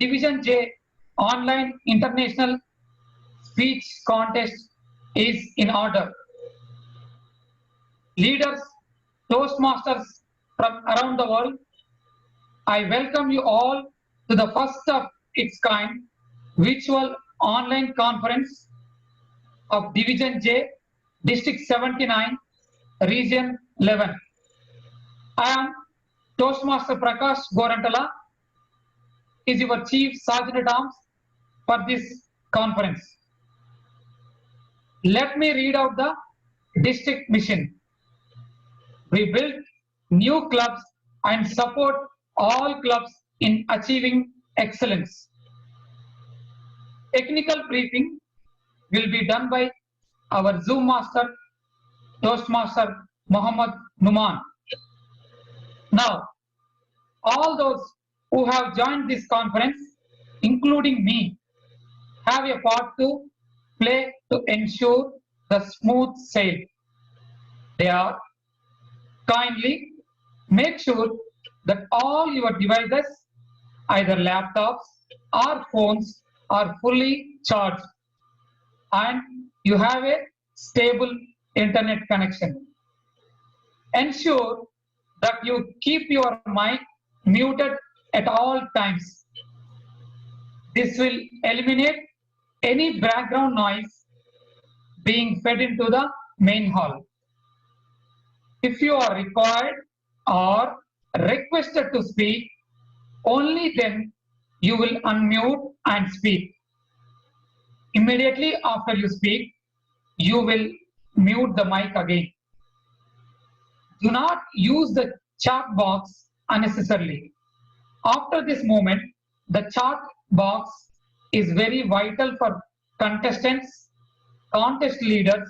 Division J online international speech contest is in order. Leaders, Toastmasters from around the world, I welcome you all to the first of its kind virtual online conference of Division J, District 79, Region 11. I am Toastmaster Prakash Gorantala, is your Chief Sergeant at Arms for this conference. Let me read out the district mission. We build new clubs and support all clubs in achieving excellence. Technical briefing will be done by our Zoom Master, Toastmaster Muhammad Numan. Now, all those who have joined this conference, including me, have a part to play to ensure the smooth sail. They are: kindly make sure that all your devices, either laptops or phones, are fully charged and you have a stable internet connection. Ensure that you keep your mic muted at all times. This will eliminate any background noise being fed into the main hall. If you are required or requested to speak, only then you will unmute and speak. Immediately after you speak, you will mute the mic again. Do not use the chat box unnecessarily. After this moment, the chat box is very vital for contestants, contest leaders,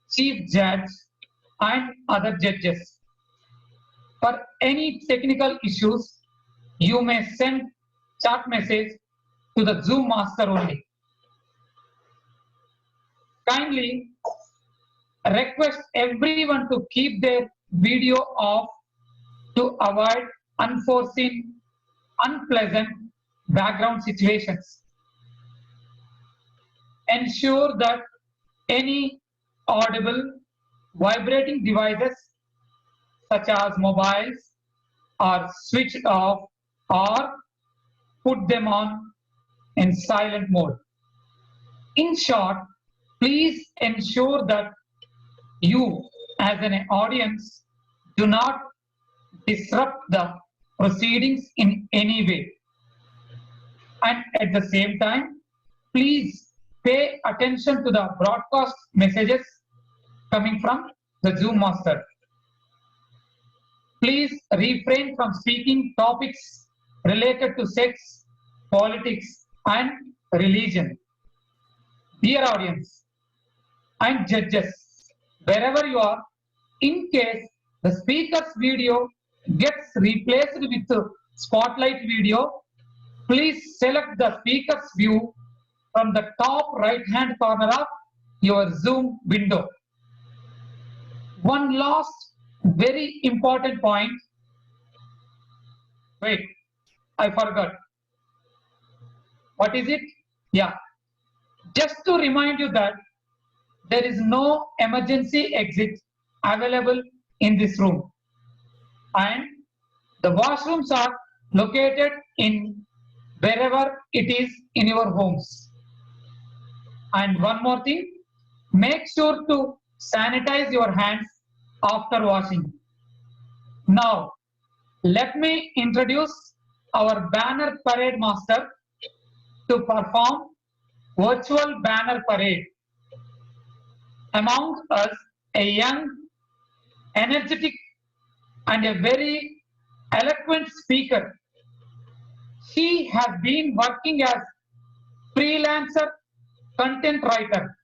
chief judge, and other judges. For any technical issues, you may send chat message to the Zoom master only. Kindly request everyone to keep their video off to avoid unforeseen, unpleasant background situations. Ensure that any audible vibrating devices such as mobiles are switched off or put them on in silent mode. In short, please ensure that you as an audience do not disrupt the proceedings in any way. And at the same time, please pay attention to the broadcast messages coming from the Zoom master. Please refrain from speaking topics related to sex, politics, and religion. Dear audience and judges, wherever you are, in case the speaker's video gets replaced with the spotlight video, please select the speaker's view from the top right-hand corner of your Zoom window. One last very important point. Wait, I forgot. What is it? Yeah. Just to remind you that there is no emergency exit available in this room. And the washrooms are located in wherever it is in your homes. And one more thing, make sure to sanitize your hands after washing. Now, let me introduce our banner parade master to perform virtual banner parade. Among us, a young, energetic, and a very eloquent speaker. She has been working as freelancer content writer.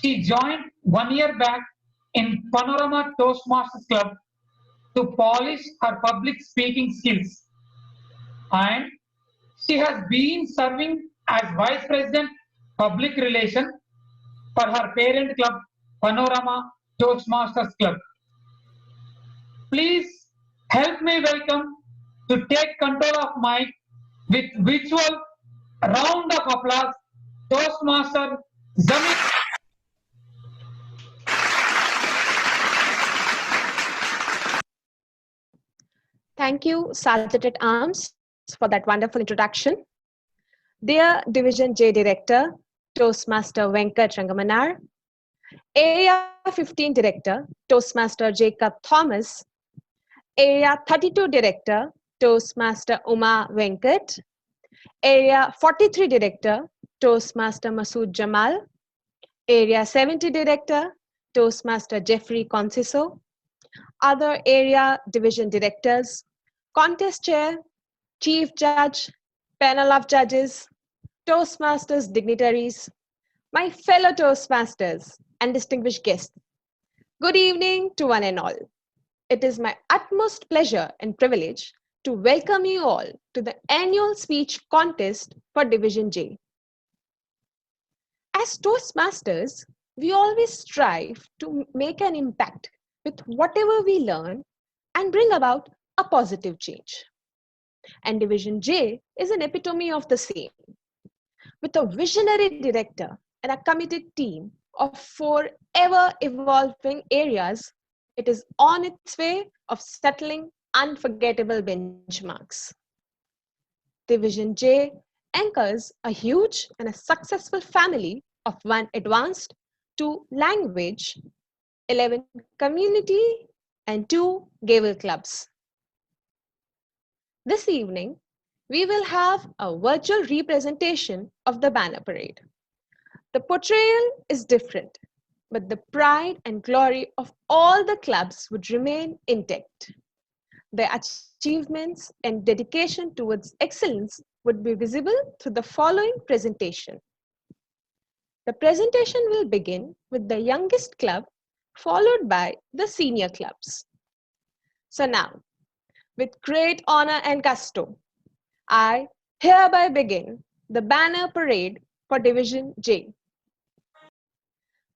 She joined 1 year back in Panorama Toastmasters Club to polish her public speaking skills. And she has been serving as Vice President Public Relations for her parent club, Panorama Toastmasters Club. Please help me welcome to take control of mic With visual round of applause, Toastmaster Zamir. Thank you, Sergeant at Arms, for that wonderful introduction. Dear Division J Director, Toastmaster Venkat Rengamannar, Area 15 Director, Toastmaster Jacob Thomas, Area 32 Director, Toastmaster Uma Venkat, Area 43 Director, Toastmaster Masood Jamal, Area 70 Director, Toastmaster Jeffrey Conciso, other area division directors, contest chair, chief judge, panel of judges, Toastmasters dignitaries, my fellow Toastmasters, and distinguished guests. Good evening to one and all. It is my utmost pleasure and privilege to welcome you all to the annual speech contest for Division J. As Toastmasters, we always strive to make an impact with whatever we learn and bring about a positive change. And Division J is an epitome of the same. With a visionary director and a committed team of 4 ever evolving areas, it is on its way of settling unforgettable benchmarks. Division J anchors a huge and a successful family of 1 advanced, 2 language, 11 community, and 2 Gavel clubs. This evening, we will have a virtual representation of the banner parade. The portrayal is different, but the pride and glory of all the clubs would remain intact. Their achievements and dedication towards excellence would be visible through the following presentation. The presentation will begin with the youngest club, followed by the senior clubs. So now, with great honor and gusto, I hereby begin the banner parade for Division J.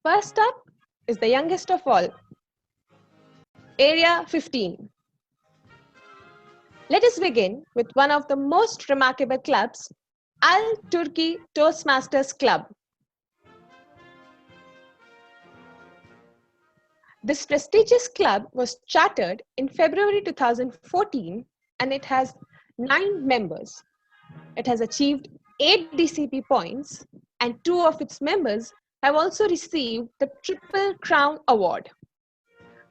First up is the youngest of all, Area 15. Let us begin with one of the most remarkable clubs, Al Turki Toastmasters Club. This prestigious club was chartered in February 2014 and it has 9 members. It has achieved 8 DCP points and 2 of its members have also received the Triple Crown Award.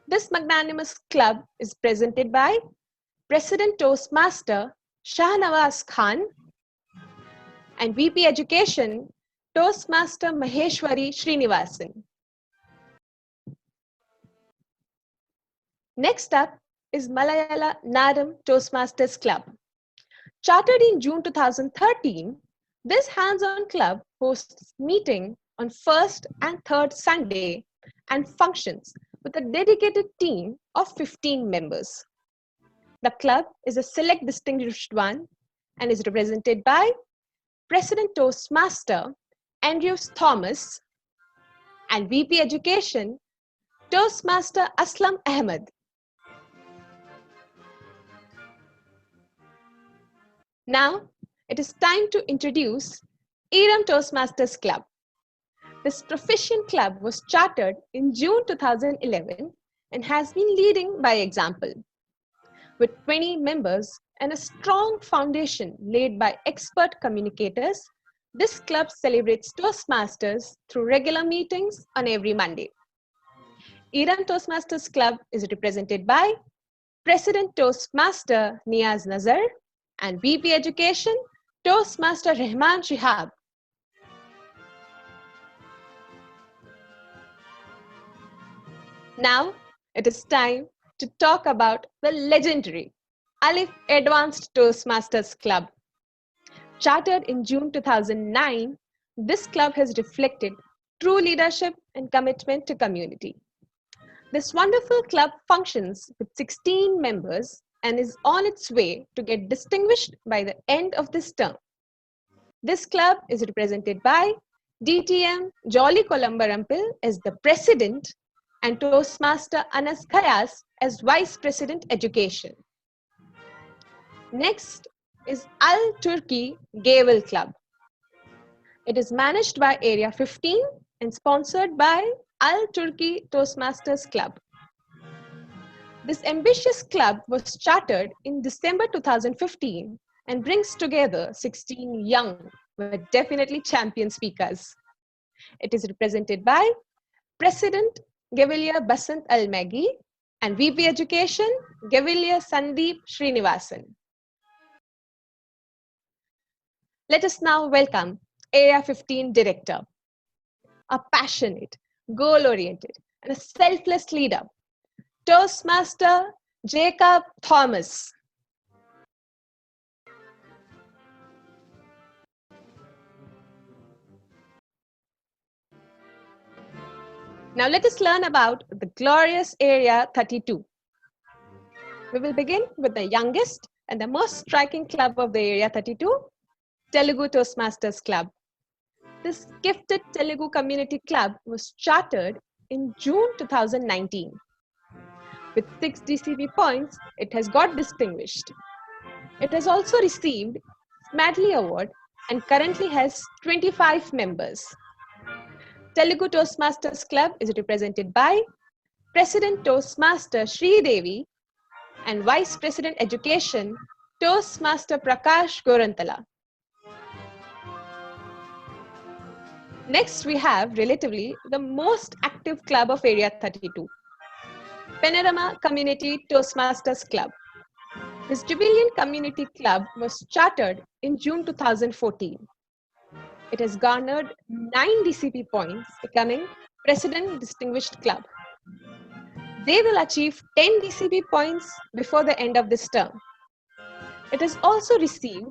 This magnanimous club is presented by President Toastmaster Shahnawaz Khan and VP Education Toastmaster Maheshwari Srinivasan. Next up is Malayala Nadam Toastmasters Club. Chartered in June 2013, this hands-on club hosts meeting on first and third Sunday and functions with a dedicated team of 15 members. The club is a select distinguished one and is represented by President Toastmaster Andrews Thomas and VP Education Toastmaster Aslam Ahmed. Now, it is time to introduce Iram Toastmasters Club. This proficient club was chartered in June 2011 and has been leading by example. With 20 members and a strong foundation laid by expert communicators, this club celebrates Toastmasters through regular meetings on every Monday. Iram Toastmasters Club is represented by President Toastmaster Niaz Nazar and VP Education Toastmaster Rehman Shihab. Now it is time to talk about the legendary Alif Advanced Toastmasters Club. Chartered in June 2009, this club has reflected true leadership and commitment to community. This wonderful club functions with 16 members and is on its way to get distinguished by the end of this term. This club is represented by DTM Jolly Kolambarampil as the President and Toastmaster Anas Khayas as Vice President Education. Next is Al Turki Gavel Club. It is managed by Area 15 and sponsored by Al Turki Toastmasters Club. This ambitious club was chartered in December 2015 and brings together 16 young but definitely champion speakers. It is represented by President Gavilier Basant Almagi and VP Education Gavilier Sandeep Srinivasan. Let us now welcome Area 15 Director, a passionate, goal-oriented, and a selfless leader, Toastmaster Jacob Thomas. Now let us learn about the glorious Area 32. We will begin with the youngest and the most striking club of the Area 32, Telugu Toastmasters Club. This gifted Telugu community club was chartered in June 2019. With 6 DCB points, it has got distinguished. It has also received Smedley Award and currently has 25 members. Telugu Toastmasters Club is represented by President Toastmaster Sri Devi and Vice President Education Toastmaster Prakash Gorantala. Next, we have relatively the most active club of Area 32, Panorama Community Toastmasters Club. This Jubilean Community Club was chartered in June 2014. It has garnered 9 DCP points, becoming President Distinguished Club. They will achieve 10 DCP points before the end of this term. It has also received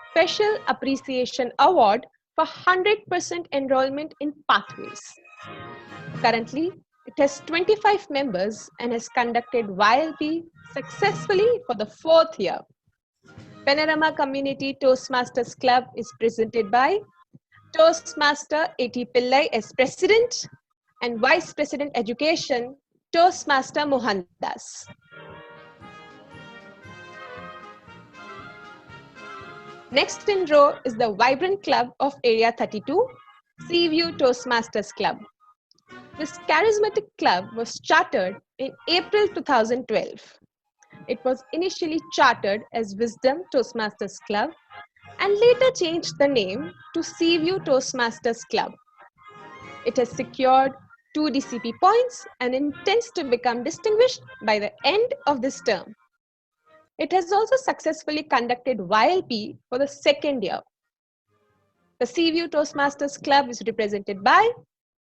Special Appreciation Award for 100% enrollment in pathways. Currently, it has 25 members and has conducted YLP successfully for the 4th year. Panorama Community Toastmasters Club is presented by Toastmaster A.T. Pillai as President and Vice President Education, Toastmaster Mohandas. Next in row is the vibrant club of Area 32, Seaview Toastmasters Club. This charismatic club was chartered in April 2012. It was initially chartered as Wisdom Toastmasters Club and later changed the name to Seaview Toastmasters Club. It has secured 2 DCP points and intends to become distinguished by the end of this term. It has also successfully conducted YLP for the 2nd year. The Seaview Toastmasters Club is represented by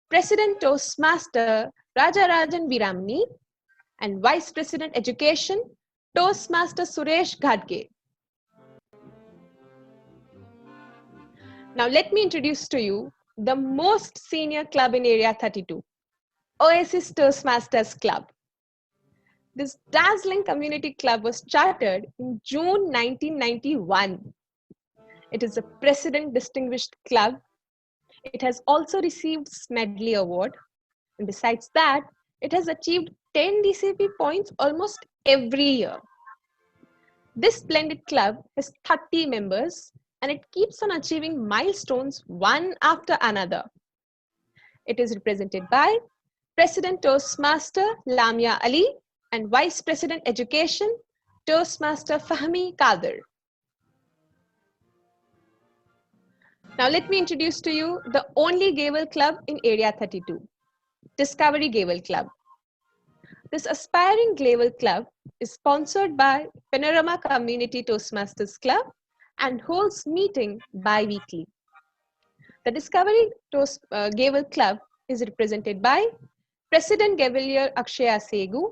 President Toastmaster Rajarajan Viramni and Vice President Education Toastmaster Suresh Ghadge. Now let me introduce to you the most senior club in Area 32, Oasis Toastmasters Club. This dazzling community club was chartered in June 1991. It is a President Distinguished Club. It has also received Smedley Award. And besides that, it has achieved 10 DCP points almost every year. This splendid club has 30 members and it keeps on achieving milestones one after another. It is represented by President Toastmaster Lamia Ali and Vice President Education Toastmaster Fahmi Kadir. Now let me introduce to you the only Gavel Club in Area 32, Discovery Gavel Club. This aspiring Gavel Club is sponsored by Panorama Community Toastmasters Club and holds meeting bi-weekly. The Discovery Gavel Club is represented by President Gavilier Akshaya Segu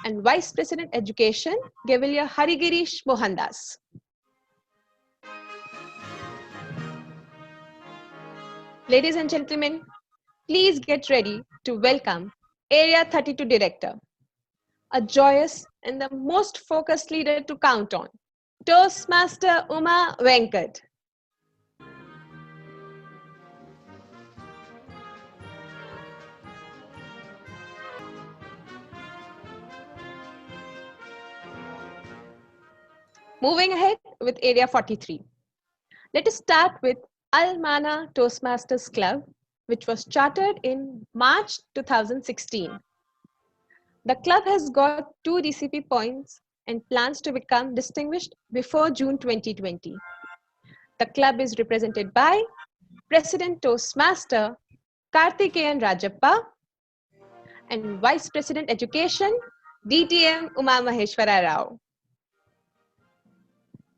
and Vice President Education Gavilier Harigirish Mohandas. Ladies and gentlemen, please get ready to welcome Area 32 Director, a joyous and the most focused leader to count on, Toastmaster Uma Venkat. Moving ahead with Area 43. Let us start with Almana Toastmasters Club, which was chartered in March 2016. The club has got 2 DCP points and plans to become distinguished before June 2020. The club is represented by President Toastmaster Karthikeyan Rajappa and Vice President Education DTM Maheshwara Rao.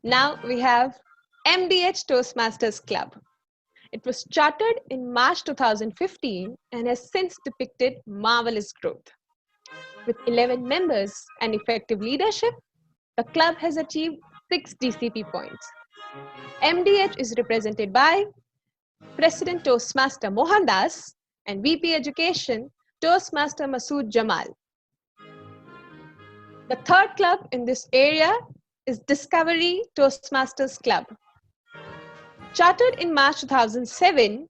Now we have MDH Toastmasters Club. It was chartered in March 2015 and has since depicted marvelous growth. With 11 members and effective leadership, the club has achieved 6 DCP points. MDH is represented by President Toastmaster Mohan Das and VP Education Toastmaster Masood Jamal. The third club in this area is Discovery Toastmasters Club. Chartered in March 2007,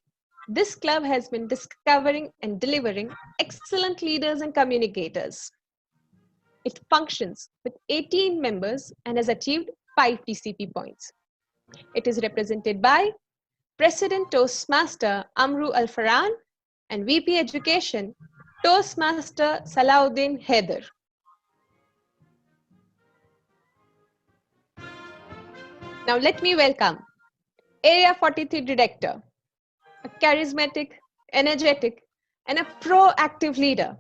this club has been discovering and delivering excellent leaders and communicators. It functions with 18 members and has achieved 5 TCP points. It is represented by President Toastmaster Amru Al-Farhan and VP Education Toastmaster Salahuddin Haider. Now let me welcome Area 43 Director, a charismatic, energetic, and a proactive leader,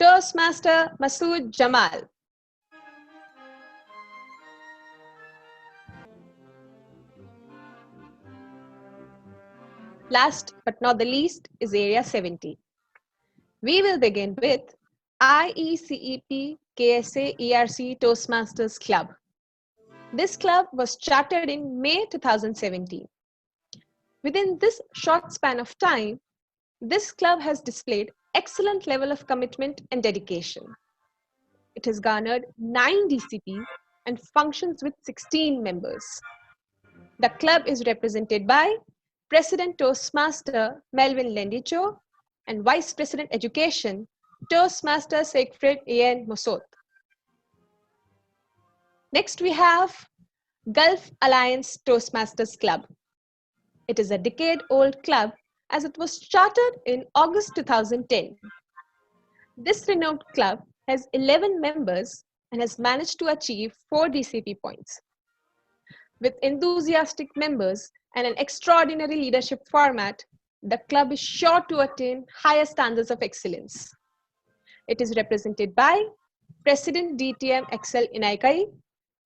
Toastmaster Masood Jamal. Last but not the least is Area 70. We will begin with IECEP KSA ERC Toastmasters Club. This club was chartered in May 2017. Within this short span of time, this club has displayed excellent level of commitment and dedication. It has garnered 9 DCP and functions with 16 members. The club is represented by President Toastmaster Melvin Lendicho and Vice President Education Toastmaster Siegfried Ian Mosot. Next we have Gulf Alliance Toastmasters Club. It is a decade-old club as it was chartered in August 2010. This renowned club has 11 members and has managed to achieve 4 DCP points. With enthusiastic members and an extraordinary leadership format, the club is sure to attain higher standards of excellence. It is represented by President DTM Excel Inaikai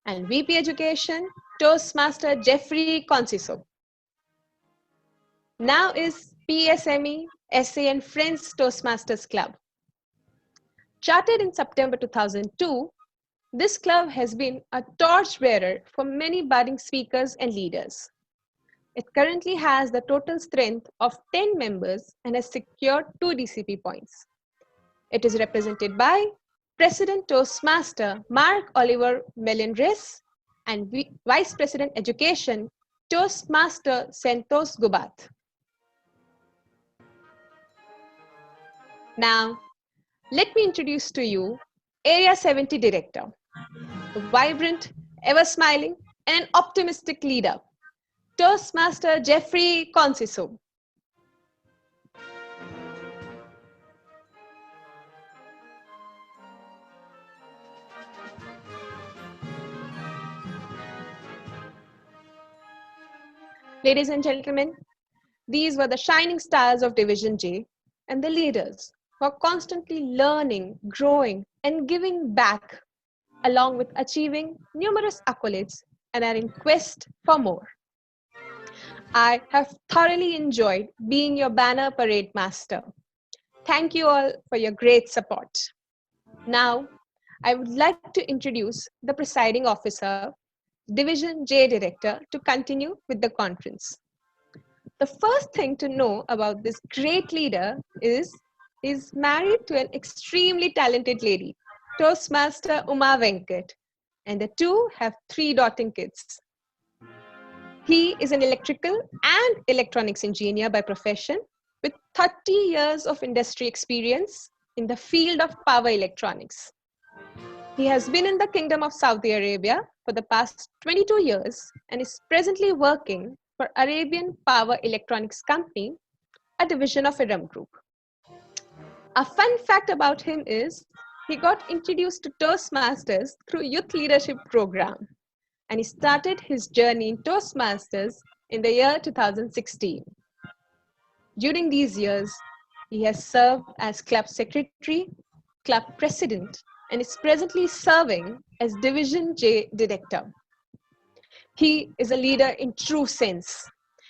and VP Education Toastmaster Jeffrey Conciso. Now is PSME, SA and Friends Toastmasters Club. Chartered in September 2002, this club has been a torchbearer for many budding speakers and leaders. It currently has the total strength of 10 members and has secured 2 DCP points. It is represented by President Toastmaster Mark Oliver Melendres and Vice President Education Toastmaster Santos Gubat. Now, let me introduce to you Area 70 Director, a vibrant, ever-smiling, and an optimistic leader, Toastmaster Jeffrey Conciso. Ladies and gentlemen, these were the shining stars of Division J and the leaders who are constantly learning, growing, and giving back, along with achieving numerous accolades and are in quest for more. I have thoroughly enjoyed being your banner parade master. Thank you all for your great support. Now, I would like to introduce the presiding officer, Division J Director, to continue with the conference. The first thing to know about this great leader is he's married to an extremely talented lady, Toastmaster Uma Venkat, and the two have 3 doting kids. He is an electrical and electronics engineer by profession with 30 years of industry experience in the field of power electronics. He has been in the Kingdom of Saudi Arabia for the past 22 years and is presently working for Arabian Power Electronics Company, a division of Iram Group. A fun fact about him is he got introduced to Toastmasters through Youth Leadership Program, and he started his journey in Toastmasters in the year 2016. During these years, he has served as club secretary, club president, and is presently serving as Division J director. He is a leader in true sense,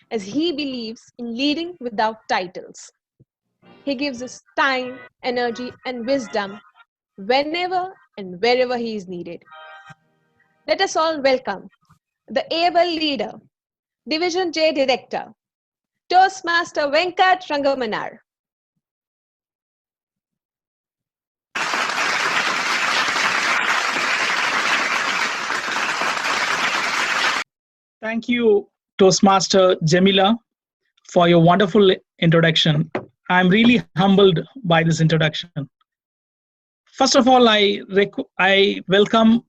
as he believes in leading without titles. He gives his time, energy, and wisdom whenever and wherever he is needed. Let us all welcome the able leader, Division J Director, Toastmaster Venkat Rengamannar. Thank you, Toastmaster Jamila, for your wonderful introduction. I'm really humbled by this introduction. First of all, I welcome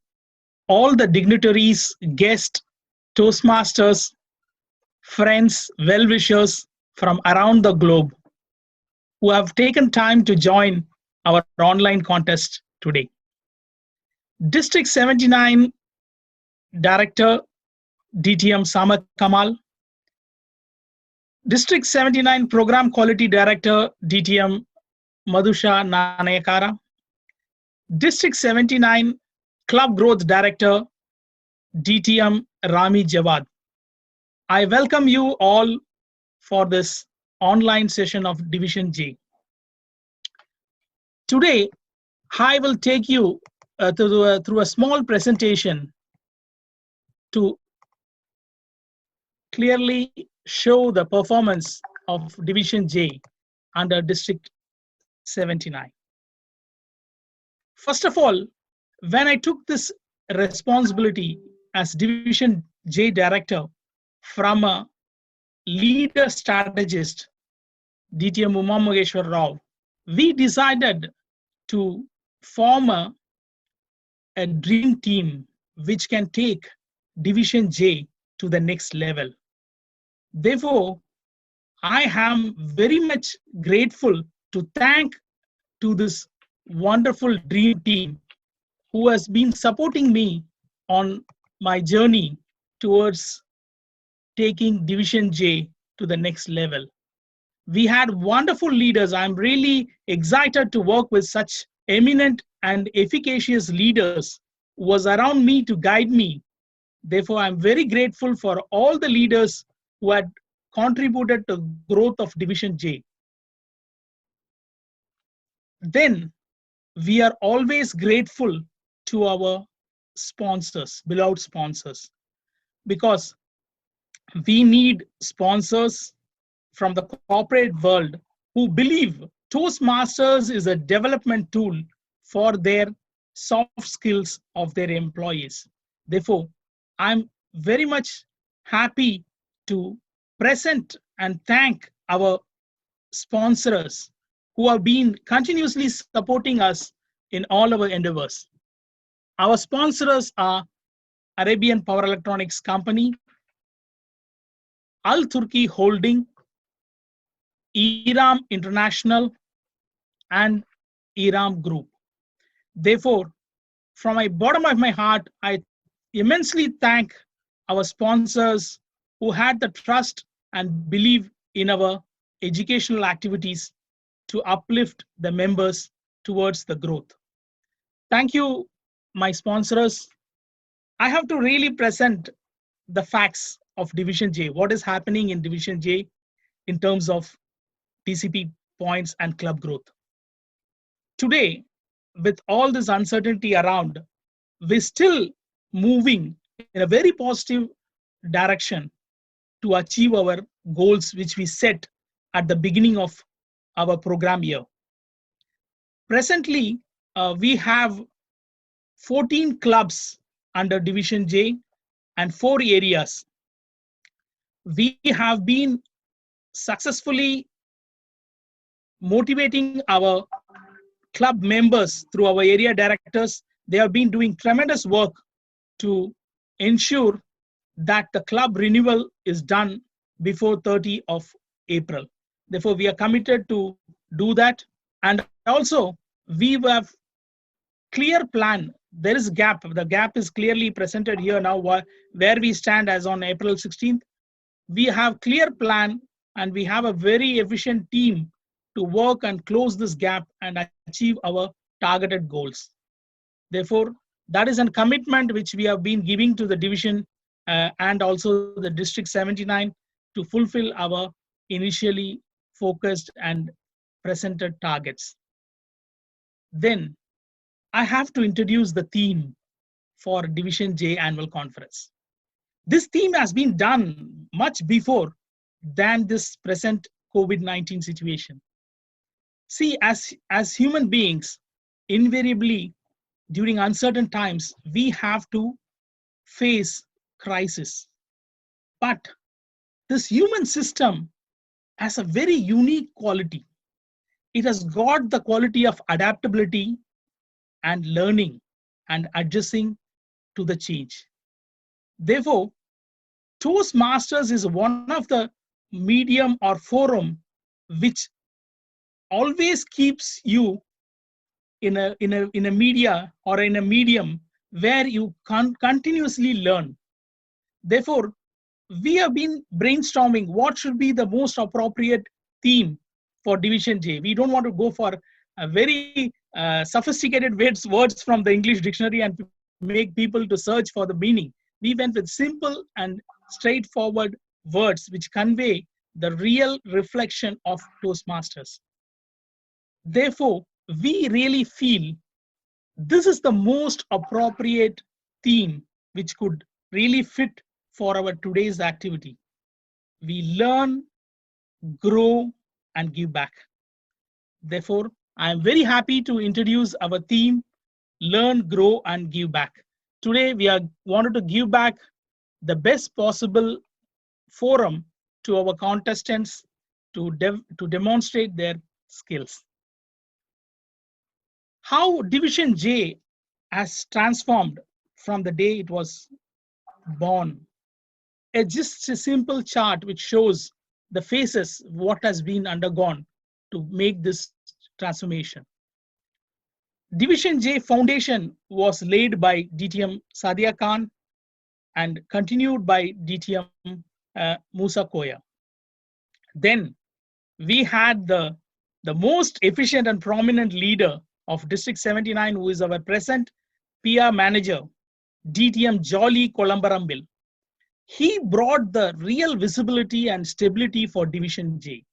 all the dignitaries, guests, Toastmasters, friends, well-wishers from around the globe who have taken time to join our online contest today. District 79 Director DTM Samad Kamal, District 79 Program Quality Director DTM Madhusha Nanayakara, District 79 Club Growth Director DTM Rami Jawad. I welcome you all for this online session of Division J. Today, I will take you through a small presentation to clearly show the performance of Division J under District 79. First of all, when I took this responsibility as Division J Director from a leader strategist, DTM Uma Maheshwar Rao, we decided to form a dream team which can take Division J to the next level. Therefore, I am very much grateful to thank to this wonderful dream team who has been supporting me on my journey towards taking Division J to the next level. We had wonderful leaders. I'm really excited to work with such eminent and efficacious leaders who was around me to guide me. Therefore, I'm very grateful for all the leaders who had contributed to growth of Division J. Then we are always grateful to our sponsors, beloved sponsors, because we need sponsors from the corporate world who believe Toastmasters is a development tool for their soft skills of their employees. Therefore, I'm very much happy to present and thank our sponsors who have been continuously supporting us in all our endeavors. Our sponsors are Arabian Power Electronics Company, Al Turki Holding, Iram International, and Iram Group. Therefore, from my bottom of my heart, I immensely thank our sponsors who had the trust and believe in our educational activities to uplift the members towards the growth. Thank you, my sponsors. I have to really present the facts of Division J, what is happening in Division J in terms of TCP points and club growth. Today, with all this uncertainty around, we're still moving in a very positive direction to achieve our goals which we set at the beginning of our program year. Presently, we have 14 clubs under Division J and 4 areas. We have been successfully motivating our club members through our area directors they have been doing tremendous work to ensure that the club renewal is done before 30 of April. Therefore, we are committed to do that. And also, we have clear plan. There is gap. The gap is clearly presented here now where we stand as on April 16th. We have clear plan and we have a very efficient team to work and close this gap and achieve our targeted goals. Therefore, that is a commitment which we have been giving to the division and also the District 79 to fulfill our initially focused and presented targets. Then I have to introduce the theme for Division J annual conference. This theme has been done much before than this present COVID-19 situation. See, as human beings, invariably during uncertain times, we have to face crisis. But this human system has a very unique quality. It has got the quality of adaptability and learning and adjusting to the change. Therefore, Toastmasters is one of the medium or forum which always keeps you in a media or in a medium where you continuously learn. Therefore, we have been brainstorming what should be the most appropriate theme for Division J. We don't want to go for a very sophisticated words from the English dictionary and make people to search for the meaning. We went with simple and straightforward words which convey the real reflection of Toastmasters. Therefore, we really feel this is the most appropriate theme which could really fit for our today's activity. We learn, grow, and give back. Therefore, I am very happy to introduce our theme, Learn, Grow, and Give Back. Today, we are wanted to give back the best possible forum to our contestants to demonstrate their skills. How Division J has transformed from the day it was born. Just a simple chart which shows the phases, what has been undergone to make this transformation. Division J foundation was laid by DTM Sadia Khan and continued by DTM Musa Koya. Then we had the most efficient and prominent leader of District 79, who is our present PR manager, DTM Jolly Kolambarambil. He brought the real visibility and stability for Division J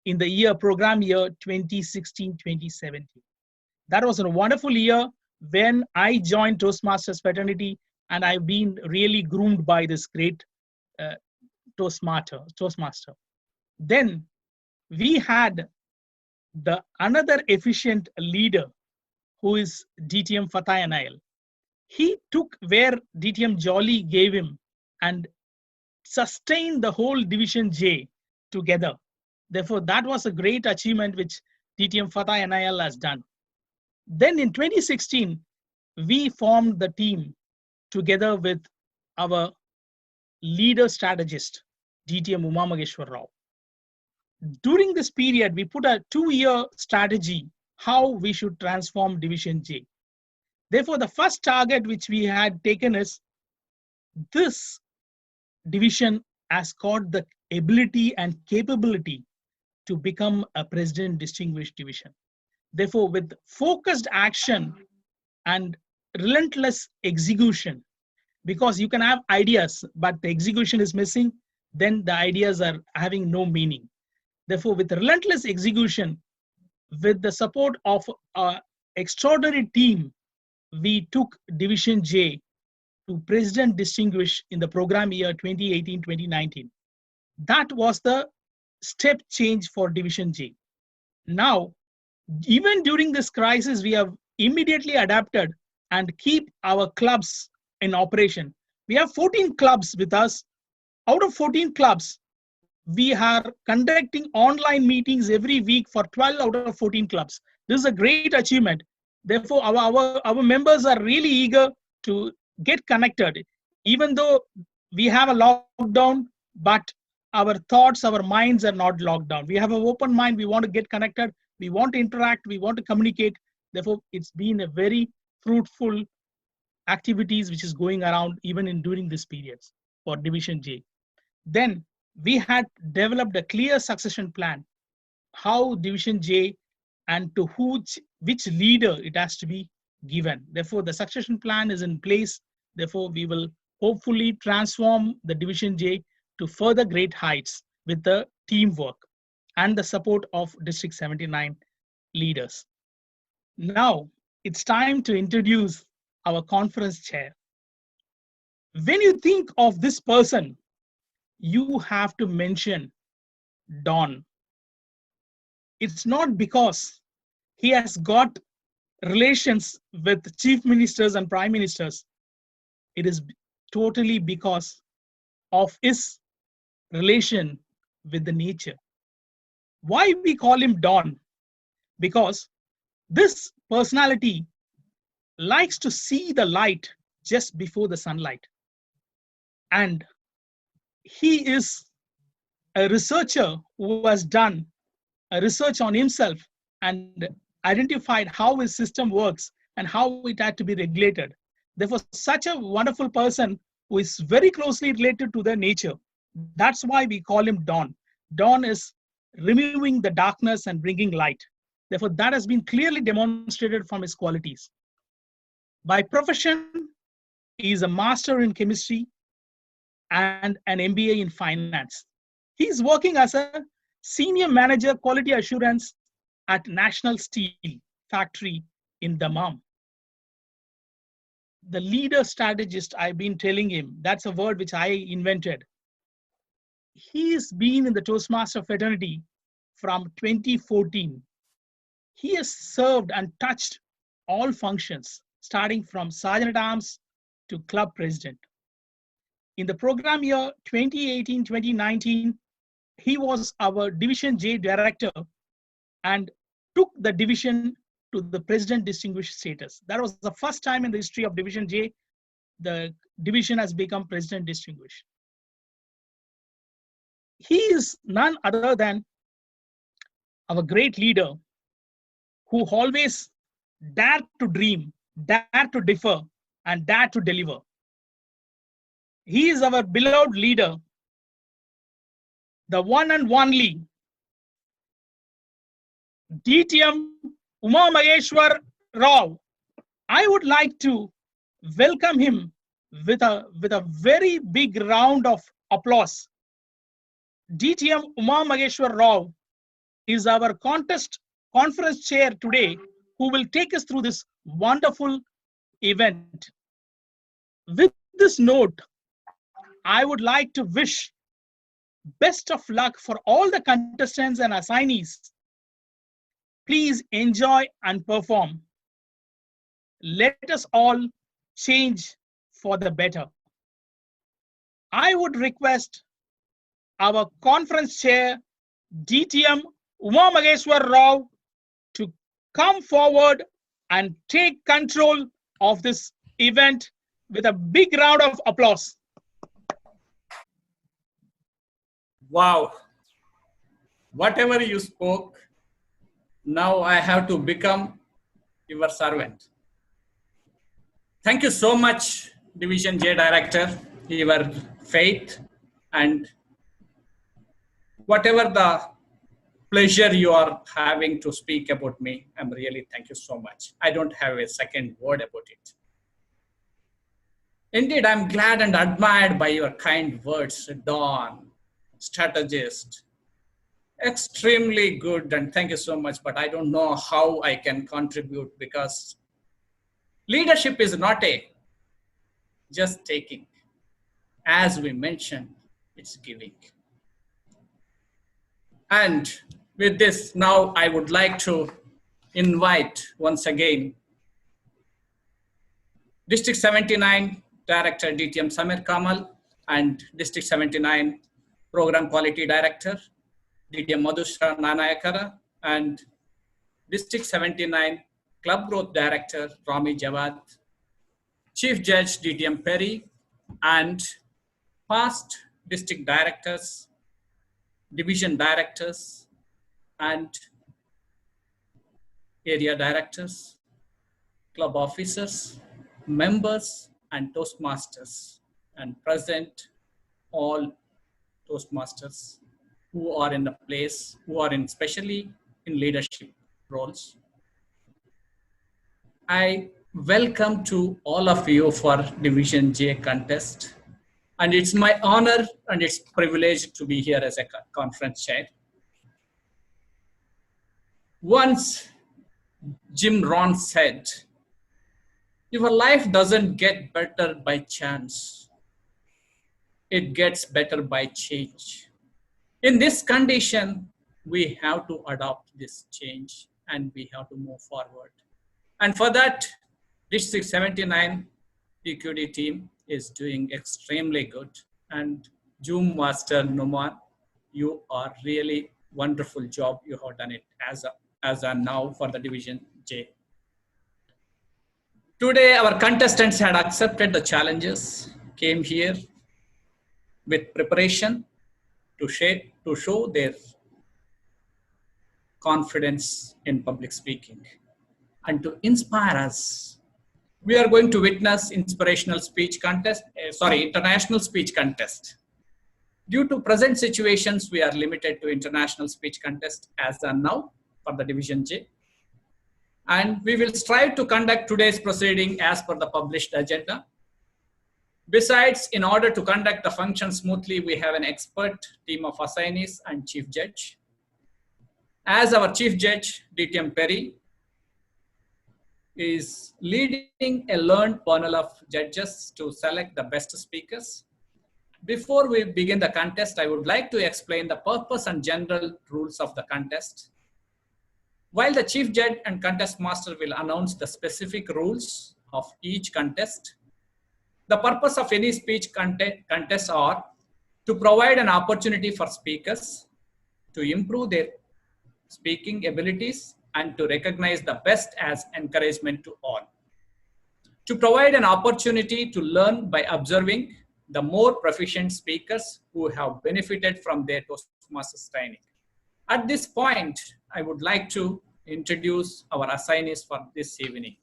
in the program year 2016-2017. That was a wonderful year when I joined Toastmasters fraternity, and I've been really groomed by this great Toastmaster. Then we had another efficient leader who is DTM Fatah Nail. He took where DTM Jolly gave him and sustained the whole Division J together. Therefore, that was a great achievement which DTM Fatah NIL has done. Then in 2016, we formed the team together with our leader strategist, DTM Uma Maheshwar Rao. During this period, we put a 2-year strategy how we should transform Division J. Therefore, the first target which we had taken is this division has got the ability and capability to become a President Distinguished Division. Therefore, with focused action and relentless execution, because you can have ideas, but the execution is missing, then the ideas are having no meaning. Therefore, with relentless execution, with the support of an extraordinary team, we took Division J to President Distinguished in the program year 2018-2019. That was the step change for Division J. Now, even during this crisis, we have immediately adapted and keep our clubs in operation. We have 14 clubs with us. Out of 14 clubs, we are conducting online meetings every week for 12 out of 14 clubs. This is a great achievement. Therefore, our members are really eager to get connected, even though we have a lockdown, but our thoughts, our minds are not locked down. We have an open mind. We want to get connected. We want to interact. We want to communicate. Therefore, it's been a very fruitful activities which is going around even in during this periods for Division J. Then we had developed a clear succession plan, how Division J and to which leader it has to be given. Therefore, the succession plan is in place. Therefore, we will hopefully transform the Division J to further great heights with the teamwork and the support of District 79 leaders. Now, it's time to introduce our conference chair. When you think of this person, you have to mention Don. It's not because he has got relations with chief ministers and prime ministers. It is totally because of his relation with the nature. Why we call him Don? Because this personality likes to see the light just before the sunlight. And he is a researcher who has done a research on himself and identified how his system works and how it had to be regulated. Therefore, such a wonderful person who is very closely related to the nature. That's why we call him Dawn. Dawn is removing the darkness and bringing light. Therefore, that has been clearly demonstrated from his qualities. By profession, he is a master in chemistry and an MBA in finance. He is working as a senior manager quality assurance at National Steel Factory in Dammam. The leader strategist, I've been telling him, that's a word which I invented. He's been in the Toastmaster fraternity from 2014. He has served and touched all functions, starting from Sergeant at Arms to club president. In the program year 2018-2019, he was our Division J director and took the division to the President Distinguished status. That was the first time in the history of Division J, the division has become President Distinguished. He is none other than our great leader who always dared to dream, dared to differ, and dared to deliver. He is our beloved leader, the one and only DTM Uma Maheshwar Rao. I would like to welcome him with a very big round of applause. DTM Uma Maheshwar Rao is our conference chair today, who will take us through this wonderful event. With this note, I would like to wish best of luck for all the contestants and assignees. Please enjoy and perform. Let us all change for the better. I would request our conference chair, DTM Uma Maheshwar Rao, to come forward and take control of this event with a big round of applause. Wow. Whatever you spoke, now I have to become your servant. Thank you so much, Division J Director, your faith and whatever the pleasure you are having to speak about me. I'm really, thank you so much. I don't have a second word about it. Indeed, I'm glad and admired by your kind words, Dawn, strategist. Extremely good, and thank you so much, but I don't know how I can contribute, because leadership is not a just taking. As we mentioned, it's giving. And with this, now I would like to invite once again District 79 Director DTM Samir Kamal and District 79 Program Quality Director DTM Madhusra Nanayakara and District 79 Club Growth Director Rami Jawad, Chief Judge DTM Perry, and past district directors, division directors, and area directors, club officers, members, and Toastmasters, and present all Toastmasters who are in the place, who are in especially in leadership roles. I welcome to all of you for Division J contest. And it's my honor and it's privilege to be here as a conference chair. Once Jim Rohn said, your life doesn't get better by chance. It gets better by change. In this condition, we have to adopt this change and we have to move forward. And for that, District 79 PQD team is doing extremely good. And Zoom Master Numan, you are really wonderful job. You have done it as a now for the Division J. Today, our contestants had accepted the challenges, came here with preparation to show their confidence in public speaking and to inspire us. We are going to witness international speech contest. Due to present situations, we are limited to international speech contest as of now for the Division J. And we will strive to conduct today's proceeding as per the published agenda. Besides, in order to conduct the function smoothly, we have an expert team of assignees and chief judge. As our chief judge, DTM Perry, is leading a learned panel of judges to select the best speakers. Before we begin the contest, I would like to explain the purpose and general rules of the contest. While the chief judge and contest master will announce the specific rules of each contest, the purpose of any speech contest are to provide an opportunity for speakers to improve their speaking abilities and to recognize the best as encouragement to all. To provide an opportunity to learn by observing the more proficient speakers who have benefited from their Toastmasters training. At this point, I would like to introduce our assignees for this evening.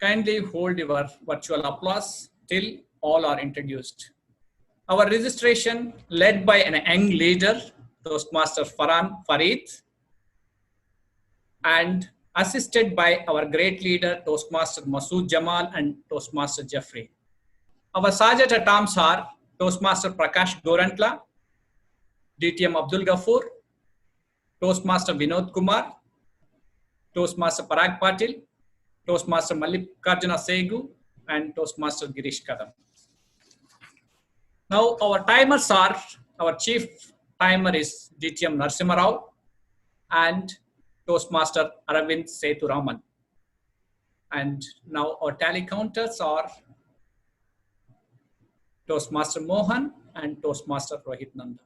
Kindly hold your virtual applause till all are introduced. Our registration led by an young leader, Toastmaster Farhan Farid, and assisted by our great leader, Toastmaster Masood Jamal and Toastmaster Jeffrey. Our Sergeant at Arms are Toastmaster Prakash Gorantla, DTM Abdul Ghafoor, Toastmaster Vinod Kumar, Toastmaster Parag Patil, Toastmaster Mallikarjuna Segu, and Toastmaster Girish Kadam. Now our timers are, our chief timer is DTM Narasimha Rao and Toastmaster Aravind Seturaman. And now our tally counters are Toastmaster Mohan and Toastmaster Rohit Nanda.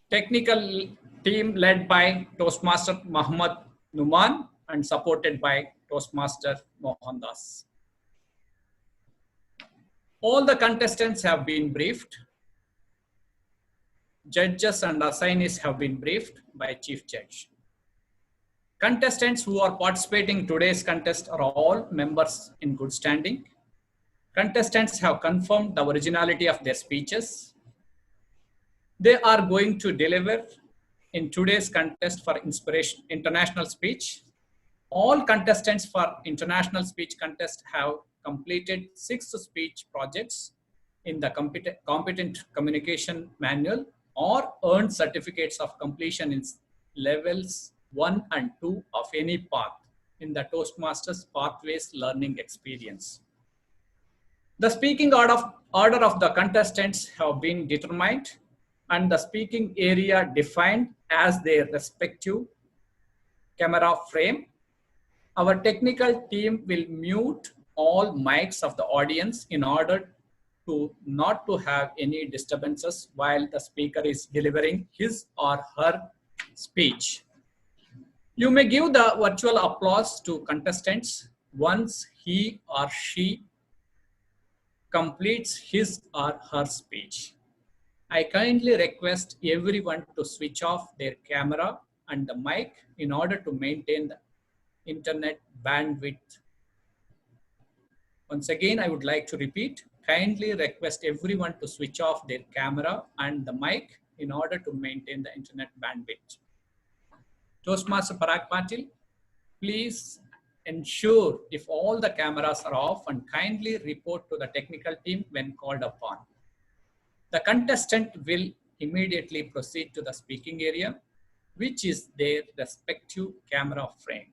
Technical team led by Toastmaster Muhammad Numan and supported by Toastmaster Mohan Das. All the contestants have been briefed. Judges and assignees have been briefed by Chief Judge. Contestants who are participating in today's contest are all members in good standing. Contestants have confirmed the originality of their speeches. They are going to deliver in today's contest for international speech. All contestants for international speech contest have completed 6 speech projects in the competent communication manual or earned certificates of completion in levels 1 and 2 of any path in the Toastmasters Pathways Learning Experience. The speaking order of the contestants have been determined and the speaking area defined as their respective camera frame. Our technical team will mute all mics of the audience in order to not to have any disturbances while the speaker is delivering his or her speech. You may give the virtual applause to contestants once he or she completes his or her speech. I kindly request everyone to switch off their camera and the mic in order to maintain the internet bandwidth. Once again, I would like to repeat, kindly request everyone to switch off their camera and the mic in order to maintain the internet bandwidth. Toastmaster Parag Patil, please ensure if all the cameras are off and kindly report to the technical team when called upon. The contestant will immediately proceed to the speaking area, which is their respective camera frame.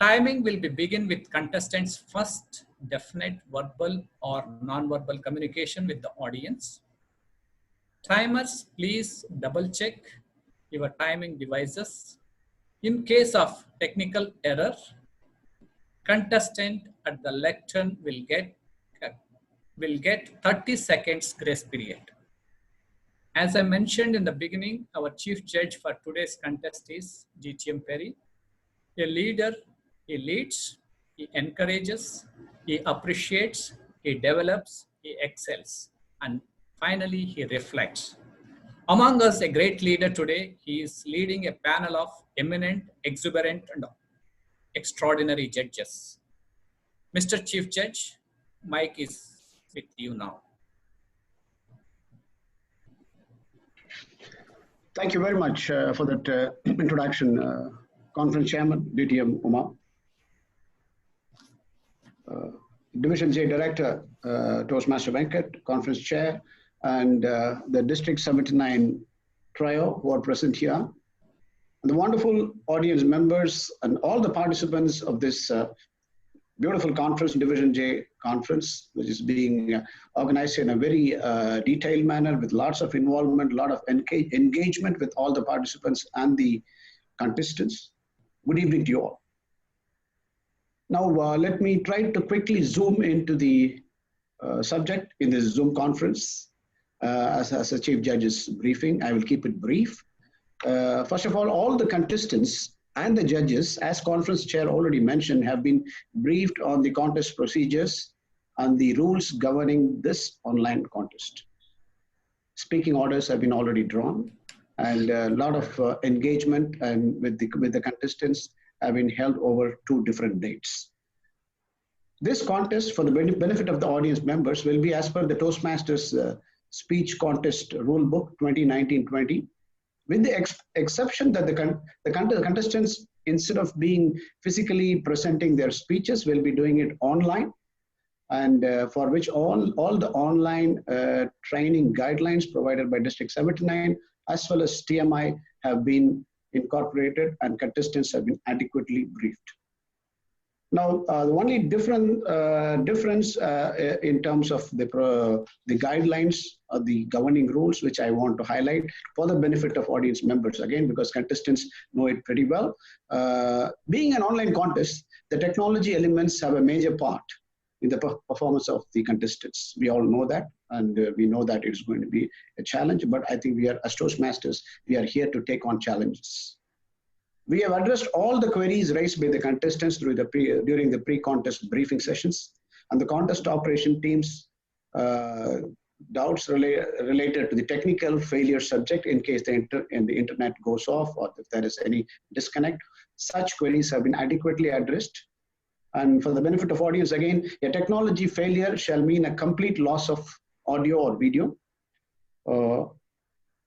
Timing will be begin with contestants' first definite verbal or non-verbal communication with the audience. Timers, please double check your timing devices. In case of technical error, contestant at the lectern will get 30 seconds grace period. As I mentioned in the beginning, our chief judge for today's contest is DTM Perry. A leader, he leads, he encourages, he appreciates, he develops, he excels, and finally he reflects. Among us, a great leader today, he is leading a panel of eminent, exuberant, and extraordinary judges. Mr. Chief Judge, mic is with you now. Thank you very much for that introduction, Conference Chairman, DTM Uma. Division J Director, Toastmaster Venkat, Conference Chair, and the District 79 trio who are present here. And the wonderful audience members and all the participants of this beautiful conference, Division J conference, which is being organized in a very detailed manner with lots of involvement, a lot of engagement with all the participants and the contestants. Good evening to you all. Now, let me try to quickly zoom into the subject in this Zoom conference. As a Chief Judge's briefing, I will keep it brief. First of all the contestants and the judges, as Conference Chair already mentioned, have been briefed on the contest procedures and the rules governing this online contest. Speaking orders have been already drawn, and a lot of engagement and with the contestants have been held over 2 different dates. This contest, for the benefit of the audience members, will be as per the Toastmasters Speech Contest Rule Book 2019-20, with the exception that the contestants, instead of being physically presenting their speeches, will be doing it online, and for which all the online training guidelines provided by District 79 as well as TMI have been incorporated, and contestants have been adequately briefed. Now, the only difference in terms of the guidelines or the governing rules, which I want to highlight for the benefit of audience members, again, because contestants know it pretty well. Being an online contest, the technology elements have a major part in the performance of the contestants. We all know that, and we know that it's going to be a challenge, but I think we are, as Toastmasters, we are here to take on challenges. We have addressed all the queries raised by the contestants during the pre-contest briefing sessions, and the contest operation teams doubts related to the technical failure subject in case the internet goes off or if there is any disconnect. Such queries have been adequately addressed. And for the benefit of audience, again, a technology failure shall mean a complete loss of audio or video.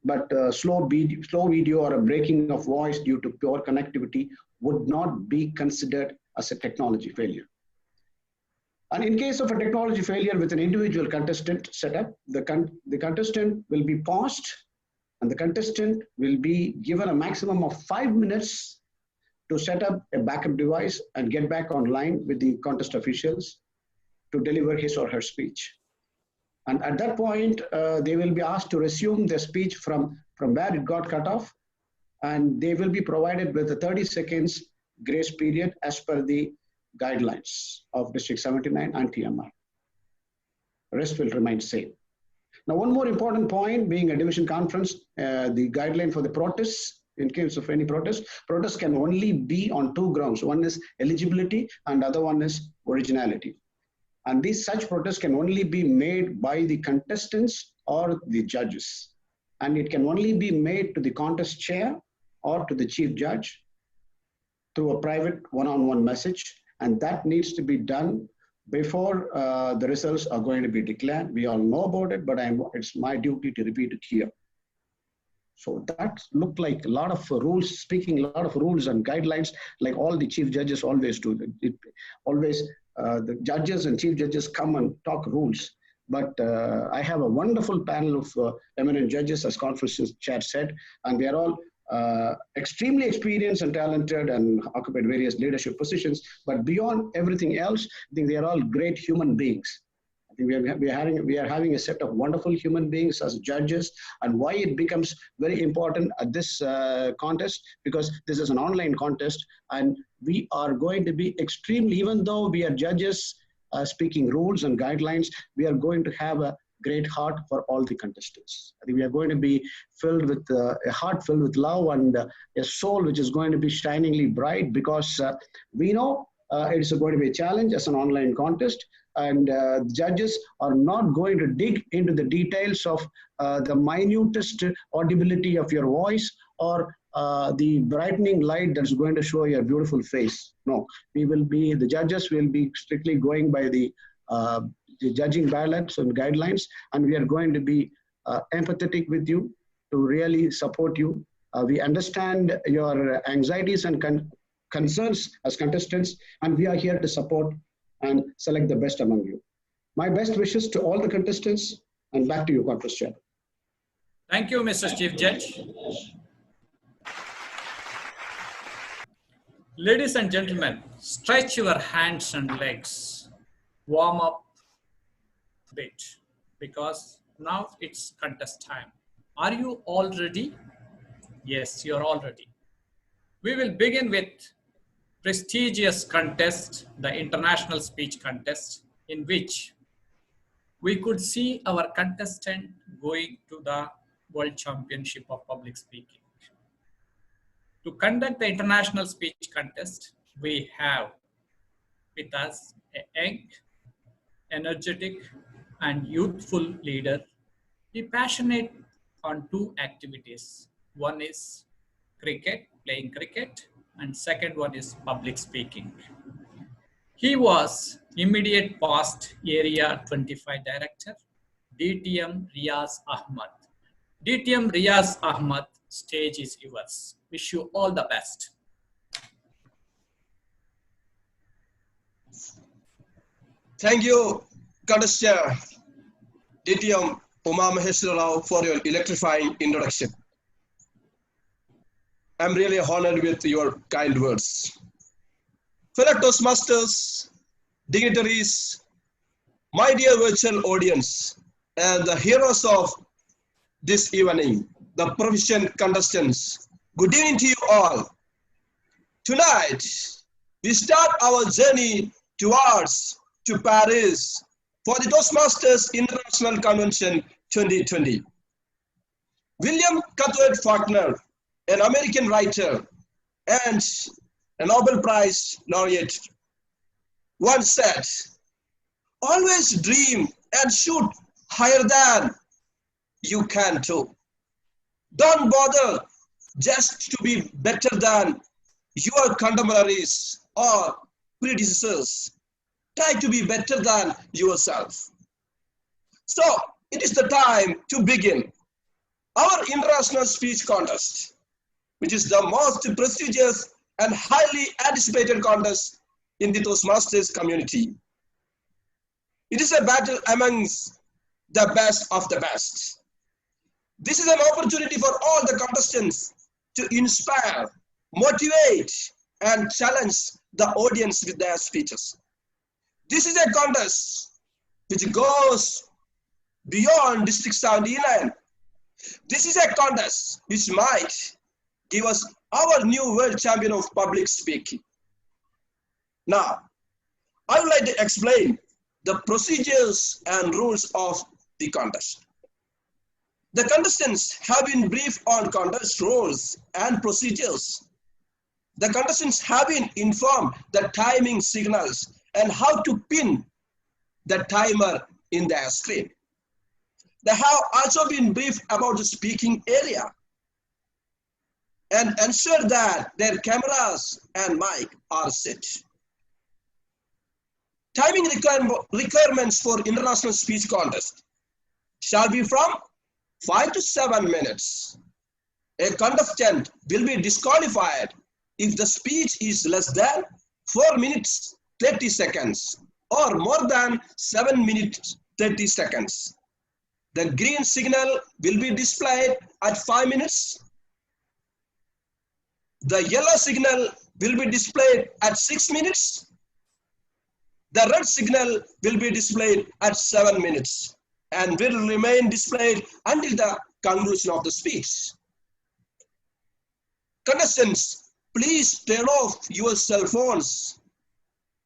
But slow video or a breaking of voice due to poor connectivity would not be considered as a technology failure. And in case of a technology failure with an individual contestant setup, the contestant will be paused and the contestant will be given a maximum of 5 minutes to set up a backup device and get back online with the contest officials to deliver his or her speech. And at that point, they will be asked to resume their speech from where it got cut off, and they will be provided with a 30 seconds grace period as per the guidelines of District 79 and TMR. The rest will remain same. Now, one more important point, being a division conference, the guideline for the protests in case of any protest. Protest can only be on two grounds. One is eligibility and other one is originality. And these such protests can only be made by the contestants or the judges. And it can only be made to the contest chair or to the chief judge through a private one-on-one message. And that needs to be done before the results are going to be declared. We all know about it, but it's my duty to repeat it here. So that looked like a lot of rules, speaking a lot of rules and guidelines, like all the chief judges always do. The judges and chief judges come and talk rules. But I have a wonderful panel of eminent judges, as conference chair said, and they are all extremely experienced and talented and occupied various leadership positions. But beyond everything else, I think they are all great human beings. I think we are having a set of wonderful human beings as judges. And why it becomes very important at this contest, because this is an online contest, and we are going to be extremely, even though we are judges speaking rules and guidelines, we are going to have a great heart for all the contestants. I think we are going to be filled with a heart filled with love and a soul which is going to be shiningly bright, because we know it's going to be a challenge as an online contest, and judges are not going to dig into the details of the minutest audibility of your voice or the brightening light that's going to show your beautiful face. No, the judges will be strictly going by the judging ballots and guidelines, and we are going to be empathetic with you to really support you. We understand your anxieties and concerns as contestants, and we are here to support and select the best among you. My best wishes to all the contestants, and back to you, Conference Chair. Thank you, Mr. Chief Judge. Ladies and gentlemen, stretch your hands and legs. Warm up a bit, because now it's contest time. Are you all ready? Yes, you're all ready. We will begin with prestigious contest, the international speech contest, in which we could see our contestant going to the World Championship of Public Speaking. To conduct the international speech contest, we have with us a young, energetic, and youthful leader. He is passionate on two activities. One is cricket, playing cricket, and second one is public speaking. He was immediate past Area 25 Director, DTM Riaz Ahmad. DTM Riaz Ahmad, stage is yours. Wish you all the best. Thank you, Contest Chair DTM Uma Maheshwara Rao, for your electrifying introduction. I'm really honored with your kind words. Fellow Toastmasters, dignitaries, my dear virtual audience, and the heroes of this evening, the proficient contestants, good evening to you all. Tonight, we start our journey to Paris for the Toastmasters International Convention 2020. William Cuthbert Faulkner, an American writer and a Nobel Prize laureate, once said, "Always dream and shoot higher than you can do. Don't bother just to be better than your contemporaries or predecessors. Try to be better than yourself." So it is the time to begin our international speech contest, which is the most prestigious and highly anticipated contest in the Toastmasters community. It is a battle amongst the best of the best. This is an opportunity for all the contestants to inspire, motivate, and challenge the audience with their speeches. This is a contest which goes beyond District 79. This is a contest which might give us our new world champion of public speaking. Now, I would like to explain the procedures and rules of the contest. The contestants have been briefed on contest rules and procedures. The contestants have been informed the timing signals and how to pin the timer in their screen. They have also been briefed about the speaking area and ensure that their cameras and mic are set. Timing requirements for international speech contest shall be from 5 to 7 minutes. A contestant will be disqualified if the speech is less than 4 minutes 30 seconds or more than 7 minutes 30 seconds. The green signal will be displayed at 5 minutes. The yellow signal will be displayed at 6 minutes. The red signal will be displayed at 7 minutes and will remain displayed until the conclusion of the speech. Contestants, please turn off your cell phones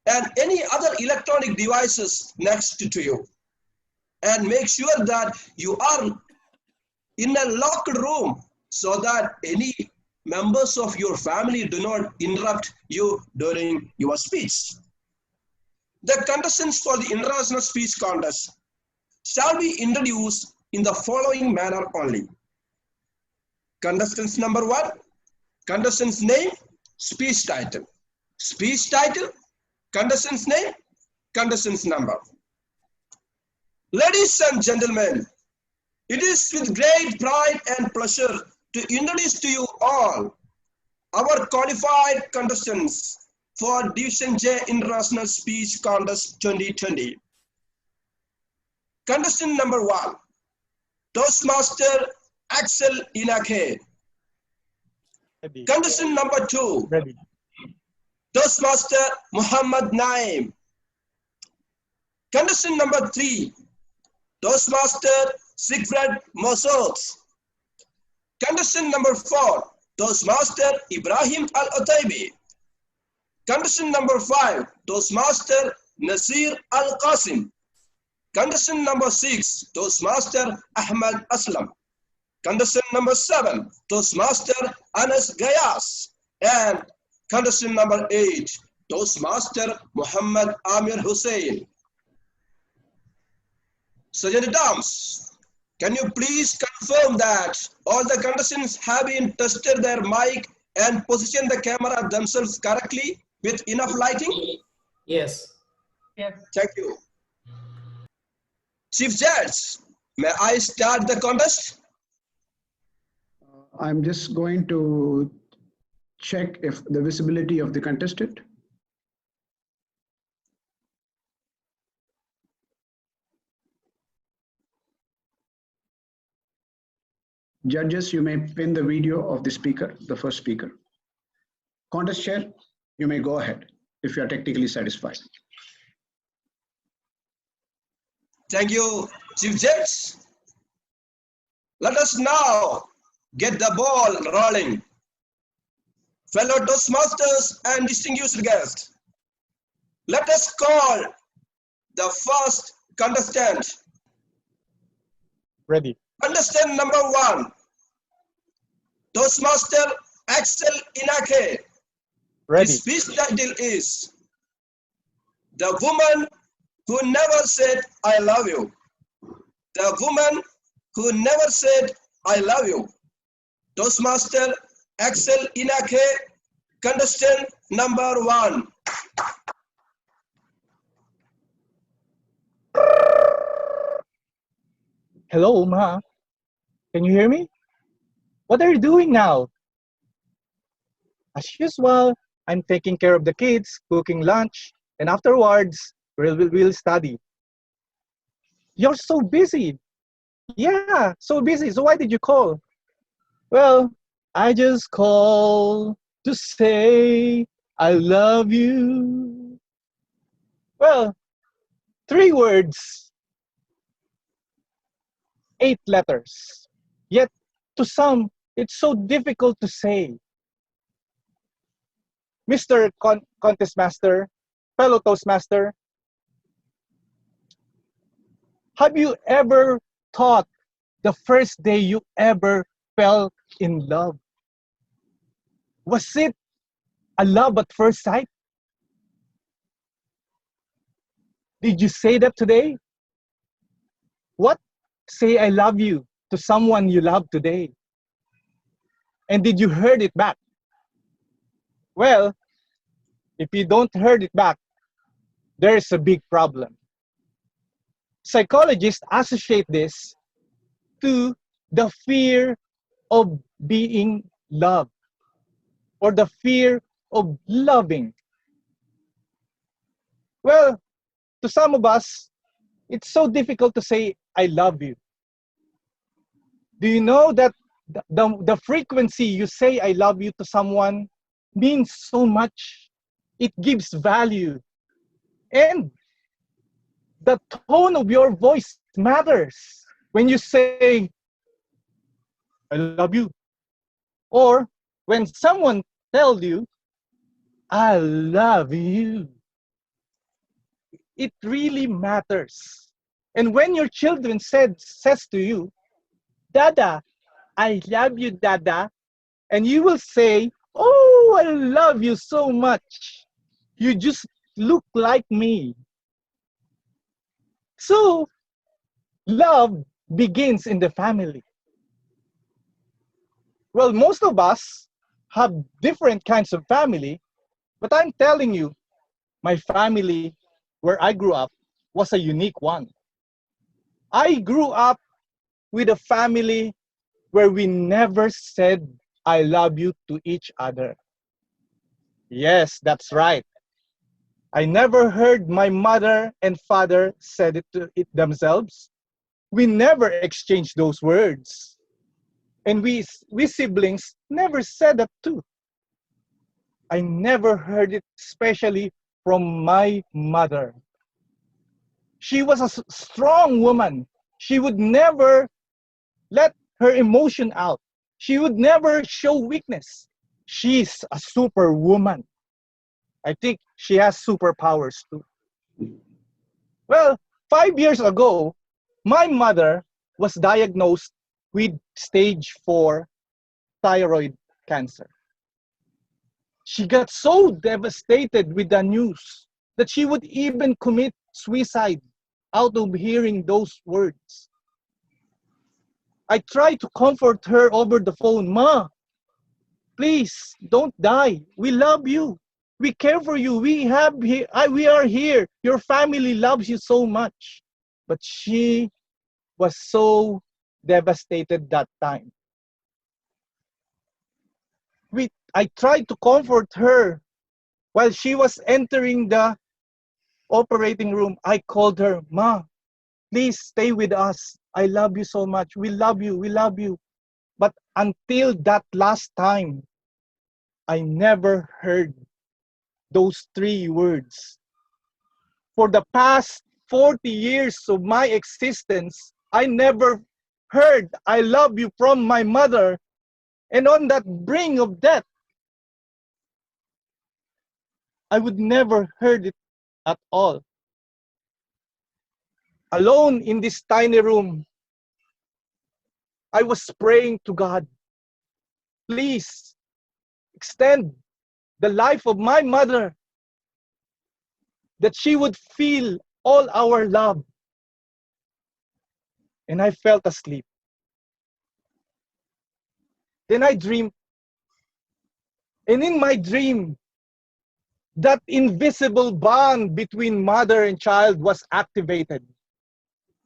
and any other electronic devices next to you, and make sure that you are in a locked room so that any members of your family do not interrupt you during your speech. The contestants for the international speech contest shall be introduced in the following manner only. Contestants number 1, contestant's name, speech title. Speech title, contestant's name, contestant's number. Ladies and gentlemen, it is with great pride and pleasure to introduce to you all our qualified contestants for Division J International Speech Contest 2020. Contestant number 1, Toastmaster Axel Inake. Ready. Contestant number 2, Ready. Toastmaster Muhammad Naim. Contestant number 3, Toastmaster Siegfried Mosot. Contestant number 4, Toastmaster Ibrahim Al-Otaibi. Contestant number 5, Toastmaster Nasir Al-Qasim. Contestant number 6, Toastmaster Ahmad Aslam. Contestant number 7, Toastmaster Anas Gayas. And contestant number 8, Toastmaster Muhammad Amir Hussain. Sergeant Arms, can you please confirm that all the contestants have been tested their mic and position the camera themselves correctly with enough lighting? Yes. Yes. Thank you. Chief Judge, may I start the contest? I'm just going to check if the visibility of the contestant. Judges, you may pin the video of the speaker, the first speaker. Contest chair, you may go ahead if you are technically satisfied. Thank you, Chief Judge. Let us now get the ball rolling. Fellow Toastmasters and distinguished guests, let us call the first contestant. Ready. Contestant number 1, Toastmaster Axel Inake. Ready. His speech title is The Woman Who Never Said I Love You. The Woman Who Never Said I Love You. Toastmaster Axel Inake, contestant number 1. Hello, Ma. Can you hear me? What are you doing now? As usual, I'm taking care of the kids, cooking lunch, and afterwards, we'll study. You're so busy. Yeah, so busy. So why did you call? Well, I just call to say I love you. Well, 3 words, 8 letters. Yet, to some, it's so difficult to say. Mr. Contest Master, fellow Toastmaster, have you ever thought the first day you ever fell in love? Was it a love at first sight? Did you say that today? What? Say I love you to someone you love today. And did you heard it back? Well, if you don't heard it back, there is a big problem. Psychologists associate this to the fear of being loved or the fear of loving. Well, to some of us, it's so difficult to say, I love you. Do you know that the frequency you say, I love you to someone means so much? It gives value. And the tone of your voice matters. When you say, I love you. Or when someone tells you, I love you. It really matters. And when your children says to you, Dada, I love you, Dada, and you will say, oh, I love you so much. You just look like me. So, love begins in the family. Well, most of us have different kinds of family, but I'm telling you, my family where I grew up was a unique one. I grew up with a family where we never said I love you to each other. Yes, that's right. I never heard my mother and father said it to it themselves. We never exchanged those words. And we siblings never said that too. I never heard it, especially from my mother. She was a strong woman. She would never let her emotion out. She would never show weakness. She's a superwoman. I think she has superpowers too. Well, 5 years ago, my mother was diagnosed with stage 4 thyroid cancer. She got so devastated with the news that she would even commit suicide out of hearing those words. I tried to comfort her over the phone. Ma, please don't die. We love you. We care for you. We are here. Your family loves you so much. But she was so devastated that time. I tried to comfort her while she was entering the operating room. I called her, Ma, please stay with us. I love you so much. We love you. We love you. But until that last time, I never heard those 3 words. For the past 40 years of my existence, I never heard I love you from my mother. And on that brink of death, I would never heard it at all. Alone in this tiny room, I was praying to God, please extend the life of my mother, that she would feel all our love. And I felt asleep. Then I dreamed. And in my dream, that invisible bond between mother and child was activated.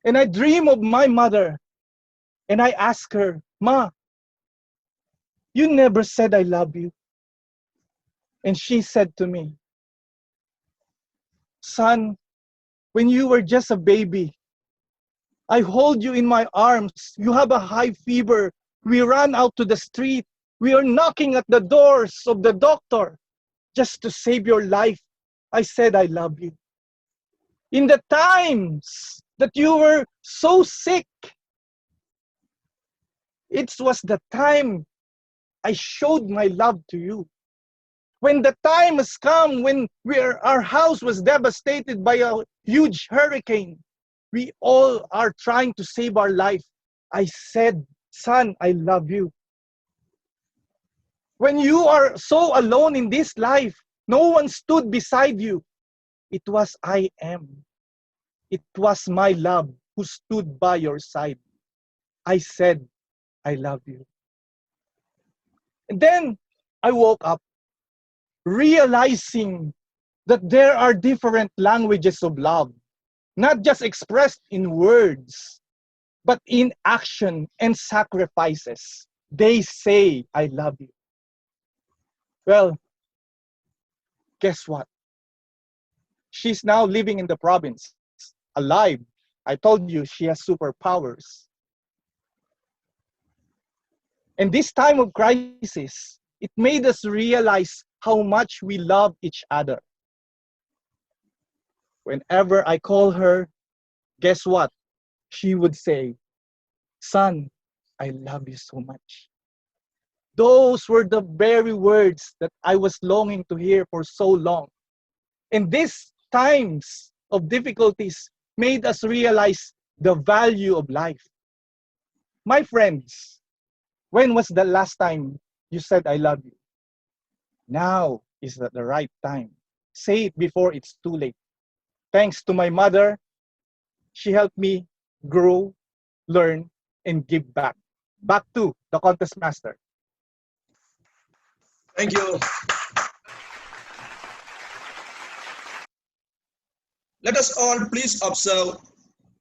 And I dream of my mother. And I ask her, Ma, you never said I love you. And she said to me, son, when you were just a baby, I hold you in my arms. You have a high fever. We ran out to the street. We are knocking at the doors of the doctor just to save your life. I said, I love you. In the times that you were so sick, it was the time I showed my love to you. When the time has come when our house was devastated by a huge hurricane, we all are trying to save our life. I said, son, I love you. When you are so alone in this life, no one stood beside you. It was I am. It was my love who stood by your side. I said, I love you. And then I woke up realizing that there are different languages of love, not just expressed in words, but in action and sacrifices. They say, I love you. Well, guess what? She's now living in the province, alive. I told you she has superpowers. And this time of crisis, it made us realize how much we love each other. Whenever I call her, guess what? She would say, son, I love you so much. Those were the very words that I was longing to hear for so long. And these times of difficulties made us realize the value of life. My friends, when was the last time you said I love you? Now is the right time. Say it before it's too late. Thanks to my mother, she helped me grow, learn, and give back. Back to the contest master. Thank you. Let us all please observe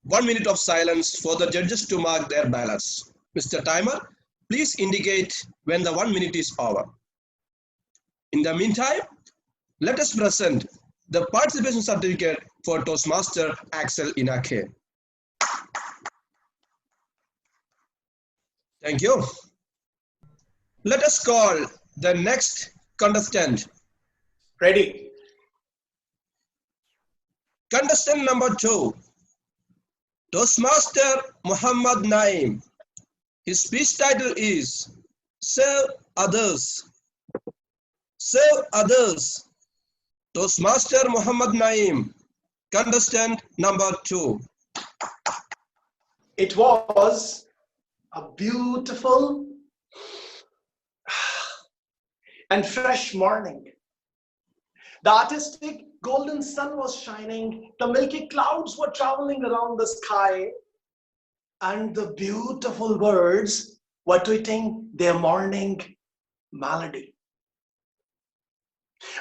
1 minute of silence for the judges to mark their ballots. Mr. Timer, please indicate when the 1 minute is over. In the meantime, let us present the participation certificate for Toastmaster Axel Inake. Thank you. Let us call the next contestant. Ready. Contestant number 2, Toastmaster Muhammad Naim. His speech title is Serve Others. Serve Others. Toastmaster Muhammad Naim, contestant number 2. It was a beautiful and fresh morning. The artistic golden sun was shining, the milky clouds were traveling around the sky, and the beautiful birds were tweeting their morning melody.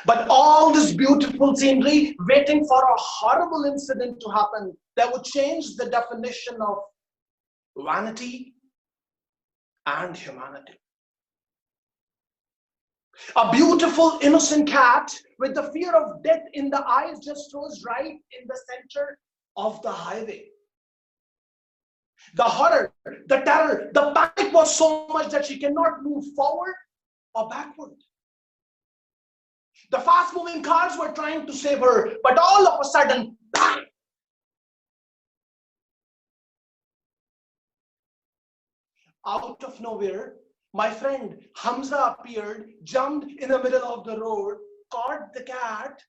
But all this beautiful scenery waiting for a horrible incident to happen that would change the definition of vanity and humanity. A beautiful innocent cat with the fear of death in the eyes just rose right in the center of the highway. The horror, the terror, the panic was so much that she cannot move forward or backward. The fast-moving cars were trying to save her, but all of a sudden, bang! Out of nowhere, my friend Hamza appeared, jumped in the middle of the road, caught the cat,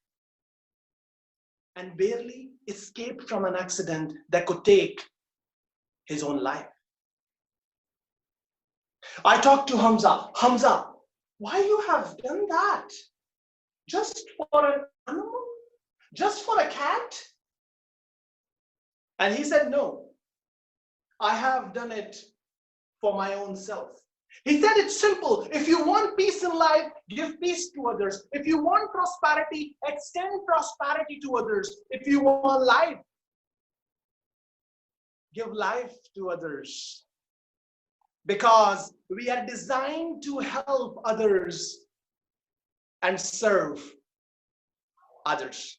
and barely escaped from an accident that could take his own life. I talked to Hamza. Hamza, why you have done that? Just for an animal? Just for a cat? And he said, no, I have done it for my own self. He said it's simple. If you want peace in life, give peace to others. If you want prosperity, extend prosperity to others. If you want life, give life to others. Because we are designed to help others and serve others.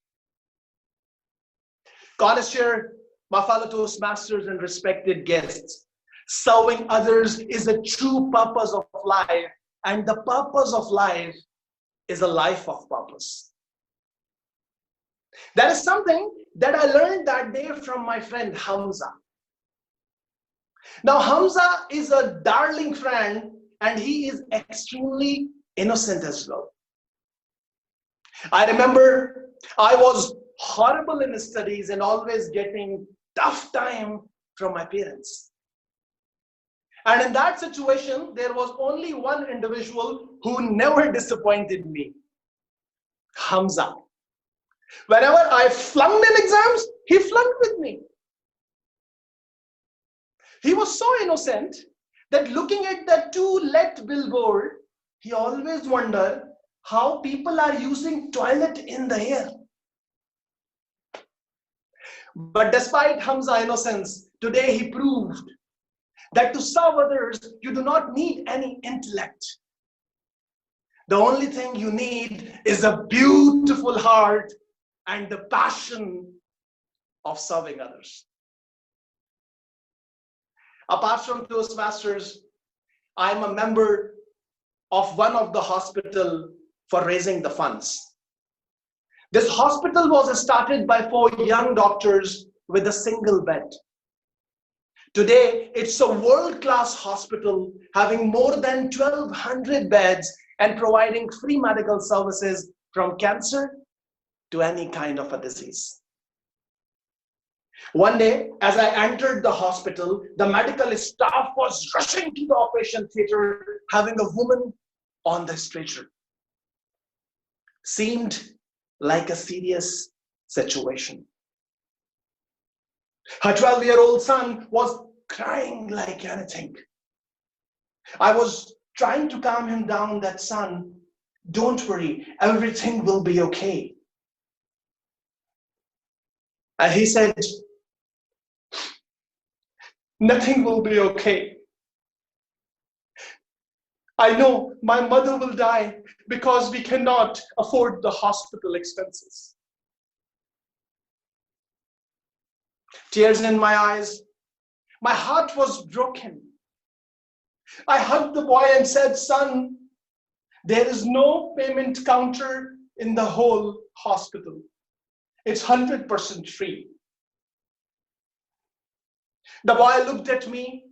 College chair, my fellow Toastmasters and respected guests, serving others is a true purpose of life, and the purpose of life is a life of purpose. That is something that I learned that day from my friend Hamza. Now, Hamza is a darling friend and he is extremely innocent as well. I remember I was horrible in studies and always getting tough time from my parents. And in that situation, there was only one individual who never disappointed me, Hamza. Whenever I flunked in exams, he flunked with me. He was so innocent that looking at the to-let billboard, he always wondered how people are using toilet in the air. But despite Hamza's innocence, today he proved that to serve others, you do not need any intellect. The only thing you need is a beautiful heart and the passion of serving others. Apart from Toastmasters, I am a member of one of the hospital for raising the funds. This hospital was started by 4 young doctors with a single bed. Today, it's a world-class hospital having more than 1,200 beds and providing free medical services from cancer to any kind of a disease. One day, as I entered the hospital, the medical staff was rushing to the operation theater, having a woman on the stretcher. Seemed like a serious situation. Her 12-year-old son was crying like anything. I was trying to calm him down, that son, don't worry, everything will be okay. And he said, nothing will be okay. I know my mother will die because we cannot afford the hospital expenses. Tears in my eyes. My heart was broken. I hugged the boy and said, son, there is no payment counter in the whole hospital. It's 100% free. The boy looked at me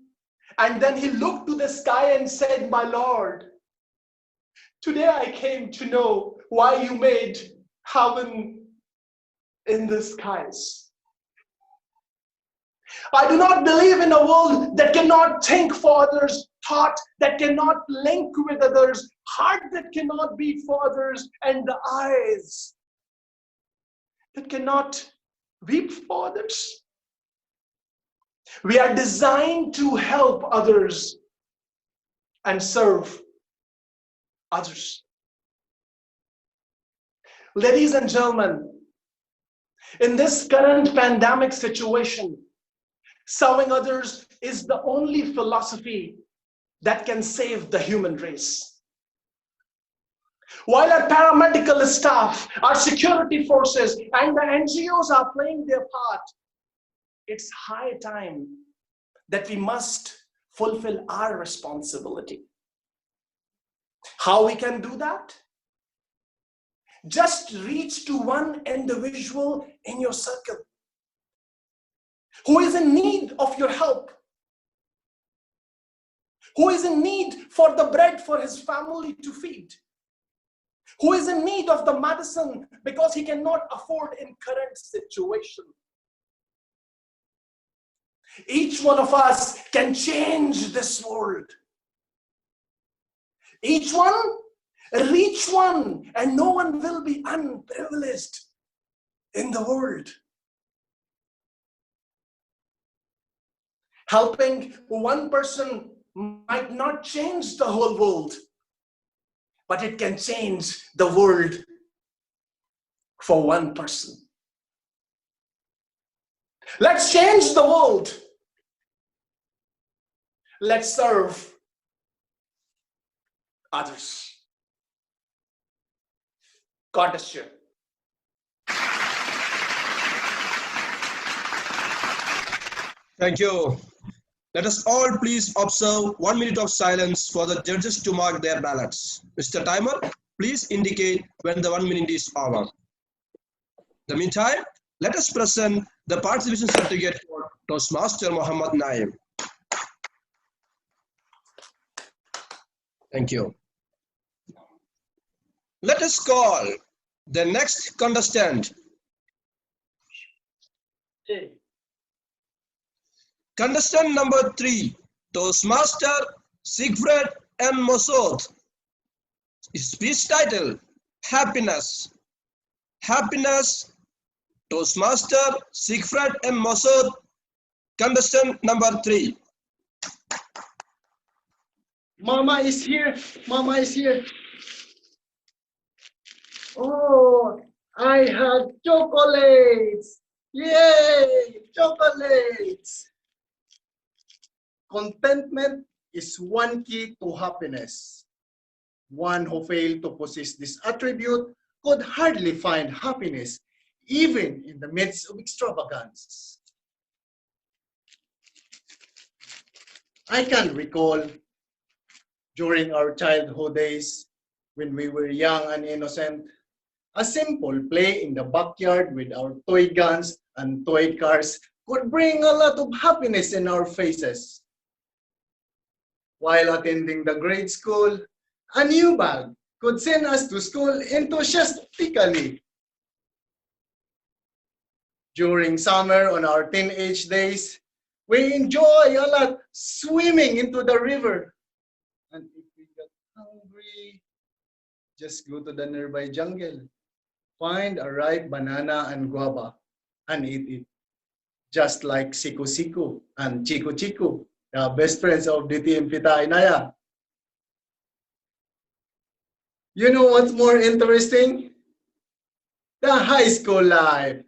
and then he looked to the sky and said, my Lord, today I came to know why you made heaven in the skies. I do not believe in a world that cannot think for others, thought that cannot link with others, heart that cannot beat for others, and the eyes that cannot weep for others. We are designed to help others and serve others. Ladies and gentlemen, in this current pandemic situation, serving others is the only philosophy that can save the human race. While our paramedical staff, our security forces, and the NGOs are playing their part, it's high time that we must fulfill our responsibility. How we can do that? Just reach to one individual in your circle who is in need of your help, who is in need for the bread for his family to feed, who is in need of the medicine because he cannot afford in current situation. Each one of us can change this world. Each one, reach one, and no one will be unprivileged in the world. Helping one person might not change the whole world, but it can change the world for one person. Let's change the world. Let's serve others. God bless you. Thank you. Let us all please observe 1 minute of silence for the judges to mark their ballots. Mr. Timer, please indicate when the 1 minute is over. In the meantime, let us present the participation certificate for Toastmaster Muhammad Naim. Thank you. Let us call the next contestant. Contestant number 3, Toastmaster Siegfried M. Mossoth. Speech title, Happiness. Happiness. Toastmaster Siegfried M. Mossoth, contestant number 3. Mama is here. Mama is here. Oh, I have chocolates. Yay, chocolates. Contentment is one key to happiness. One who failed to possess this attribute could hardly find happiness, even in the midst of extravagance. I can recall during our childhood days when we were young and innocent, a simple play in the backyard with our toy guns and toy cars could bring a lot of happiness in our faces. While attending the grade school, a new bag could send us to school enthusiastically. During summer on our teenage days, we enjoy a lot swimming into the river. And if we get hungry, just go to the nearby jungle, find a ripe banana and guava, and eat it. Just like Siku Siku and Chiku Chiku, the best friends of DTM Pita Inaya. You know what's more interesting? The high school life.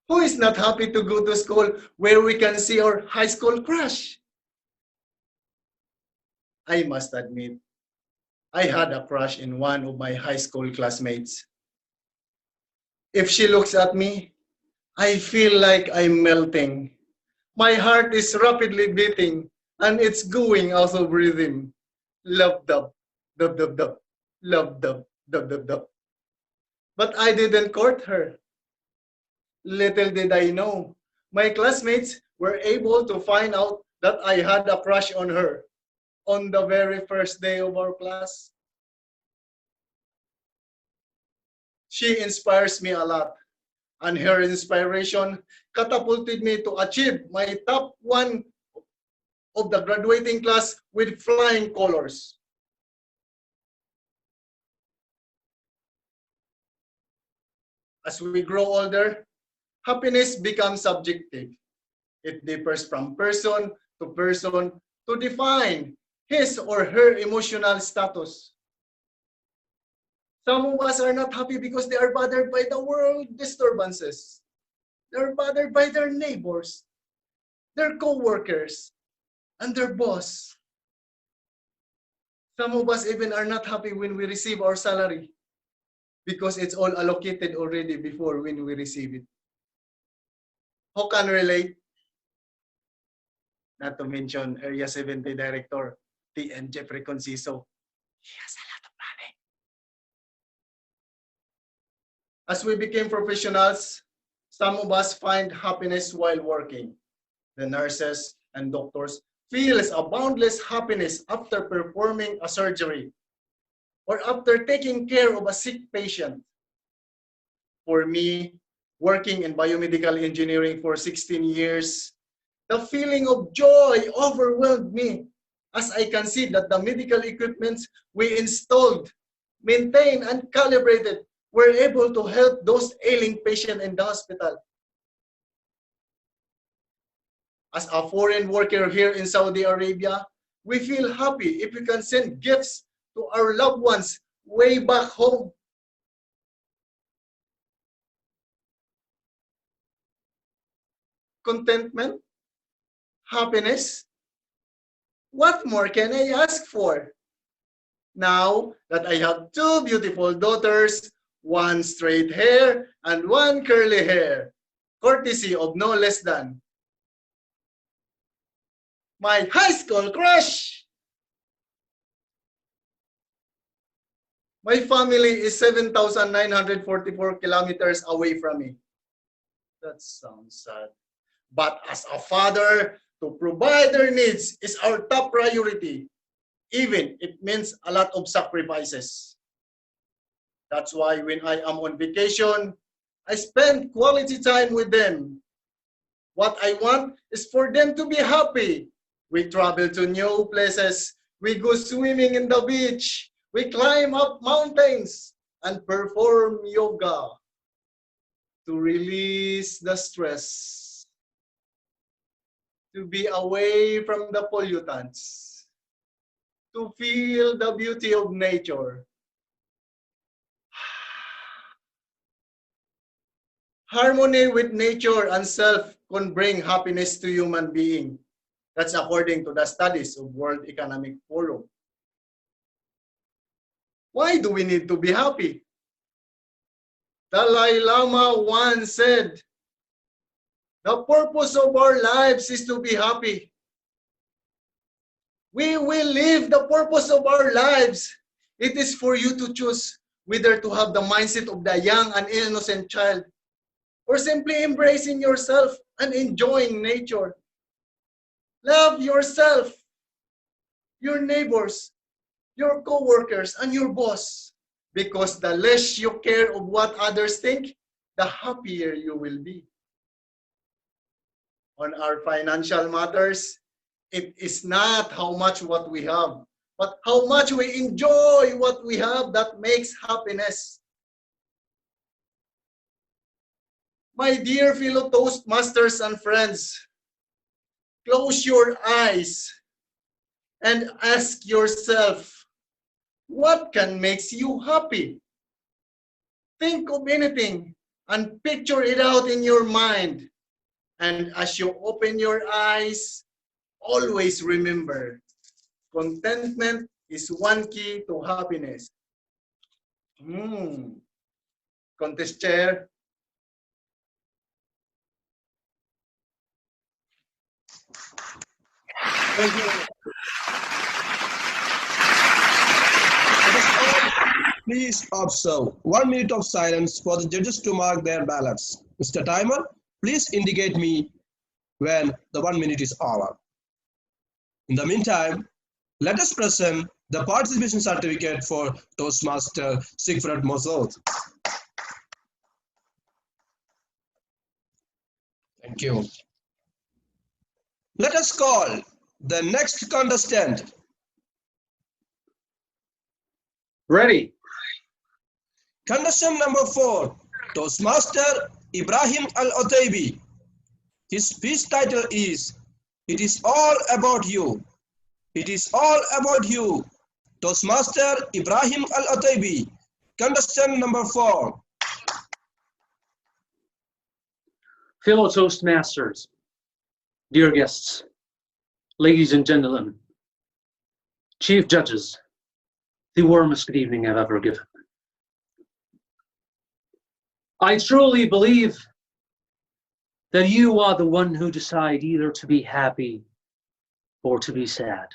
Who is not happy to go to school where we can see our high school crush? I must admit, I had a crush in one of my high school classmates. If she looks at me, I feel like I'm melting. My heart is rapidly beating and it's going out of rhythm. Love dub, dub dub dub, love dub, dub dub dub. But I didn't court her. Little did I know, my classmates were able to find out that I had a crush on her on the very first day of our class. She inspires me a lot, and her inspiration catapulted me to achieve my top 1 of the graduating class with flying colors. As we grow older, happiness becomes subjective. It differs from person to define his or her emotional status. Some of us are not happy because they are bothered by the world disturbances. They're bothered by their neighbors, their co-workers, and their boss. Some of us even are not happy when we receive our salary because it's all allocated already before when we receive it. Who can relate? Not to mention Area 70 Director, T.N. Jeffrey Conciso. He has a lot of money. As we became professionals, some of us find happiness while working. The nurses and doctors feel a boundless happiness after performing a surgery or after taking care of a sick patient. For me, working in biomedical engineering for 16 years, the feeling of joy overwhelmed me as I can see that the medical equipment we installed, maintained, and calibrated were able to help those ailing patients in the hospital. As a foreign worker here in Saudi Arabia, we feel happy if we can send gifts to our loved ones way back home. Contentment, happiness. What more can I ask for? Now that I have 2 beautiful daughters, 1 straight hair and 1 curly hair, courtesy of no less than my high school crush. My family is 7,944 kilometers away from me. That sounds sad. But as a father, to provide their needs is our top priority, even if it means a lot of sacrifices. That's why when I am on vacation, I spend quality time with them. What I want is for them to be happy, We travel to new places. We go swimming in the beach. We climb up mountains and perform yoga to release the stress, to be away from the pollutants, to feel the beauty of nature. Harmony with nature and self can bring happiness to human being. That's according to the studies of World Economic Forum. Why do we need to be happy? Dalai Lama once said, the purpose of our lives is to be happy. We will live the purpose of our lives. It is for you to choose whether to have the mindset of the young and innocent child or simply embracing yourself and enjoying nature. Love yourself, your neighbors, your co-workers, and your boss. Because the less you care of what others think, the happier you will be. On our financial matters, it is not how much what we have, but how much we enjoy what we have that makes happiness. My dear fellow Toastmasters and friends, close your eyes and ask yourself, what can make you happy? Think of anything and picture it out in your mind. And as you open your eyes, always remember, contentment is one key to happiness. Contest chair. Thank you. Let us all please observe 1 minute of silence for the judges to mark their ballots. Mr. Timer, please indicate me when the 1 minute is over. In the meantime, let us present the participation certificate for Toastmaster Siegfried Mosel. Thank you. Let us call the next contestant. Ready. Contestant number 4, Toastmaster Ibrahim Al-Otaibi. His speech title is, It is all about you. It is all about you. Toastmaster Ibrahim Al-Otaibi. Contestant number 4. Fellow Toastmasters, dear guests, ladies and gentlemen, chief judges, the warmest good evening I've ever given. I truly believe that you are the one who decide either to be happy or to be sad.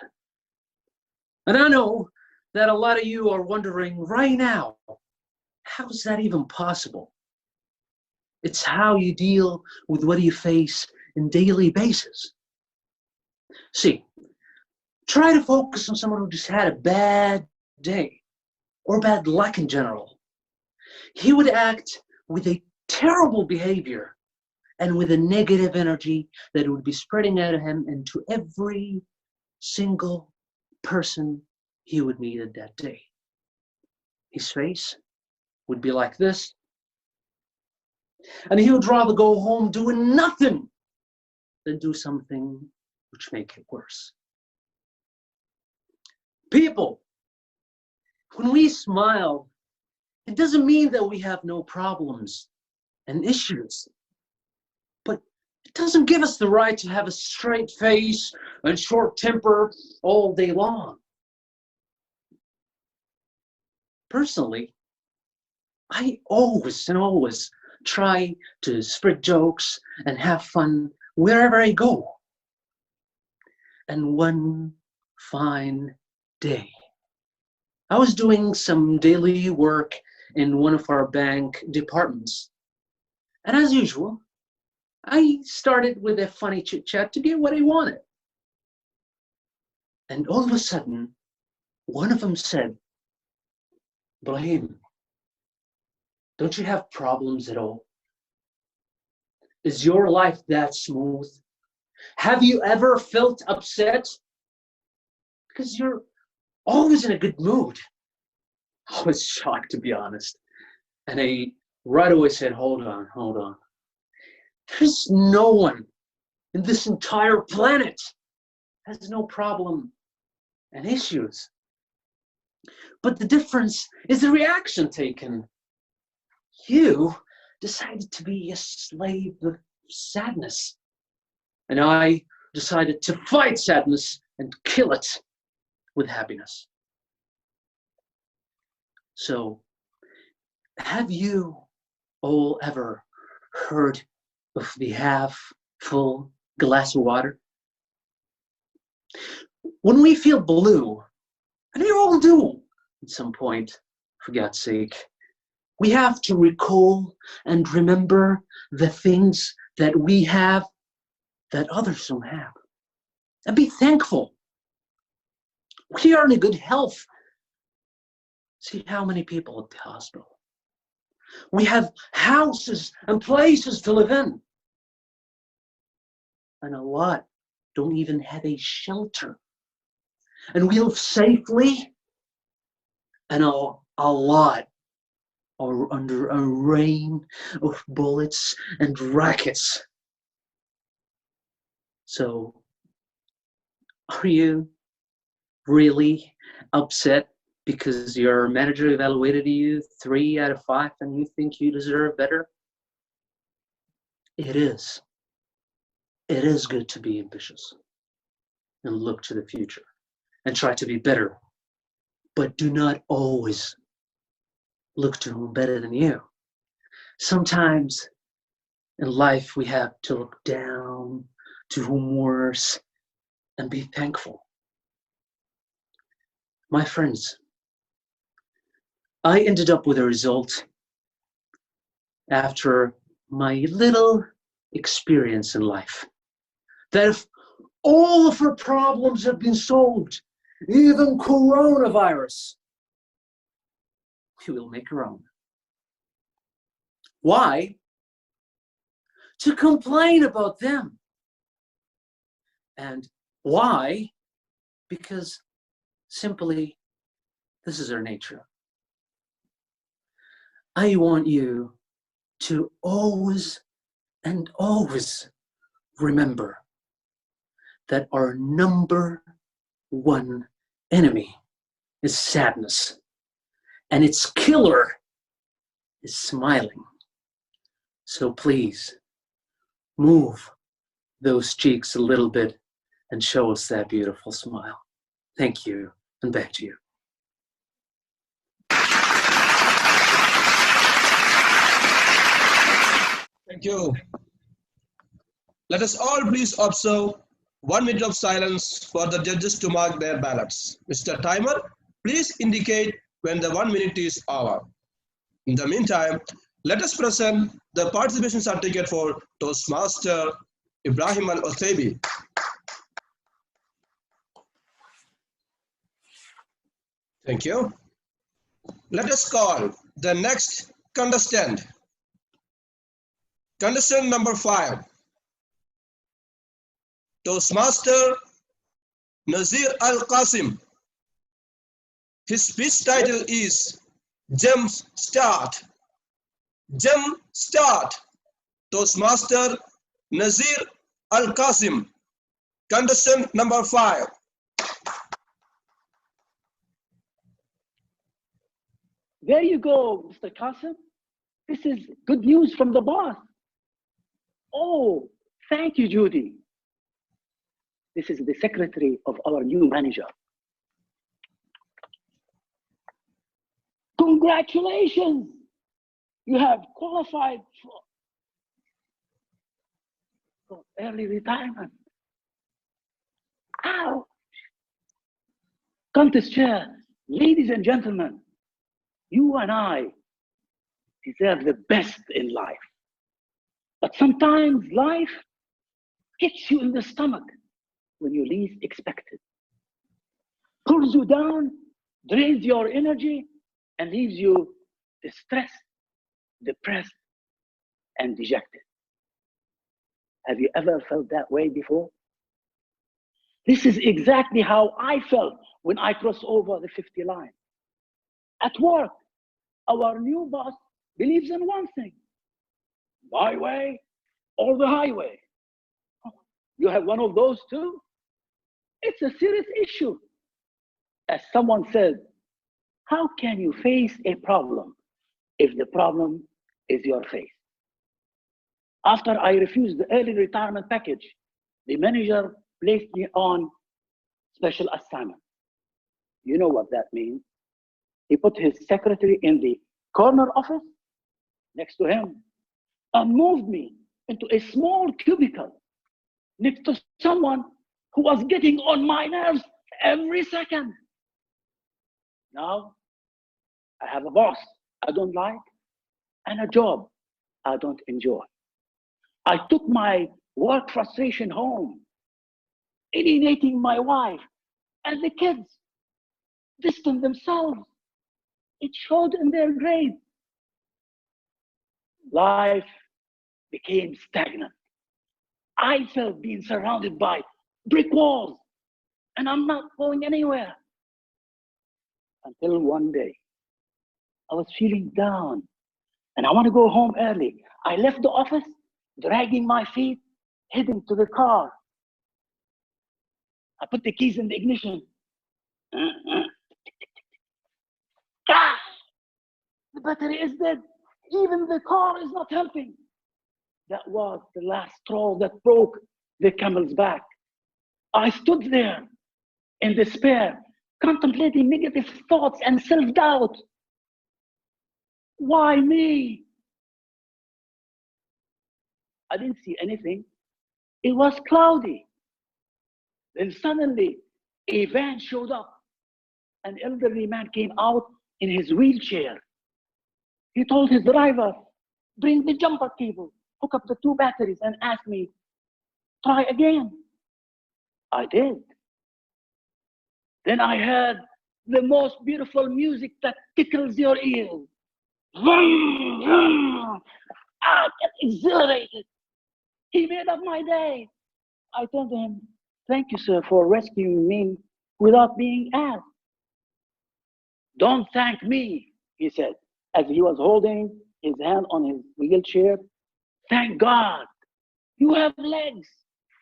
And I know that a lot of you are wondering right now, how is that even possible? It's how you deal with what you face on a daily basis. See, try to focus on someone who just had a bad day or bad luck in general. He would act with a terrible behavior and with a negative energy that would be spreading out of him into every single person he would meet at that day. His face would be like this, and he would rather go home doing nothing than do something which make it worse. People, when we smile, it doesn't mean that we have no problems and issues, but it doesn't give us the right to have a straight face and short temper all day long. Personally, I always try to spread jokes and have fun wherever I go. And one fine day, I was doing some daily work in one of our bank departments. And as usual, I started with a funny chit-chat to get what I wanted. And all of a sudden, one of them said, "Brahim, don't you have problems at all? Is your life that smooth? Have you ever felt upset? Because you're always in a good mood. I was shocked, to be honest. And I right away said, hold on, hold on. There's no one in this entire planet has no problem and issues. But the difference is the reaction taken. You decided to be a slave of sadness. And I decided to fight sadness and kill it with happiness. So, have you all ever heard of the half full glass of water? When we feel blue, and we all do at some point, for God's sake, we have to recall and remember the things that we have that others don't have. And be thankful. We are in a good health. See how many people at the hospital. We have houses and places to live in. And a lot don't even have a shelter. And we live safely. And a lot are under a rain of bullets and rockets. So, are you really upset because your manager evaluated you 3 out of 5 and you think you deserve better? It is. It is good to be ambitious and look to the future and try to be better. But do not always look to whom better than you. Sometimes in life we have to look down to whom worse and be thankful. My friends, I ended up with a result after my little experience in life that if all of our problems have been solved, even coronavirus, we will make our own. Why? To complain about them. And why? Because simply, this is our nature. I want you to always and always remember that our number one enemy is sadness, and its killer is smiling. So please, move those cheeks a little bit and show us that beautiful smile. Thank you, and back to you. Thank you. Let us all please observe 1 minute of silence for the judges to mark their ballots. Mr. Timer, please indicate when the 1 minute is over. In the meantime, let us present the participation certificate for Toastmaster Ibrahim Al-Othaibi. Thank you. Let us call the next contestant. Contestant number 5. Toastmaster Nazir Al-Qasim. His speech title is Jump Start. Jump Start. Toastmaster Nazir Al-Qasim. Contestant number 5. There you go, Mr. Qasim. This is good news from the boss. Oh, thank you, Judy. This is the secretary of our new manager. Congratulations! You have qualified for early retirement. Ouch! Contest chair, ladies and gentlemen, you and I deserve the best in life. But sometimes life hits you in the stomach when you least expect it. Pulls you down, drains your energy, and leaves you distressed, depressed, and dejected. Have you ever felt that way before? This is exactly how I felt when I crossed over the 50 line. At work, our new boss believes in one thing: my way or the highway. You have one of those too? It's a serious issue. As someone said, how can you face a problem if the problem is your face? After I refused the early retirement package, the manager placed me on special assignment. You know what that means. He put his secretary in the corner office next to him and moved me into a small cubicle next to someone who was getting on my nerves every second. Now, I have a boss I don't like and a job I don't enjoy. I took my work frustration home, alienating my wife and the kids, distant themselves. It showed in their grades. Life became stagnant. I felt being surrounded by brick walls, and I'm not going anywhere. Until one day, I was feeling down, and I want to go home early. I left the office, dragging my feet, heading to the car. I put the keys in the ignition. Ah! The battery is dead. Even the car is not helping. That was the last straw that broke the camel's back. I stood there in despair, contemplating negative thoughts and self-doubt. Why me? I didn't see anything. It was cloudy. Then suddenly, a van showed up. An elderly man came out in his wheelchair. He told his driver, bring the jumper cable, hook up the 2 batteries, and asked me, try again. I did. Then I heard the most beautiful music that tickles your ears. I get exhilarated. He made up my day. I told him, thank you, sir, for rescuing me without being asked. Don't thank me, he said, as he was holding his hand on his wheelchair. Thank God, you have legs.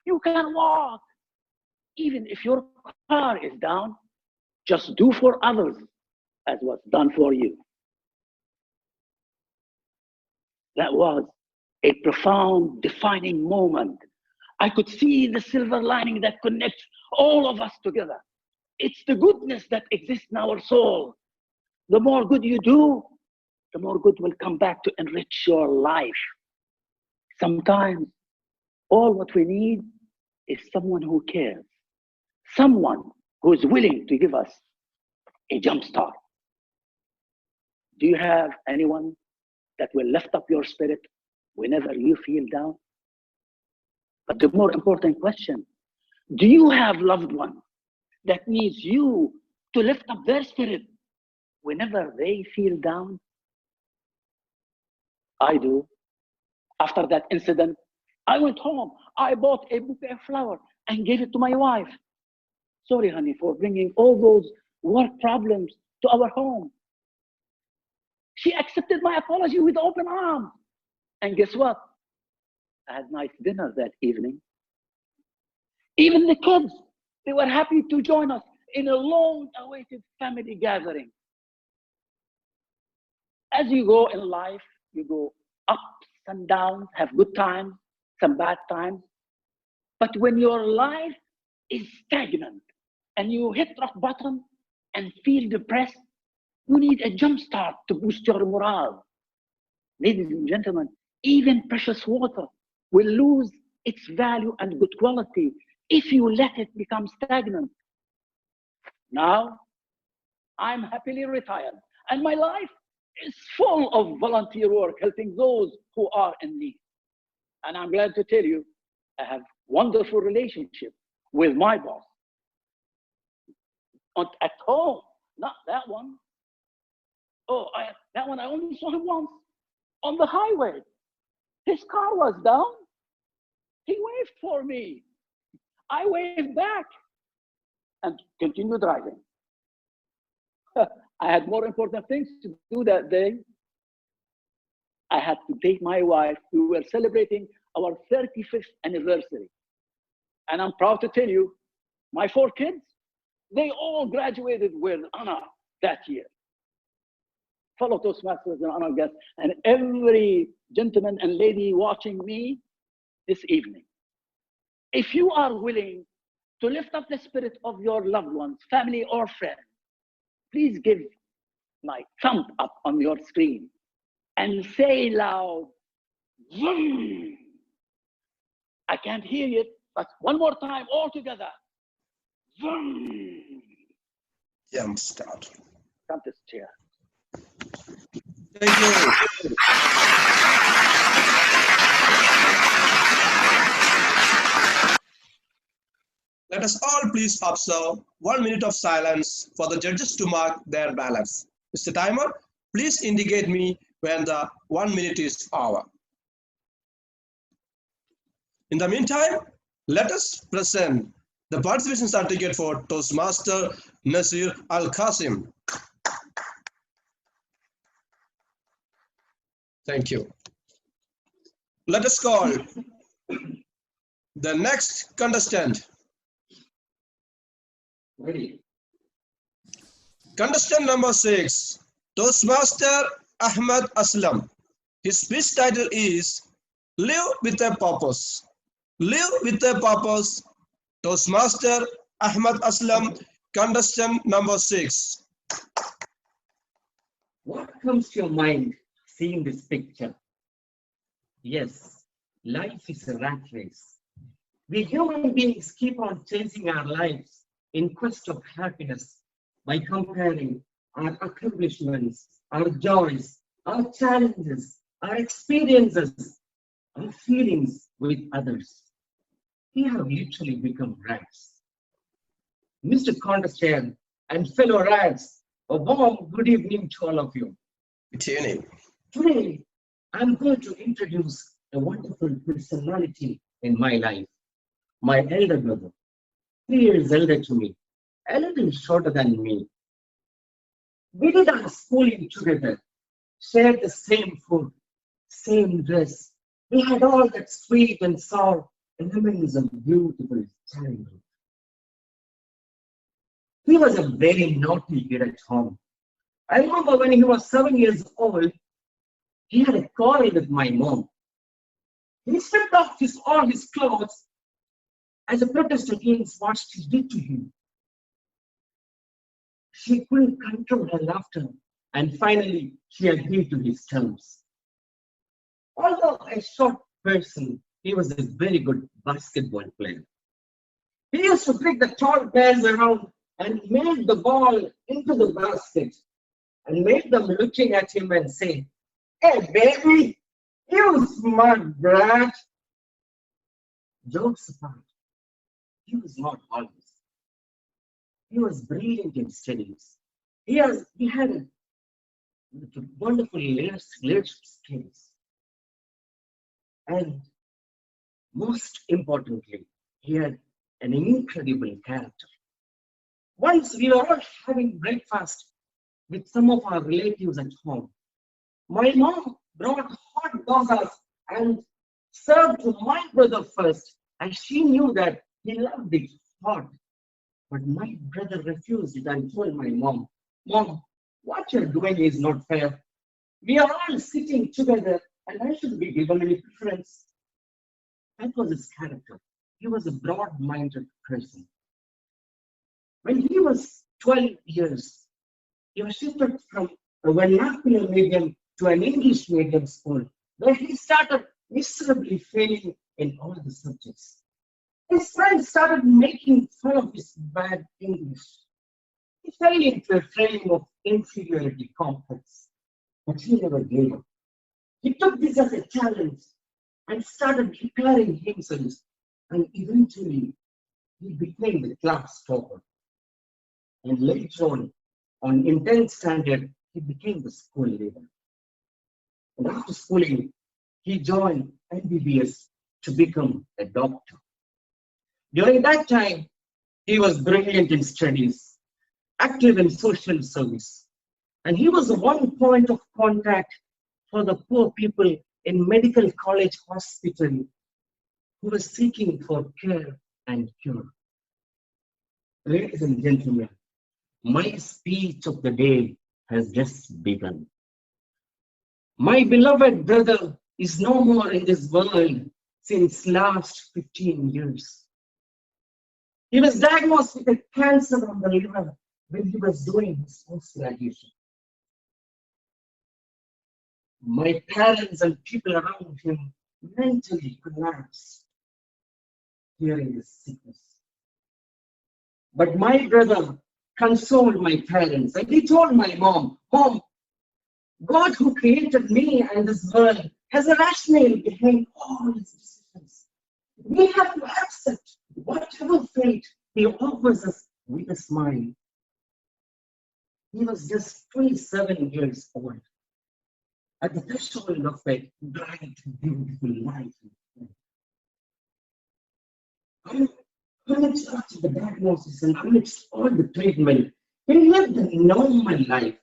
You can walk. Even if your car is down, just do for others as was done for you. That was a profound, defining moment. I could see the silver lining that connects all of us together. It's the goodness that exists in our soul. The more good you do, the more good will come back to enrich your life. Sometimes all what we need is someone who cares, someone who is willing to give us a jump start. Do you have anyone that will lift up your spirit whenever you feel down? But the more important question, do you have loved ones that needs you to lift up their spirit whenever they feel down? I do. After that incident, I went home. I bought a bouquet of flowers and gave it to my wife. Sorry, honey, for bringing all those work problems to our home. She accepted my apology with open arms. And guess what? I had nice dinner that evening. Even the kids, they were happy to join us in a long-awaited family gathering. As you go in life, you go ups and downs, have good times, some bad times. But when your life is stagnant and you hit rock bottom and feel depressed, you need a jump start to boost your morale. Ladies and gentlemen, even precious water will lose its value and good quality if you let it become stagnant. Now, I'm happily retired, and my life is full of volunteer work helping those who are in need. And I'm glad to tell you, I have wonderful relationship with my boss. At home, not that one. Oh, that one I only saw him once on the highway. His car was down. He waved for me. I waved back and continued driving. I had more important things to do that day. I had to take my wife. We were celebrating our 35th anniversary. And I'm proud to tell you, my 4 kids, they all graduated with honor that year. Fellow Toastmasters and honor guests, and every gentleman and lady watching me this evening. If you are willing to lift up the spirit of your loved ones, family or friends, please give my thumb up on your screen and say loud, vroom. I can't hear it, but one more time all together. Vroom. Jump start. Come this chair. Thank you. Let us all please observe 1 minute of silence for the judges to mark their balance. Mr. Timer, please indicate me when the 1 minute is over. In the meantime, let us present the participation certificate for Toastmaster Nasir Al-Qasim. Thank you. Let us call the next contestant. Ready. Contestant number 6, Toastmaster Ahmed Aslam. His speech title is Live with a Purpose. Live with a Purpose. Toastmaster Ahmed Aslam, contestant number 6. What comes to your mind seeing this picture? Yes, life is a rat race. We human beings keep on chasing our lives in quest of happiness by comparing our accomplishments, our joys, our challenges, our experiences, our feelings with others. We have literally become rats. Mr. Contestant and fellow rats, a warm good evening to all of you. Good evening. Today, I'm going to introduce a wonderful personality in my life, my elder brother, 3 years elder to me, a little shorter than me. We did our schooling together, shared the same food, same dress. We had all that sweet and sour elements of beautiful childhood. He was a very naughty kid at home. I remember when he was 7 years old, he had a quarrel with my mom. He stripped off all his clothes as a protest against what she did to him. She couldn't control her laughter, and finally she agreed to his terms. Although a short person, he was a very good basketball player. He used to pick the tall guys around and made the ball into the basket and made them looking at him and say, "Hey baby, you smart brat." Jokes apart, he was not always. He was brilliant in studies. He had wonderful leadership skills. And most importantly, he had an incredible character. Once we were all having breakfast with some of our relatives at home. My mom brought hot dosas and served to my brother first, and she knew that he loved it hot. But my brother refused it and told my mom, "Mom, what you're doing is not fair. We are all sitting together and I should be given any preference." That was his character. He was a broad-minded person. When he was 12 years, he was shifted from a vernacular medium to an English medium school, where he started miserably failing in all the subjects. His friends started making fun of his bad English. He fell into a frame of inferiority complex, but he never gave up. He took this as a challenge and started declaring himself, and eventually he became the class topper. And later on in 10th standard, he became the school leader. And after schooling, he joined MBBS to become a doctor. During that time, he was brilliant in studies, active in social service, and he was one point of contact for the poor people in medical college hospital who were seeking for care and cure. Ladies and gentlemen, my speech of the day has just begun. My beloved brother is no more in this world since last 15 years. He was diagnosed with a cancer of the liver when he was doing his post-graduation. My parents and people around him mentally collapsed hearing his sickness. But my brother consoled my parents and he told my mom, "Mom, God who created me and this world has a rationale behind all his decisions. We have to accept whatever fate he offers us with a smile." He was just 27 years old, at the threshold of a bright, beautiful life. Amidst after the diagnosis and amidst all the treatment, he lived a normal life.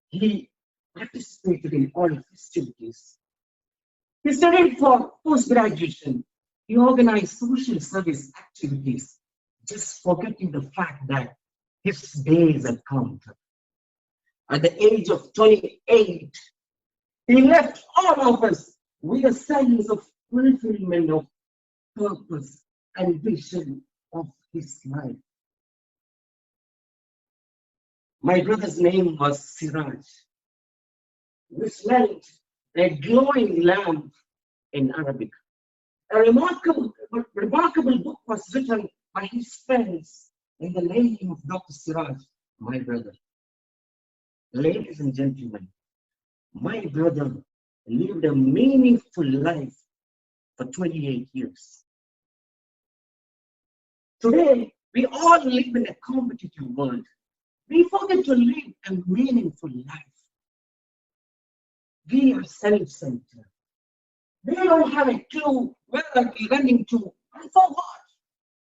He participated in all festivities. He studied for post-graduation. He organized social service activities, just forgetting the fact that his days had come. At the age of 28, he left all of us with a sense of fulfillment of purpose and vision of his life. My brother's name was Siraj, which meant a glowing lamp in Arabic. A remarkable book was written by his friends in the name of Dr. Siraj, my brother. Ladies and gentlemen, my brother lived a meaningful life for 28 years. Today, we all live in a competitive world. We forget to live a meaningful life. We are self-centered. We don't have a clue where we're running to and for what.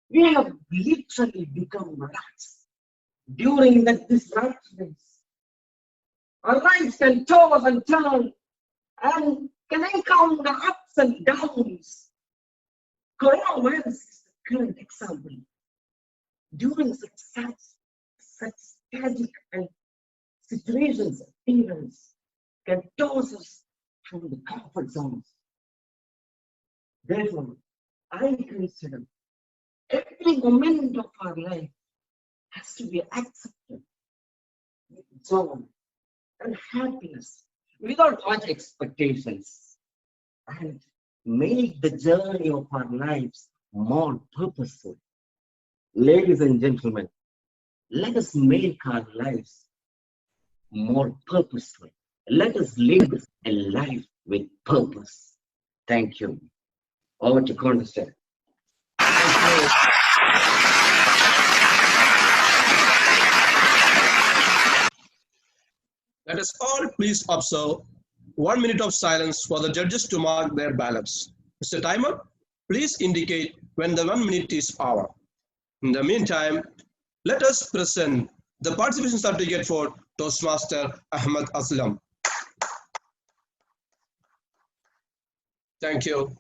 We have literally become rats during this rat race. Our lives can toss and turn and can encounter ups and downs. Coronavirus is the current example. During such tragic and situations, events can toss us from the comfort zones. Therefore, I consider every moment of our life has to be accepted with joy and happiness without much expectations, and make the journey of our lives more purposeful. Ladies and gentlemen, let us make our lives more purposeful. Let us live a life with purpose. Thank you. Over to Contestant. Let us all please observe 1 minute of silence for the judges to mark their ballots. Mr. Timer, please indicate when the 1 minute is over. In the meantime, let us present the participation certificate for Toastmaster Ahmed Aslam. Thank you.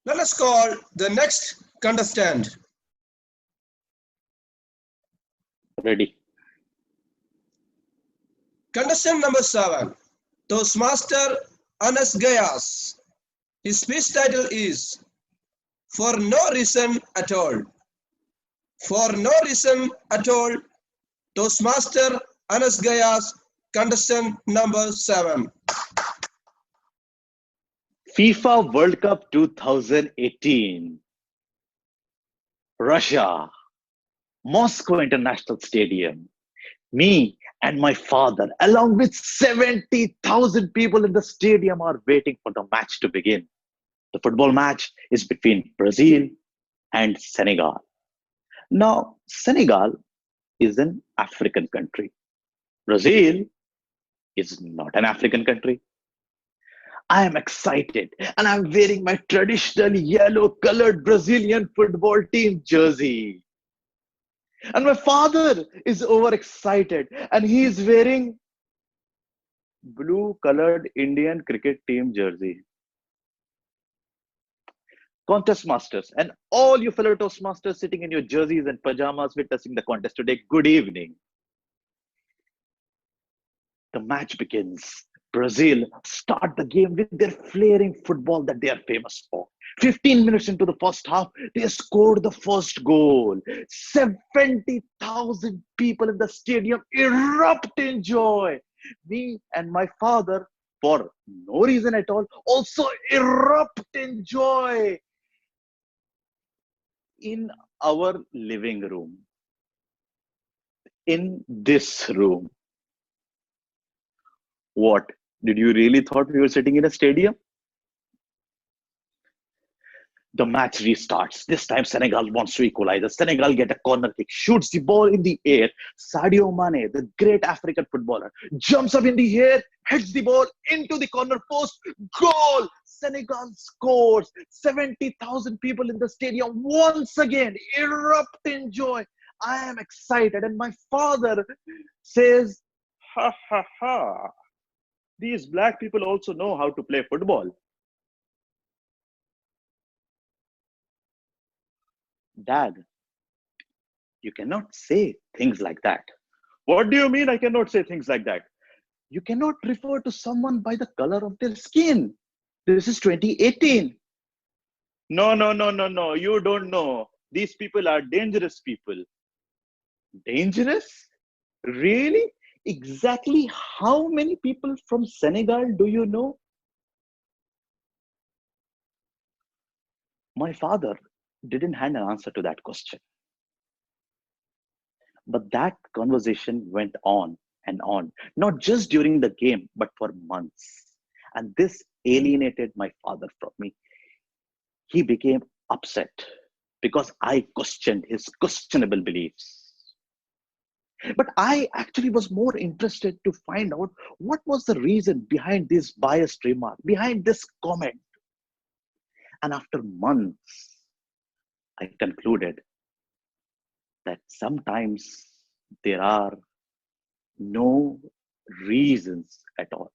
Let us call the next contestant. Ready. Contestant number 7, Toastmaster Anas Gayas. His speech title is "For No Reason at All." For no reason at all, Toastmaster Anas Gayas, contestant number 7. FIFA World Cup 2018. Russia, Moscow International Stadium. Me and my father, along with 70,000 people in the stadium, are waiting for the match to begin. The football match is between Brazil and Senegal. Now, Senegal is an African country. Brazil is not an African country. I am excited and I'm wearing my traditional yellow colored Brazilian football team jersey. And my father is overexcited and he is wearing blue colored Indian cricket team jersey. Contest masters and all you fellow Toastmasters sitting in your jerseys and pajamas witnessing the contest today, good evening. The match begins. Brazil start the game with their flaring football that they are famous for. 15 minutes into the first half, they scored the first goal. 70,000 people in the stadium erupt in joy. Me and my father, for no reason at all, also erupt in joy in our living room. In this room. What? Did you really thought we were sitting in a stadium? The match restarts. This time Senegal wants to equalize. Senegal get a corner kick, shoots the ball in the air. Sadio Mane, the great African footballer, jumps up in the air, hits the ball into the corner post. Goal! Senegal scores. 70,000 people in the stadium once again erupt in joy. I am excited. And my father says, ha ha ha. These black people also know how to play football. Dad, you cannot say things like that. What do you mean I cannot say things like that? You cannot refer to someone by the color of their skin. This is 2018. No. You don't know. These people are dangerous people. Dangerous? Really? Exactly how many people from Senegal do you know? My father didn't have an answer to that question. But that conversation went on and on, not just during the game, but for months. And this alienated my father from me. He became upset because I questioned his questionable beliefs. But I actually was more interested to find out what was the reason behind this biased remark, behind this comment. And after months, I concluded that sometimes there are no reasons at all.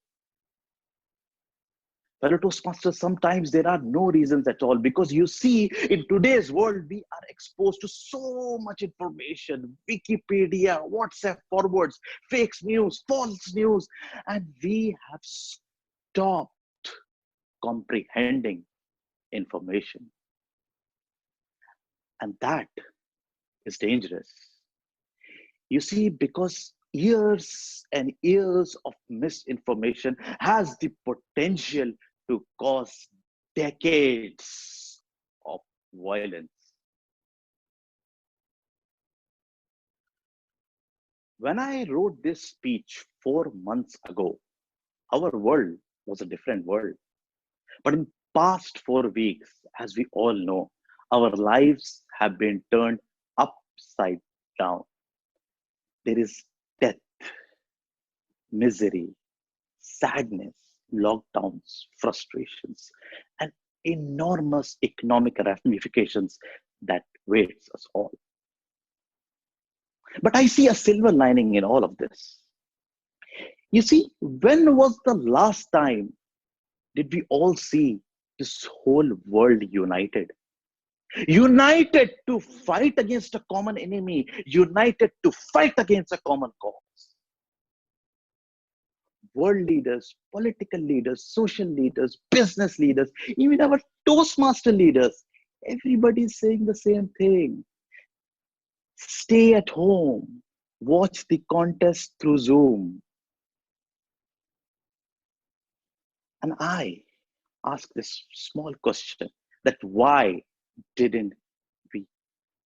Fellow Toastmasters, sometimes there are no reasons at all because you see, in today's world, we are exposed to so much information, Wikipedia, WhatsApp forwards, fake news, false news, and we have stopped comprehending information. And that is dangerous. You see, because years and years of misinformation has the potential to cause decades of violence. When I wrote this speech 4 months ago, our world was a different world. But in past 4 weeks, as we all know, our lives have been turned upside down. There is death, misery, sadness, lockdowns, frustrations, and enormous economic ramifications that waits us all. But I see a silver lining in all of this. You see, when was the last time did we all see this whole world united? United to fight against a common enemy, united to fight against a common cause. World leaders, political leaders, social leaders, business leaders, even our Toastmaster leaders, everybody is saying the same thing. Stay at home, watch the contest through Zoom. And I ask this small question, that why didn't we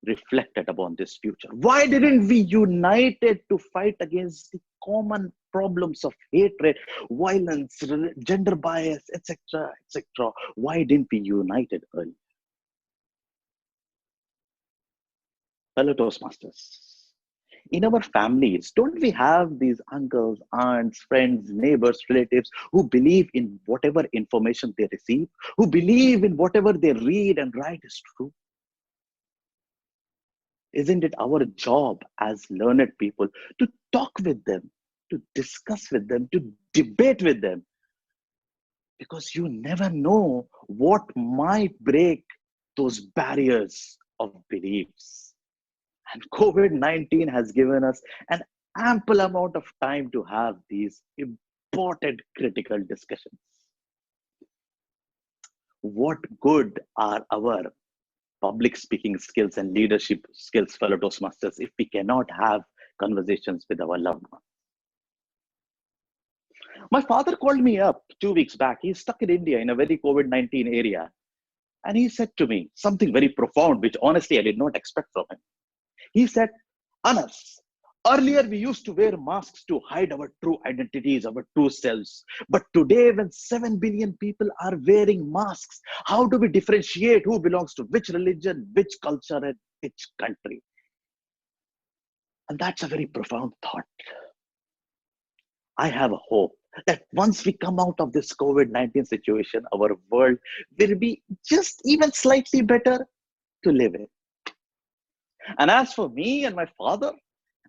reflect upon this future? Why didn't we united to fight against the common problems of hatred, violence, gender bias, etc., etc.? Why didn't we united earlier? Fellow Toastmasters, In our families, don't we have these uncles, aunts, friends, neighbors, relatives who believe in whatever information they receive, who believe in whatever they read and write is true? Isn't it our job as learned people to talk with them, to discuss with them, to debate with them? Because you never know what might break those barriers of beliefs. And COVID-19 has given us an ample amount of time to have these important critical discussions. What good are our public speaking skills and leadership skills, fellow Toastmasters, if we cannot have conversations with our loved ones? My father called me up 2 weeks back. He's stuck in India in a very COVID-19 area. And he said to me something very profound, which honestly I did not expect from him. He said, Anas, earlier we used to wear masks to hide our true identities, our true selves. But today, when 7 billion people are wearing masks, how do we differentiate who belongs to which religion, which culture, and which country? And that's a very profound thought. I have a hope that once we come out of this COVID-19 situation, our world will be just even slightly better to live in. And as for me and my father,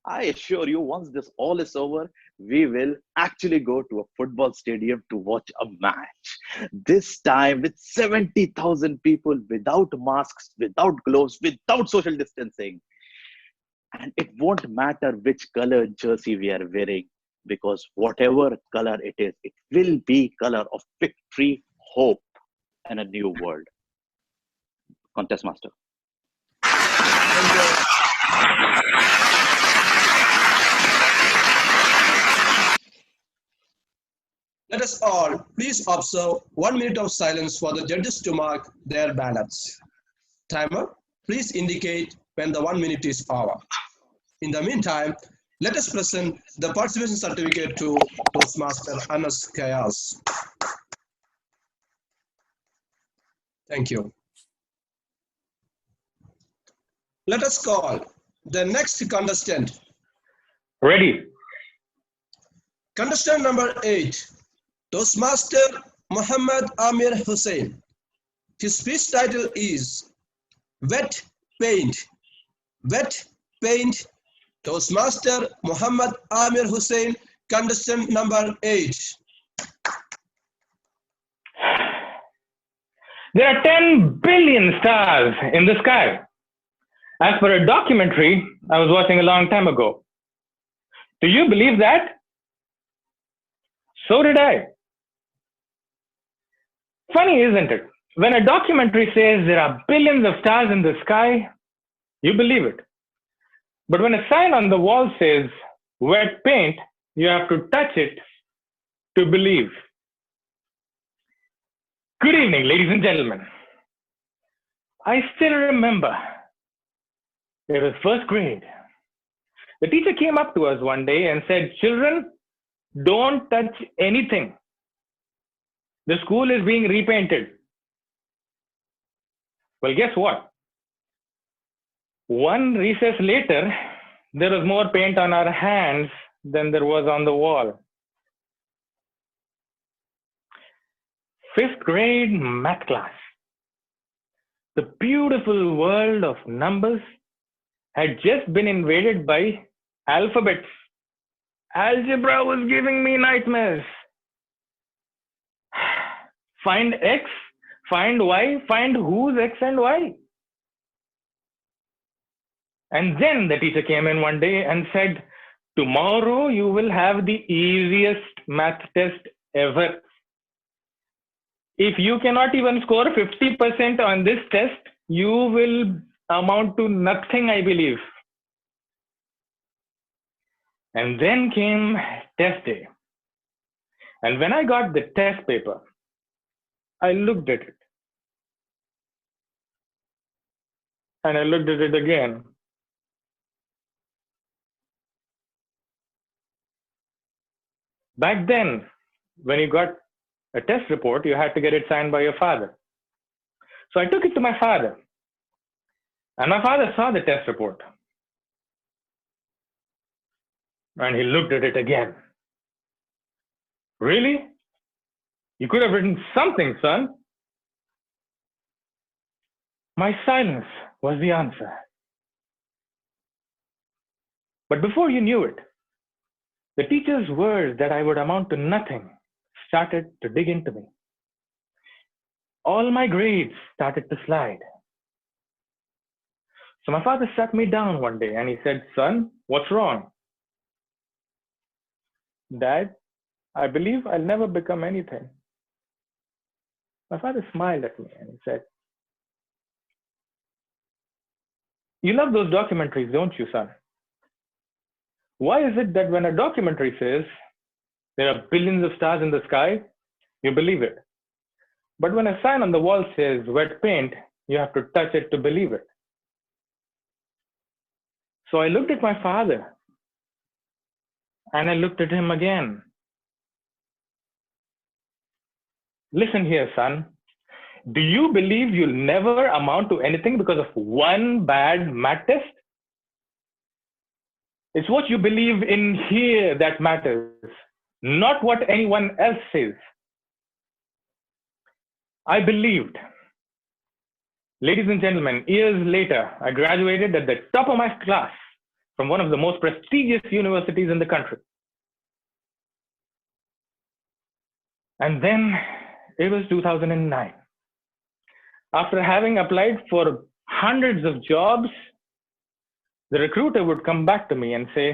I assure you, once this all is over, we will actually go to a football stadium to watch a match. This time with 70,000 people without masks, without gloves, without social distancing. And it won't matter which color jersey we are wearing, because whatever color it is, it will be color of victory, hope, and a new world. Contest Master. Let us all please observe 1 minute of silence for the judges to mark their ballots. Timer, please indicate when the 1 minute is over. In the meantime, let us present the participation certificate to Toastmaster Anas Kayas. Thank you. Let us call the next contestant. Ready. Contestant number 8, Toastmaster Muhammad Amir Hussain. His speech title is Wet Paint. Wet Paint. Toastmaster Muhammad Amir Hussain, contestant number 8. There are 10 billion stars in the sky. As per a documentary I was watching a long time ago. Do you believe that? So did I. Funny, isn't it? When a documentary says there are billions of stars in the sky, you believe it. But when a sign on the wall says wet paint, you have to touch it to believe. Good evening, ladies and gentlemen. I still remember it was first grade. The teacher came up to us one day and said, "Children, don't touch anything. The school is being repainted." Well, guess what? One recess later, there was more paint on our hands than there was on the wall. Fifth grade math class. The beautiful world of numbers had just been invaded by alphabets. Algebra was giving me nightmares. Find X, find Y, find who's X and Y. And then the teacher came in one day and said, "Tomorrow you will have the easiest math test ever. If you cannot even score 50% on this test, you will amount to nothing, I believe." And then came test day. And when I got the test paper, I looked at it. And I looked at it again. Back then, when you got a test report, you had to get it signed by your father. So I took it to my father. And my father saw the test report. And he looked at it again. Really? You could have written something, son. My silence was the answer. But before you knew it, the teacher's words that I would amount to nothing started to dig into me. All my grades started to slide. So my father sat me down one day and he said, "Son, what's wrong?" "Dad, I believe I'll never become anything." My father smiled at me and he said, "You love those documentaries, don't you, son? Why is it that when a documentary says there are billions of stars in the sky, you believe it? But when a sign on the wall says wet paint, you have to touch it to believe it?" So I looked at my father and I looked at him again. "Listen here, son. Do you believe you'll never amount to anything because of one bad math test? It's what you believe in here that matters, not what anyone else says." I believed. Ladies and gentlemen, years later, I graduated at the top of my class from one of the most prestigious universities in the country. And then it was 2009. After having applied for hundreds of jobs, the recruiter would come back to me and say,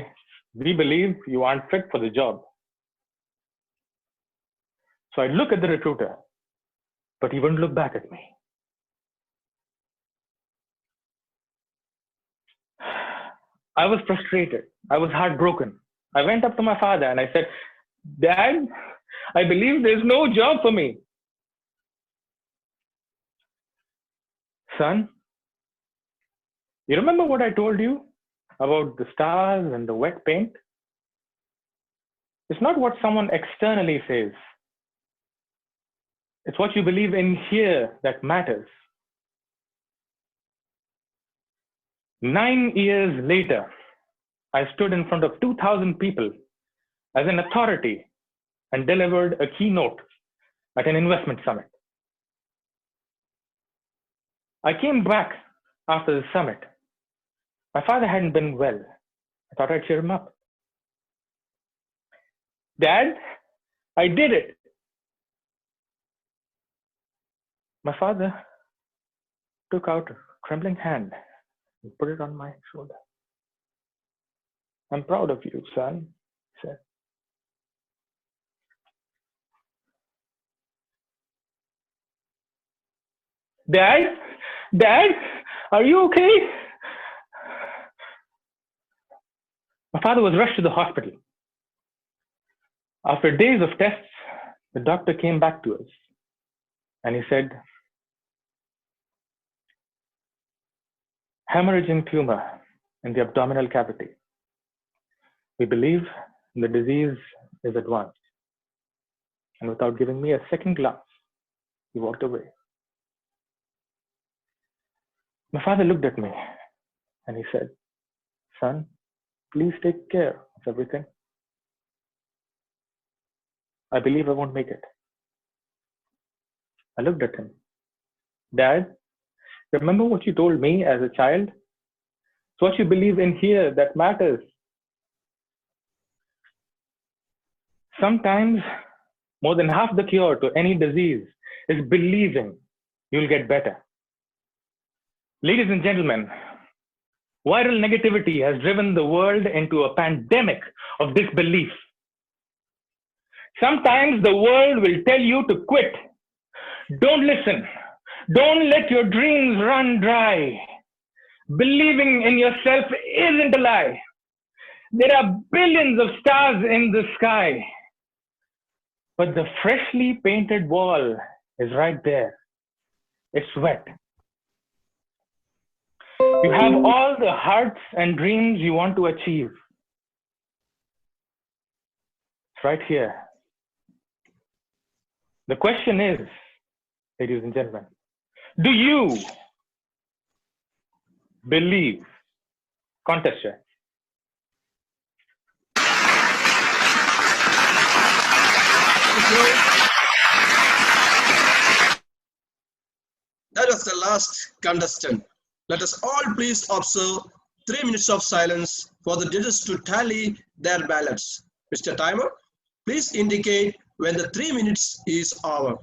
"We believe you aren't fit for the job." So I'd look at the recruiter, but he wouldn't look back at me. I was frustrated. I was heartbroken. I went up to my father and I said, "Dad, I believe there's no job for me." "Son, you remember what I told you about the stars and the wet paint? It's not what someone externally says. It's what you believe in here that matters." 9 years later, I stood in front of 2,000 people as an authority and delivered a keynote at an investment summit. I came back after the summit. My father hadn't been well. I thought I'd cheer him up. "Dad, I did it." My father took out a trembling hand and put it on my shoulder. "I'm proud of you, son," he said. Dad, are you okay?" My father was rushed to the hospital. After days of tests, the doctor came back to us and he said, "Hemorrhaging tumor in the abdominal cavity. We believe the disease is advanced." And without giving me a second glance, he walked away. My father looked at me and he said, "Son, please take care of everything. I believe I won't make it." I looked at him. "Dad, remember what you told me as a child? It's what you believe in here that matters." Sometimes more than half the cure to any disease is believing you'll get better. Ladies and gentlemen, viral negativity has driven the world into a pandemic of disbelief. Sometimes the world will tell you to quit. Don't listen. Don't let your dreams run dry. Believing in yourself isn't a lie. There are billions of stars in the sky. But the freshly painted wall is right there. It's wet. You have all the hearts and dreams you want to achieve. It's right here. The question is, ladies and gentlemen, do you believe? Contest, you. That was the last contestant. Let us all please observe 3 minutes of silence for the judges to tally their ballots. Mr. Timer, please indicate when the 3 minutes is over.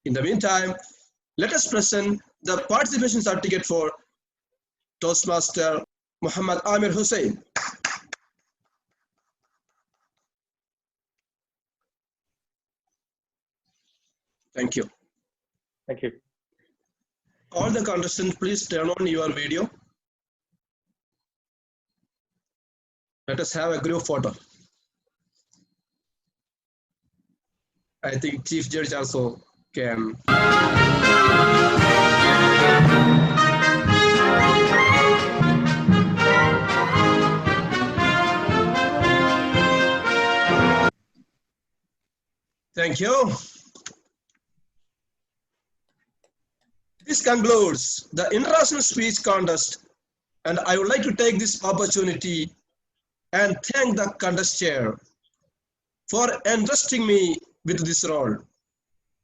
In the meantime, let us present the participation certificate for Toastmaster Muhammad Amir Hussain. Thank you. Thank you. All the contestants, please turn on your video. Let us have a group photo. I think Chief Judge also can. Thank you. This concludes the International Speech Contest, and I would like to take this opportunity and thank the contest chair for entrusting me with this role.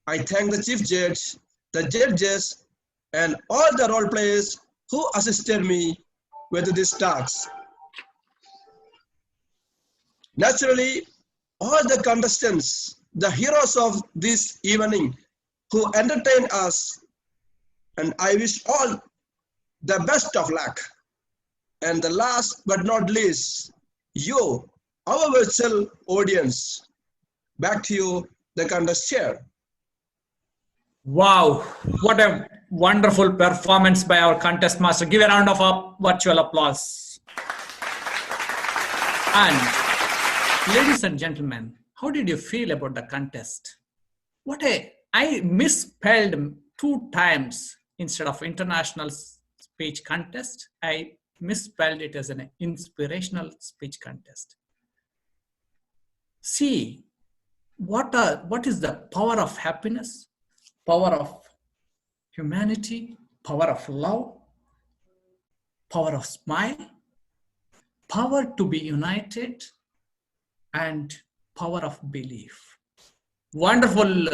I thank the Chief Judge, the judges, and all the role players who assisted me with this task. Naturally, all the contestants, the heroes of this evening who entertained us, and I wish all the best of luck. And the last but not least, you, our virtual audience. Back to you, the contest chair. Wow, what a wonderful performance by our contest master. Give a round of virtual applause. And ladies and gentlemen, how did you feel about the contest? I misspelled 2 times instead of international speech contest. I misspelled it as an inspirational speech contest. See, what is the power of happiness, power of humanity, power of love, power of smile, power to be united, and power of belief. Wonderful.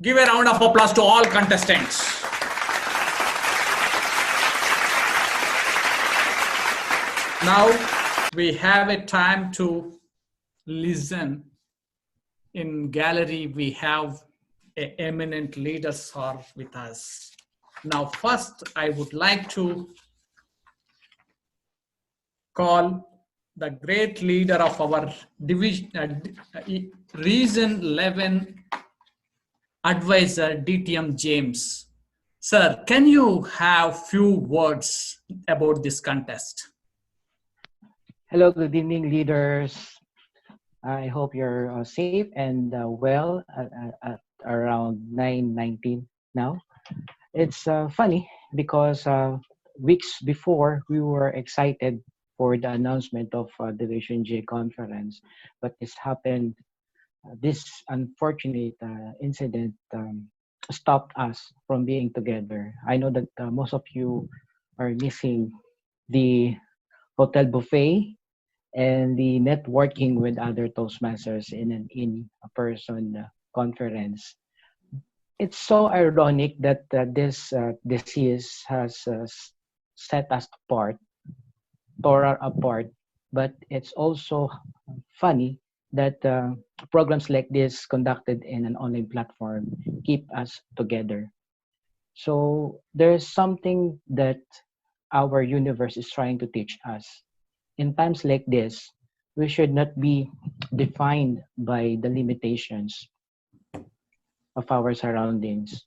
Give a round of applause to all contestants. Now we have a time to listen. In gallery, we have eminent leaders are with us. Now, first, I would like to call the great leader of our division, Region 11 Advisor, DTM James. Sir, can you have few words about this contest? Hello, good evening, leaders. I hope you're safe and well at around 9:19 now. It's funny because weeks before we were excited for the announcement of Division J conference, but this happened. This unfortunate incident stopped us from being together. I know that most of you are missing the hotel buffet and the networking with other Toastmasters in an in-person conference. It's so ironic that this disease has set us apart, tore us apart, but it's also funny that programs like this conducted in an online platform keep us together. So there's something that our universe is trying to teach us. In times like this, we should not be defined by the limitations of our surroundings.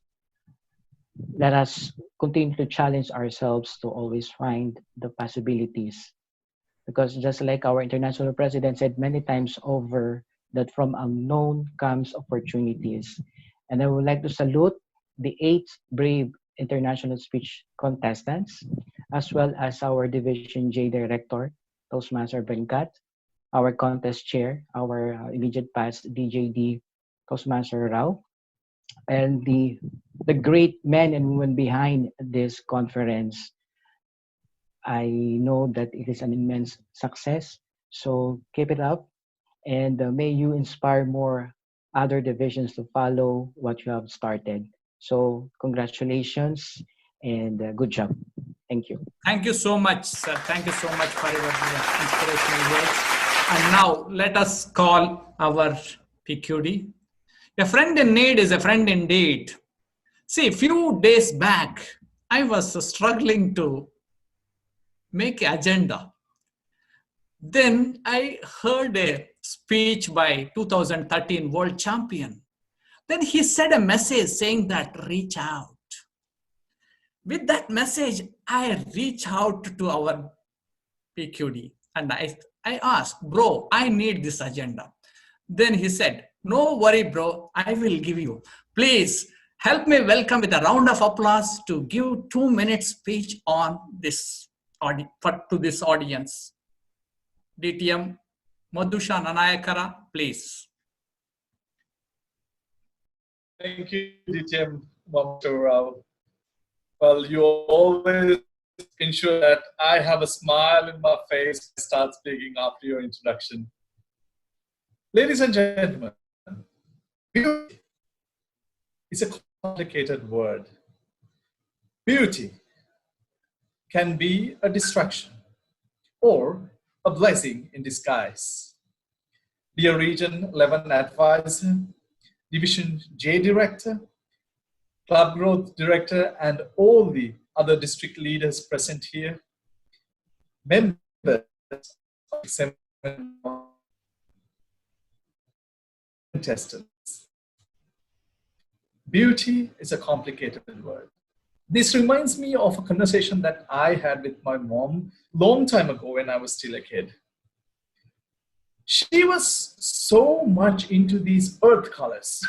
Let us continue to challenge ourselves to always find the possibilities. Because just like our international president said many times over, that from unknown comes opportunities. And I would like to salute the 8 brave international speech contestants, as well as our Division J director, Toastmaster Venkat, our contest chair, our immediate past DJD, Toastmaster Rao, and the great men and women behind this conference. I know that it is an immense success, so keep it up, and may you inspire more other divisions to follow what you have started. So congratulations and good job. Thank you. Thank you so much, sir. Thank you so much for your inspirational words. And now let us call our PQD. A friend in need is a friend indeed. See, a few days back, I was struggling to make an agenda. Then I heard a speech by 2013 world champion. Then he said a message saying that reach out. With that message, I reach out to our PQD and I asked, bro, I need this agenda. Then he said, no worry, bro, I will give you. Please help me welcome with a round of applause to give 2-minute speech on this to this audience. DTM Madhusha Nanayakara, please. Thank you, DTM Mr. Rao. Well, you always ensure that I have a smile in my face when I start speaking after your introduction. Ladies and gentlemen, beauty is a complicated word. Beauty can be a distraction or a blessing in disguise. Dear Region 11 Advisor, Division J Director, Club Growth Director, and all the other district leaders present here, members of contestants. Beauty is a complicated word. This reminds me of a conversation that I had with my mom long time ago when I was still a kid. She was so much into these earth colors.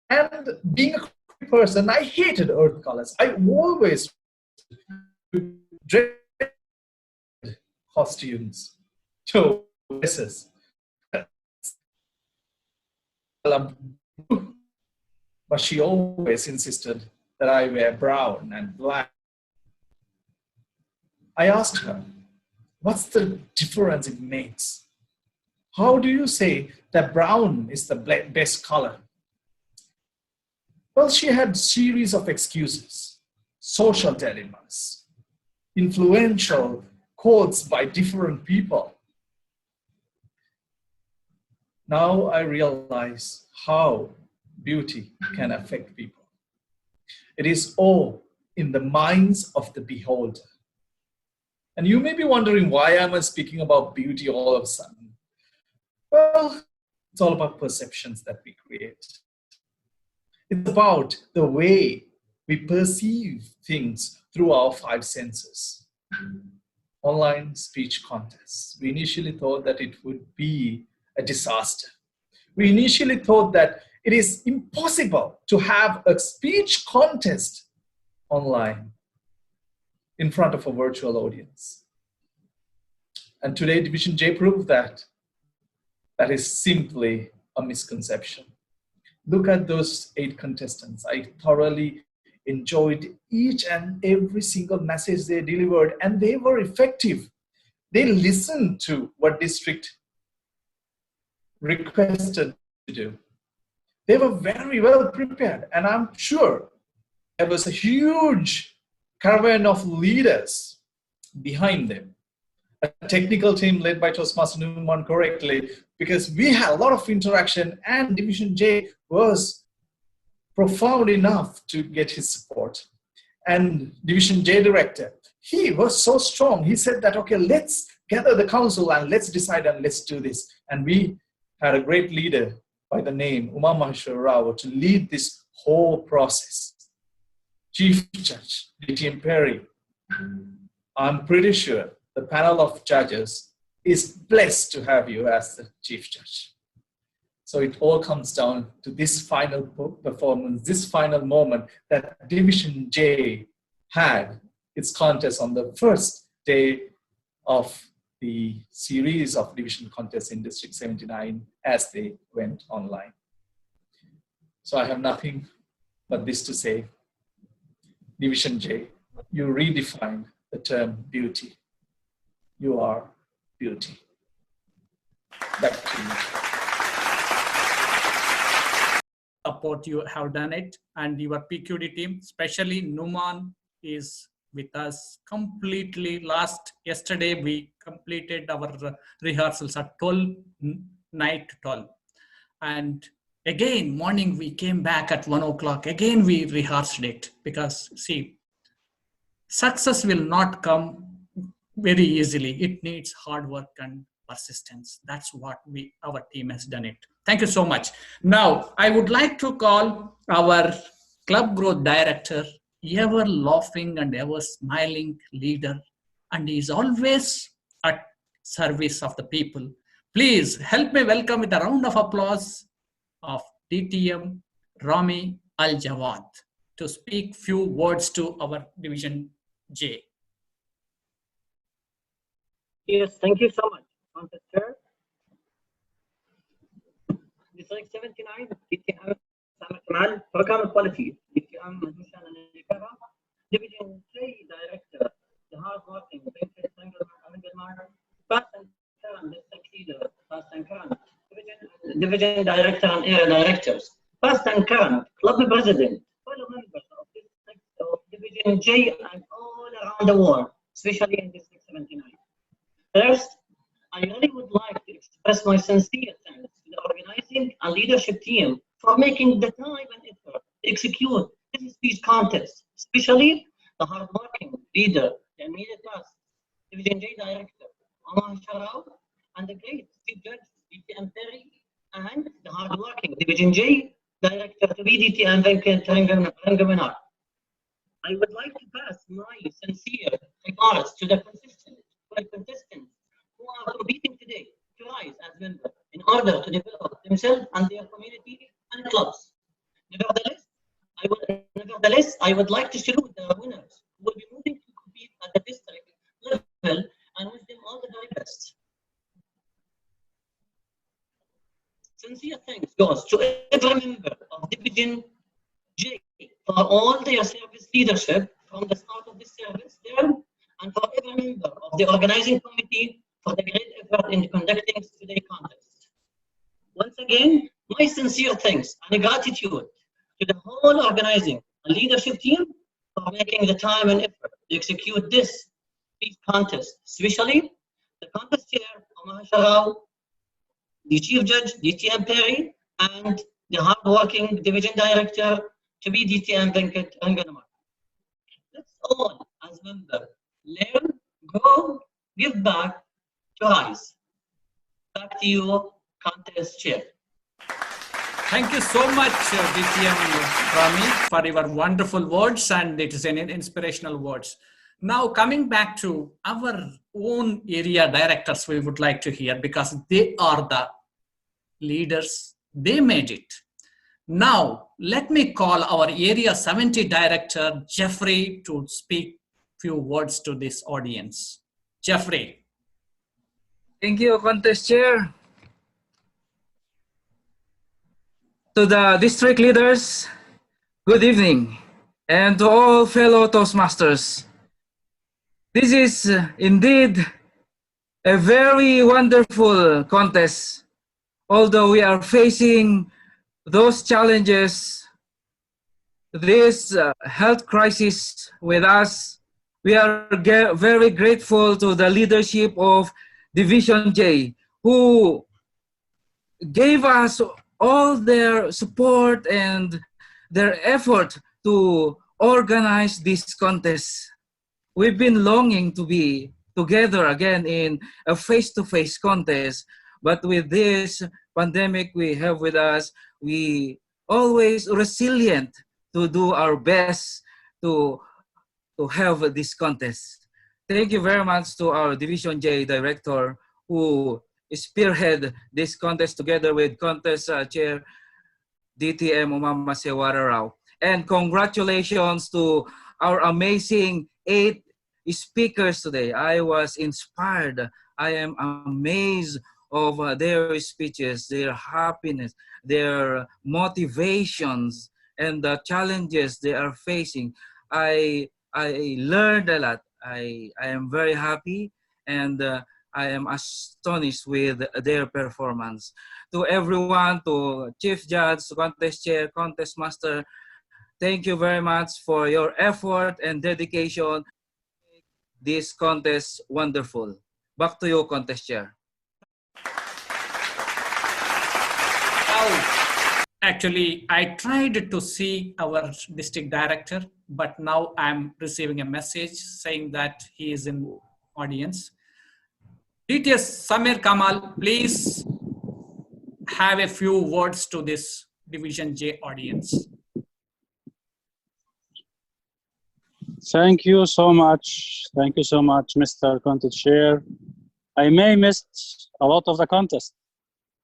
And being a person, I hated earth colors. I always dreaded costumes, dresses. But she always insisted that I wear brown and black. I asked her, what's the difference it makes? How do you say that brown is the best color? Well, she had a series of excuses, social dilemmas, influential quotes by different people. Now I realize how beauty can affect people. It is all in the minds of the beholder. And you may be wondering, why am I speaking about beauty all of a sudden? Well, it's all about perceptions that we create. It's about the way we perceive things through our 5 senses. Online speech contests. We initially thought that it would be a disaster. We initially thought that it is impossible to have a speech contest online in front of a virtual audience. And today, Division J proved that that is simply a misconception. Look at those 8 contestants. I thoroughly enjoyed each and every single message they delivered, and they were effective. They listened to what district requested to do. They were very well prepared, and I'm sure there was a huge caravan of leaders behind them. A technical team led by Toastmaster Numan correctly, because we had a lot of interaction, and Division J was profound enough to get his support. And Division J Director, he was so strong. He said that, okay, let's gather the council and let's decide and let's do this. And we had a great leader by the name Uma Maheshwar Rao to lead this whole process. Chief Judge DTM Perry, I'm pretty sure the panel of judges is blessed to have you as the Chief Judge. So it all comes down to this final performance, this final moment that Division J had its contest on the first day of the series of division contests in District 79 as they went online. So I have nothing but this to say. Division J, you redefined the term beauty. You are beauty. Back to you. support you have done it, and your PQD team, especially Numan is with us completely. Yesterday we completed our rehearsals at 12, night 12. And again, morning we came back at 1 o'clock. Again, we rehearsed it because see, success will not come very easily. It needs hard work and persistence. That's what our team has done it. Thank you so much. Now, I would like to call our club growth director, ever laughing and ever smiling leader, and he is always at service of the people. Please help me welcome with a round of applause of DTM Rami Al Jawad to speak few words to our Division J. Yes, thank you so much, Honorable Chair. District 79, DTM Samar Kamal, Program Quality, DTM Madhushan and Division J Director, the hardworking Venkat Rengamannar, past and current district leader, past and current Division Director and Area Directors, past and current Club President, fellow members of Division J and all around the world, especially in District 79. First, I really would like to express my sincere thanks to the organizing and leadership team for making the time and effort to execute this speech contest, especially the hardworking leader, the immediate past Division J Director, Omar Sharaf, and the great Chief Judge, DTM Perry, and the hardworking Division J Director to be DTM Venkat Rengamannar. I would like to pass my sincere regards to the contestants who are competing today to rise as members in order to develop themselves and their community and clubs. Nevertheless, I would like to salute the winners who will be moving to compete at the district level and wish them all the very best. Sincere thanks goes to every member of Division J for all their service leadership from the start of this service term, and for every member of the organizing committee for the great effort in conducting today's contest. Once again, my sincere thanks and gratitude to the whole organizing and leadership team for making the time and effort to execute this contest, especially the contest chair, Omar Sharaf, the chief judge, DTM Perry, and the hardworking division director to be DTM Venkat Rengamannar. Let's all, as members, learn, grow, give back to rise. Back to you, contest chair. Thank you so much, DTM Rami, for your wonderful words, and it is an inspirational words. Now, coming back to our own area directors, we would like to hear, because they are the leaders, they made it. Now, let me call our Area 70 Director, Jeffrey, to speak few words to this audience. Jeffrey. Thank you, Contest Chair. To the district leaders, good evening. And to all fellow Toastmasters. This is indeed a very wonderful contest. Although we are facing those challenges, this health crisis with us, we are very grateful to the leadership of Division J, who gave us all their support and their effort to organize this contest. We've been longing to be together again in a face-to-face contest, but with this pandemic we have with us, we always resilient to do our best to have this contest. Thank you very much to our Division J Director who spearhead this contest together with contest chair DTM Umama Sewara Rao. And congratulations to our amazing 8 speakers today. I was inspired. I am amazed of their speeches, their happiness, their motivations, and the challenges they are facing. I learned a lot. I am very happy, and I am astonished with their performance. To everyone, to Chief Judge, Contest Chair, Contest Master, thank you very much for your effort and dedication. This contest wonderful. Back to you, Contest Chair. Actually, I tried to see our district director, but now I'm receiving a message saying that he is in audience. DTS Samir Kamal, please have a few words to this Division J audience. Thank you so much. Thank you so much, Mr. Content Chair. I may missed a lot of the contest,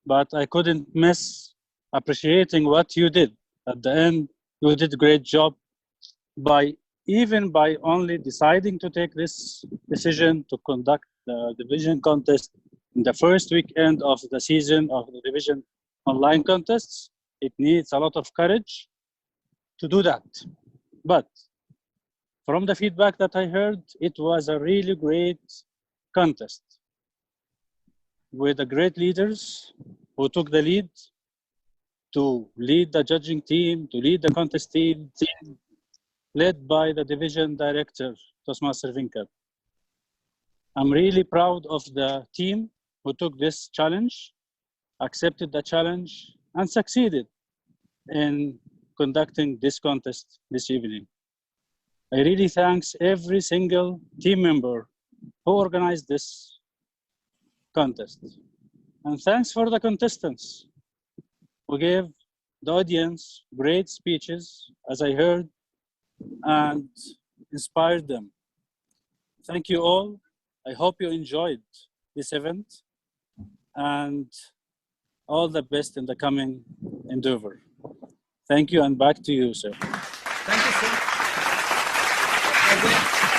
but I couldn't miss appreciating what you did. At the end, you did a great job by only deciding to take this decision to conduct the division contest in the first weekend of the season of the division online contests. It needs a lot of courage to do that. But from the feedback that I heard, it was a really great contest with the great leaders who took the lead to lead the judging team, to lead the contest team, led by the division director, Toastmaster Venkat. I'm really proud of the team who took this challenge, accepted the challenge, and succeeded in conducting this contest this evening. I really thanks every single team member who organized this contest. And thanks for the contestants who gave the audience great speeches, as I heard, and inspired them. Thank you all. I hope you enjoyed this event, and all the best in the coming endeavor. Thank you, and back to you, sir. Thank you, sir.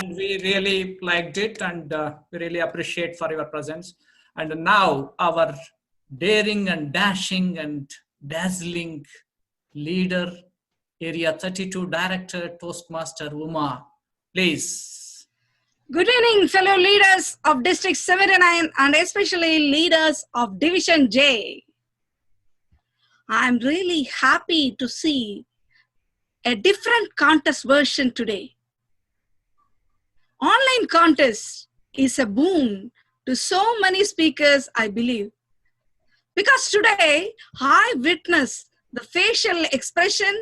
And we really liked it, and we really appreciate for your presence. And now our daring and dashing and dazzling leader, Area 32 Director, Toastmaster Uma, please. Good evening, fellow leaders of District 79 and especially leaders of Division J. I'm really happy to see a different contest version today. Online contest is a boon to so many speakers, I believe. Because today, I witnessed the facial expression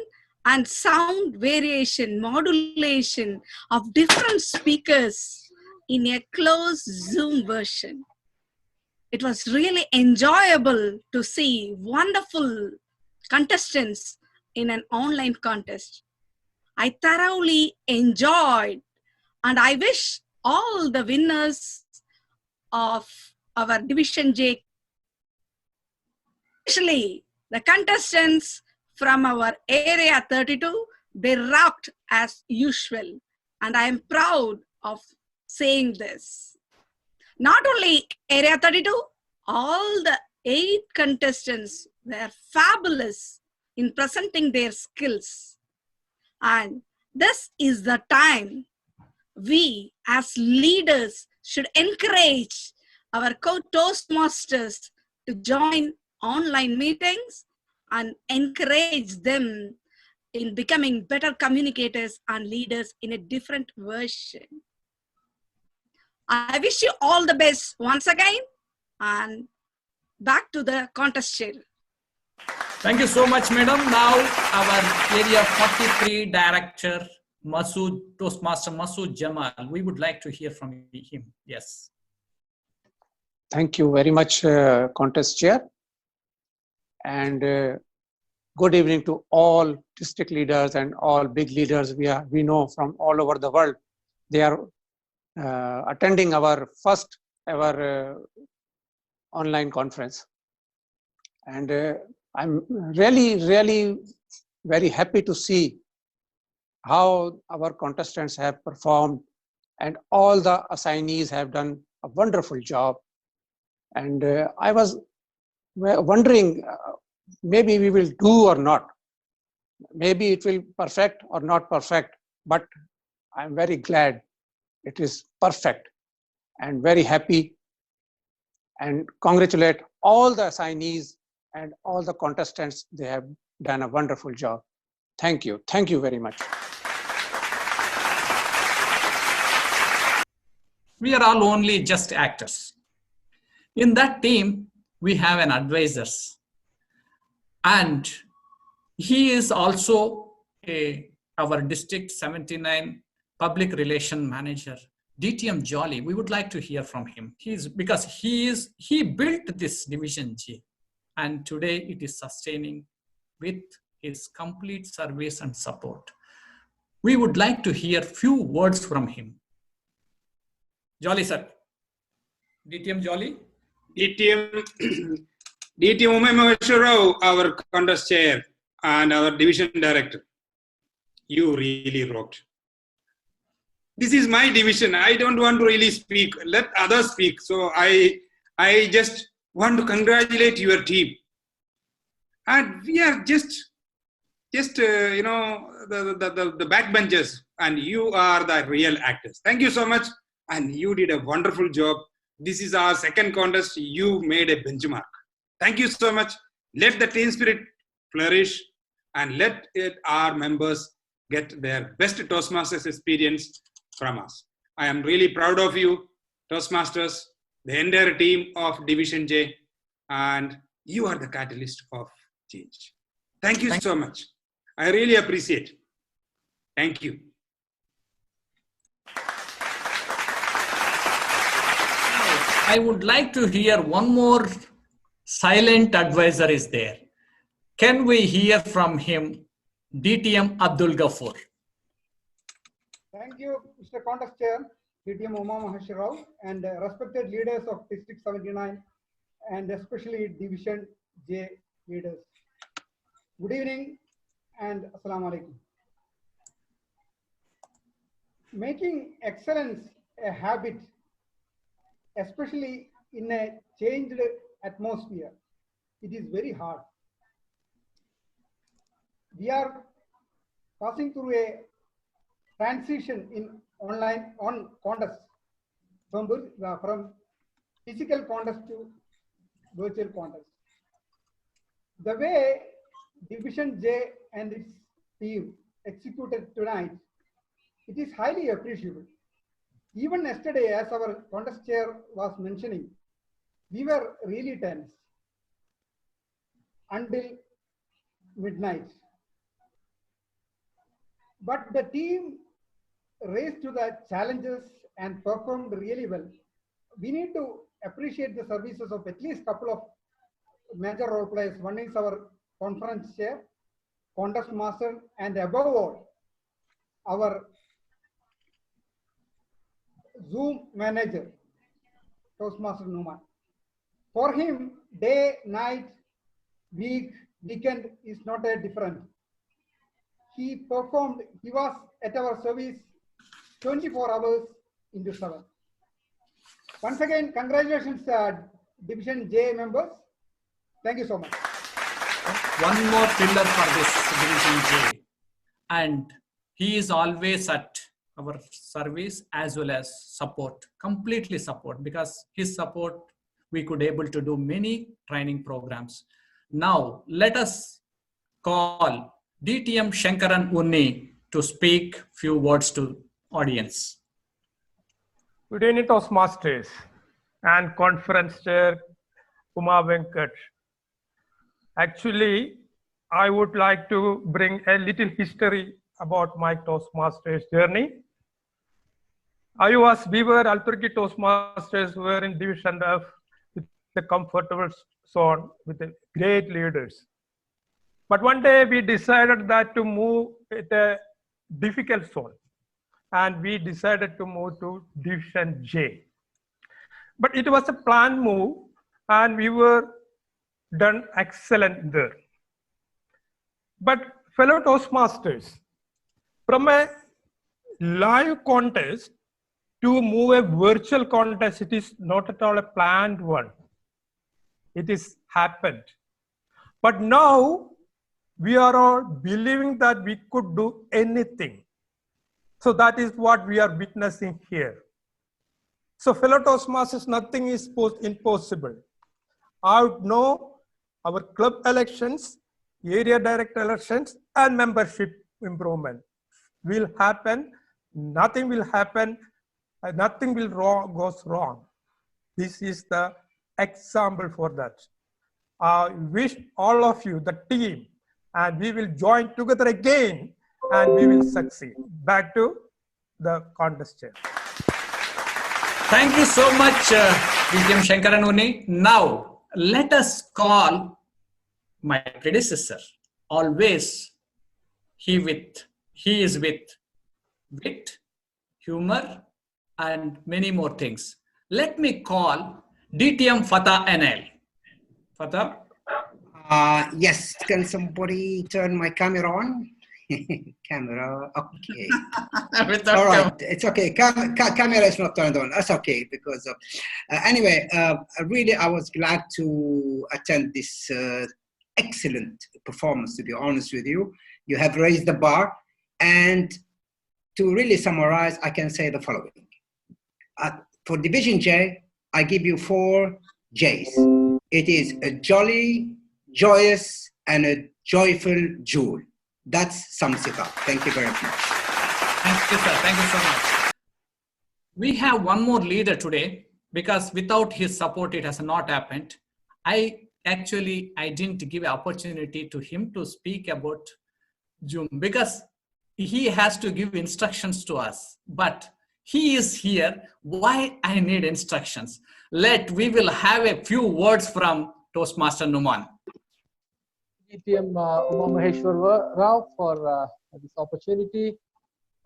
and sound variation, modulation of different speakers in a closed Zoom version. It was really enjoyable to see wonderful contestants in an online contest. I thoroughly enjoyed, and I wish all the winners of our Division J, especially the contestants from our Area 32, they rocked as usual. And I am proud of saying this. Not only Area 32, all the 8 contestants were fabulous in presenting their skills. And this is the time we as leaders should encourage our co-Toastmasters to join online meetings and encourage them in becoming better communicators and leaders in a different version. I wish you all the best once again, and back to the contest chair. Thank you so much, madam. Now our Area 43 Director, Masood, Toastmaster Masood Jamal. We would like to hear from him. Yes. Thank you very much, Contest Chair. And good evening to all district leaders and all big leaders we know from all over the world. They are attending our first ever online conference. And I'm really very happy to see how our contestants have performed, and all the assignees have done a wonderful job. And I was wondering, maybe we will do or not. Maybe it will perfect or not perfect, but I'm very glad it is perfect, and very happy and congratulate all the assignees and all the contestants. They have done a wonderful job. Thank you. Thank you very much. We are all only just actors. In that team, we have an advisor, and he is also our District 79 Public Relation Manager, DTM Jolly. We would like to hear from him. Because he built this Division J, and today it is sustaining with his complete service and support. We would like to hear few words from him. Jolly sir. DTM Jolly. DTM Umemashwarao, our contest chair and our division director. You really rocked. This is my division. I don't want to really speak. Let others speak. So I just want to congratulate your team. And we are just you know, the backbenchers, and you are the real actors. Thank you so much. And you did a wonderful job. This is our second contest. You made a benchmark. Thank you so much. Let the team spirit flourish, and let our members get their best Toastmasters experience from us. I am really proud of you, Toastmasters, the entire team of Division J, and you are the catalyst of change. Thank you so much. I really appreciate it. Thank you. I would like to hear one more silent advisor is there. Can we hear from him, DTM Abdul Ghaffur? Thank you, Mr. Contest Chair, DTM Umemashwarao, and respected leaders of District 79 and especially Division J leaders. Good evening and Assalamu Alaikum. Making excellence a habit, especially in a changed atmosphere, it is very hard. We are passing through a transition in online contest from physical contest to virtual contest. The way Division J and its team executed tonight, it is highly appreciable. Even yesterday, as our contest chair was mentioning, we were really tense until midnight. But the team raised to the challenges and performed really well. We need to appreciate the services of at least a couple of major role players. One is our conference chair, contest master, and above all, our Zoom manager, Toastmaster Numan. For him, day, night, week, weekend is not a different. He performed, he was at our service 24 hours into 7. Once again, congratulations, Division J members. Thank you so much. One more pillar for this Division J. And he is always at our service as well as support, completely support, because his support, we could able to do many training programs. Now, let us call DTM Shankaran Unni to speak few words to audience. Good evening, Toastmasters and Conference Chair Uma Venkat. Actually, I would like to bring a little history about my Toastmasters journey. We were Alturki Toastmasters, were in Division F with a comfortable zone with the great leaders. But one day we decided that to move at a difficult zone, and we decided to move to Division J. But it was a planned move, and we were done excellent there. But fellow Toastmasters, from a live contest to move a virtual contest, it is not at all a planned one. It is happened. But now we are all believing that we could do anything. So that is what we are witnessing here. So fellow Toastmasters, nothing is impossible. I would know our club elections, area director elections, and membership improvement will happen. Nothing will happen. Nothing will goes wrong. This is the example for that. I wish all of you, the team, and we will join together again and we will succeed. Back to the contest chair. Thank you so much, DTM Shankaranuni. Now, let us call my predecessor. Always, he is with wit, humor, and many more things. Let me call DTM Fatah NL. Fatah? Yes, can somebody turn my camera on? Camera, okay. All right, it's okay. Camera is not turned on. That's okay because anyway, really, I was glad to attend this excellent performance. To be honest with you, you have raised the bar, and to really summarize, I can say the following: for Division J, I give you 4 J's. It is a jolly, joyous, and a joyful jewel. That sums it up. Thank you very much. Thank you, sir. Thank you so much. We have one more leader today because without his support, it has not happened. I didn't give an opportunity to him to speak about Zoom because he has to give instructions to us. But he is here. Why I need instructions? We will have a few words from Toastmaster Numan. DTM Maheshwar Rao for this opportunity.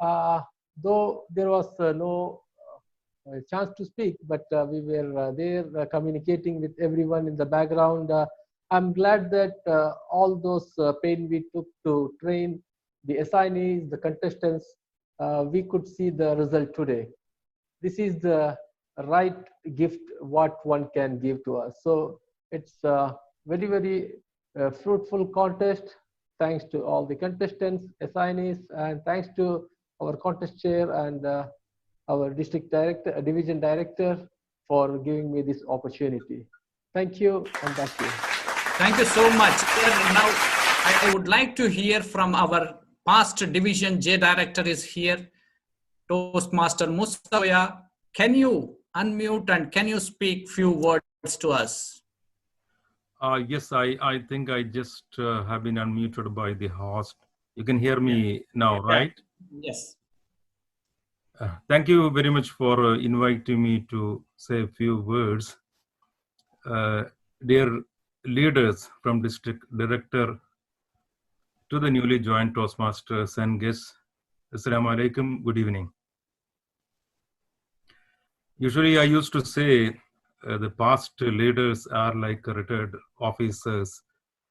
Though there was no chance to speak, but we were there communicating with everyone in the background. I'm glad that all those pain we took to train the assignees, the contestants, we could see the result today. This is the right gift what one can give to us. So it's very, very fruitful contest. Thanks to all the contestants, assignees, and thanks to our contest chair and our district director, division director for giving me this opportunity. Thank you, and back to you. Thank you so much. Now, I would like to hear from our past Division J director is here, Toastmaster Musa. Can you unmute and can you speak few words to us? Yes, I think I just have been unmuted by the host. You can hear me now, right? Yes. Thank you very much for inviting me to say a few words. Dear leaders from district director to the newly joined Toastmasters and guests, Assalamu alaikum, good evening. Usually I used to say the past leaders are like retired officers.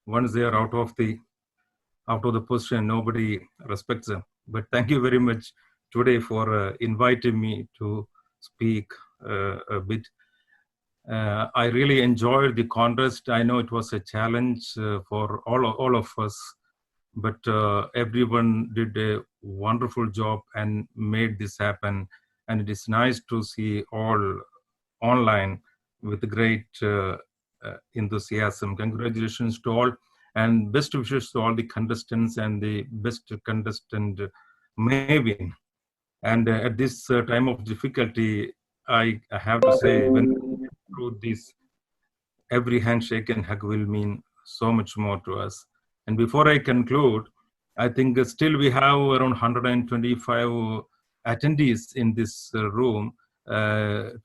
Once they are out of the position, nobody respects them. But thank you very much today for inviting me to speak a bit. I really enjoyed the contest. I know it was a challenge for all of us, but everyone did a wonderful job and made this happen. And it is nice to see all online with great enthusiasm. Congratulations to all, and best wishes to all the contestants, and the best contestant may win. And at this time of difficulty, I have to say, when through this, every handshake and hug will mean so much more to us. And before I conclude, I think still we have around 125 attendees in this room.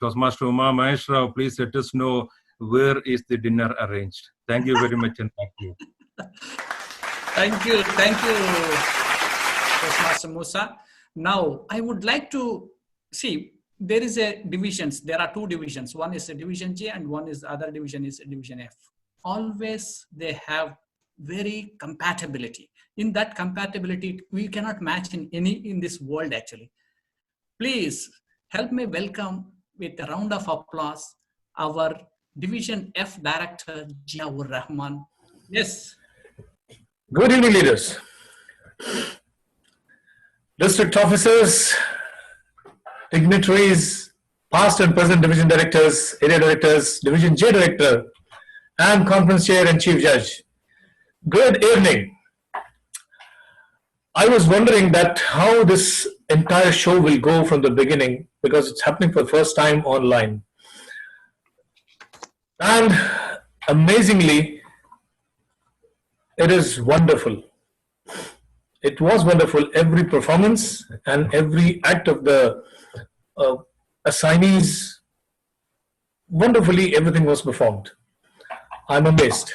Toastmaster Uma Maheshwar, please let us know where is the dinner arranged. Thank you very much, and thank you. Thank you, Toastmaster Musa. Now, I would like to see, there is a divisions. There are 2 divisions. One is a Division J and one is the other division is Division F. Always they have very compatibility. In that compatibility, we cannot match in this world actually. Please help me welcome with a round of applause our Division F Director, Jiaur Rahman. Yes. Good evening, leaders. District officers, dignitaries, past and present division directors, area directors, division J director, and conference chair and chief judge. Good evening. I was wondering that how this entire show will go from the beginning, because it's happening for the first time online. And amazingly, it is wonderful. It was wonderful. Every performance and every act of the assignees, wonderfully everything was performed. I'm amazed.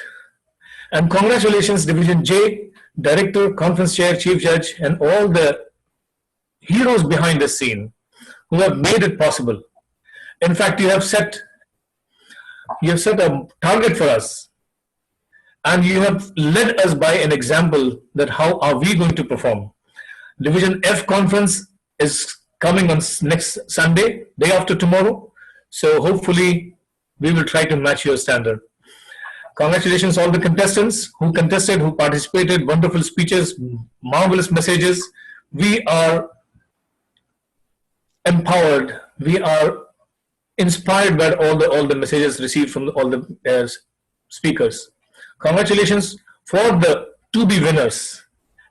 And congratulations, Division J, Director, Conference Chair, Chief Judge, and all the heroes behind the scene who have made it possible. In fact, you have set a target for us, and you have led us by an example that how are we going to perform. Division F conference is coming on next Sunday, day after tomorrow. So hopefully we will try to match your standard. Congratulations all the contestants who contested, who participated, wonderful speeches, marvelous messages. We are empowered, we are inspired by all the messages received from all the speakers. Congratulations for the to-be winners,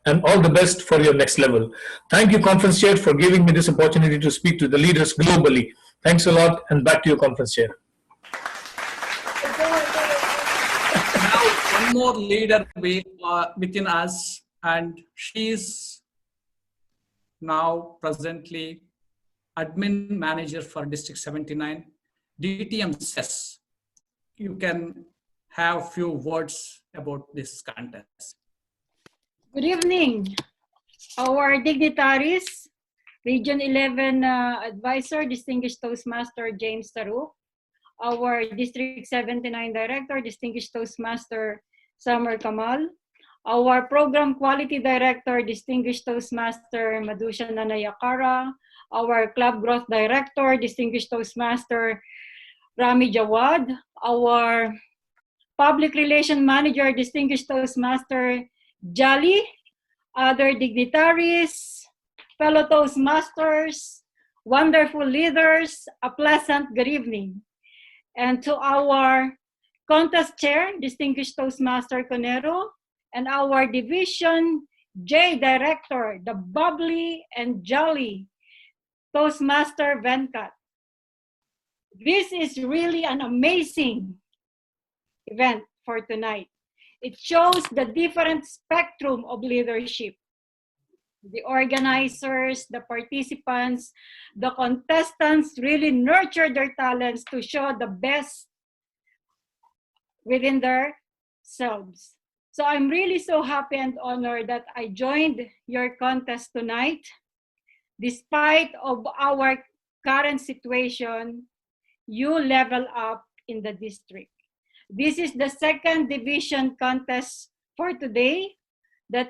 and all the best for your next level. Thank you, Conference Chair, for giving me this opportunity to speak to the leaders globally. Thanks a lot, and back to you, Conference Chair. Now, one more leader within us, and she is now presently admin manager for District 79, DTM says. You can have few words about this contest. Good evening, our dignitaries, Region 11 Advisor, Distinguished Toastmaster James Taruk, our District 79 Director, Distinguished Toastmaster Samar Kamal, our Program Quality Director, Distinguished Toastmaster Madhusha Nanayakara, our Club Growth Director, Distinguished Toastmaster Rami Jawad, our Public Relation Manager, Distinguished Toastmaster Jali, other dignitaries, fellow Toastmasters, wonderful leaders, a pleasant good evening. And to our contest chair, Distinguished Toastmaster Conero, and our Division J Director, the bubbly and jolly Toastmaster Venkat. This is really an amazing event for tonight. It shows the different spectrum of leadership. The organizers, the participants, the contestants really nurture their talents to show the best within themselves. So I'm really so happy and honored that I joined your contest tonight. Despite of our current situation, you level up in the district. This is the second division contest for today that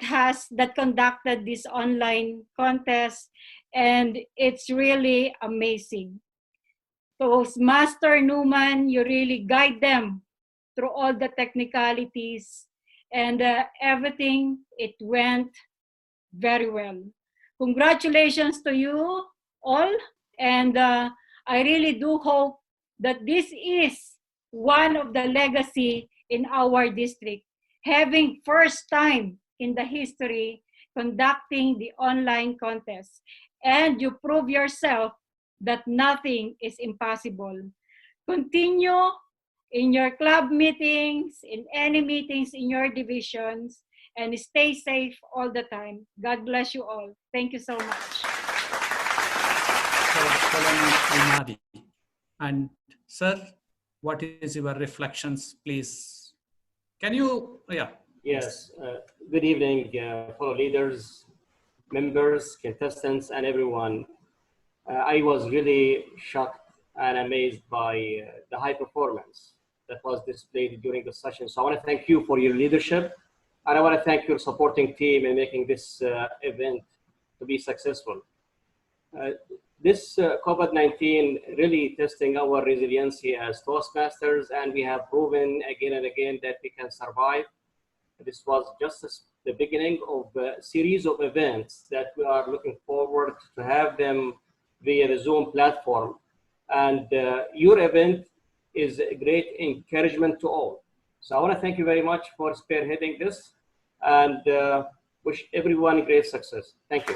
conducted this online contest, and it's really amazing. Toastmaster Newman, you really guide them through all the technicalities, and everything, it went very well. Congratulations to you all, and I really do hope that this is one of the legacy in our district, having first time in the history conducting the online contest, and you prove yourself that nothing is impossible. Continue in your club meetings, in any meetings in your divisions, and stay safe all the time. God bless you all. Thank you so much. And sir, what is your reflections, please? Can you, yeah. Yes, good evening, fellow leaders, members, contestants, and everyone. I was really shocked and amazed by the high performance that was displayed during the session. So I want to thank you for your leadership, and I want to thank your supporting team in making this event to be successful. This COVID-19 really testing our resiliency as Toastmasters, and we have proven again and again that we can survive. This was just the beginning of a series of events that we are looking forward to have them via the Zoom platform. and your event is a great encouragement to all. So I want to thank you very much for spearheading this, and wish everyone great success. Thank you.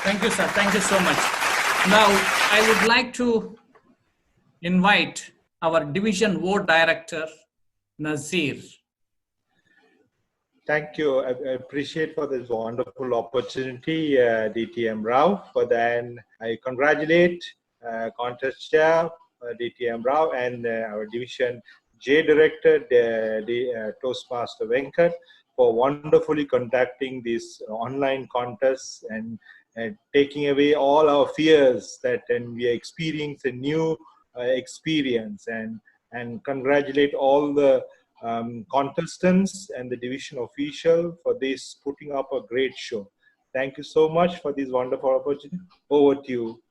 Thank you, sir. Thank you so much. Now, I would like to invite our Division O Director, Nazir. Thank you. I appreciate for this wonderful opportunity, DTM Rao. For then, I congratulate contest chair, DTM Rao, and our Division J Director, the Toastmaster Venkat, for wonderfully conducting this online contest and taking away all our fears that we are experiencing a new experience, and congratulate all the contestants and the division official for this putting up a great show. Thank you so much for this wonderful opportunity. Over to you.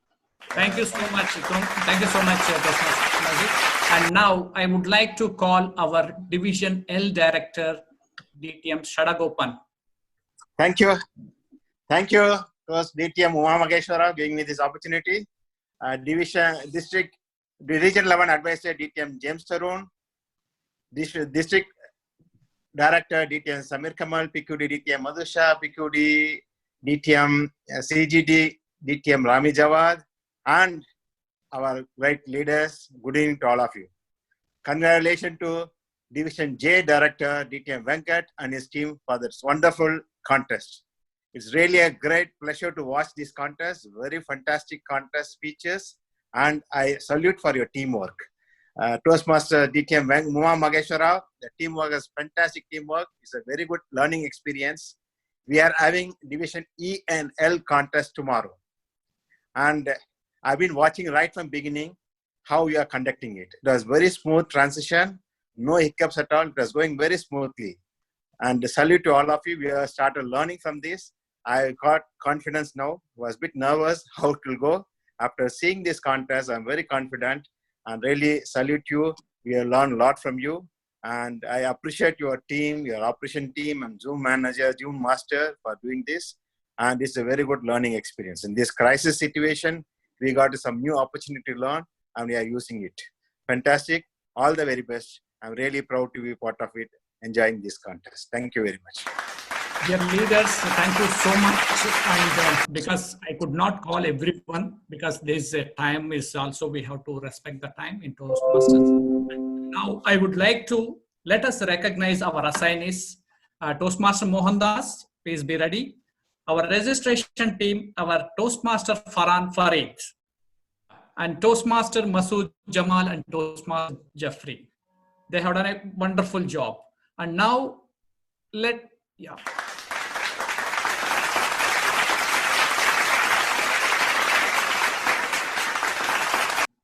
Thank you so much. Thank you so much, Nazir. And now I would like to call our Division L Director, DTM Shadagopan. Thank you. Thank you to us, DTM Umamageshwara, giving me this opportunity. Region 11 Advisor, DTM James Tarun. District Director, DTM Samir Kamal, PQD, DTM Madhusha, PQD, DTM CGD, DTM Rami Jawad, and our great leaders. Good evening to all of you. Congratulations to Division J Director, DTM Venkat, and his team for this wonderful contest. It's really a great pleasure to watch this contest. Very fantastic contest speeches, and I salute for your teamwork. Toastmaster DTM Muma Mageshwara, the teamwork is fantastic teamwork. It's a very good learning experience. We are having Division E and L contest tomorrow. And I've been watching right from beginning how you are conducting it. It was very smooth transition, no hiccups at all. It was going very smoothly. And salute to all of you. We have started learning from this. I got confidence now. Was a bit nervous how it will go. After seeing this contest, I'm very confident. And really salute you. We have learned a lot from you. And I appreciate your team, your operation team, and Zoom manager, Zoom master for doing this. And it's a very good learning experience. In this crisis situation, we got some new opportunity to learn, and we are using it. Fantastic. All the very best. I'm really proud to be part of it, enjoying this contest. Thank you very much. Dear leaders, thank you so much. And because I could not call everyone, because this time is also, we have to respect the time in Toastmasters. Now, I would like to let us recognize our assignees. Toastmaster Mohandas, please be ready. Our registration team, our Toastmaster Farhan Farid, and Toastmaster Masood Jamal and Toastmaster Jeffrey. They have done a wonderful job. And now,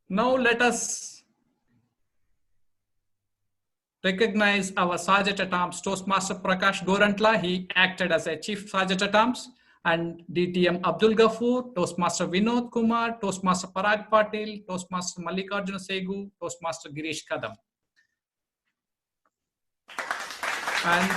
Now let us recognize our Sergeant at Arms, Toastmaster Prakash Gorantla. He acted as a Chief Sergeant at Arms. And DTM Abdul Ghafoor, Toastmaster Vinod Kumar, Toastmaster Parag Patil, Toastmaster Mallikarjuna Segu, Toastmaster Girish Kadam. And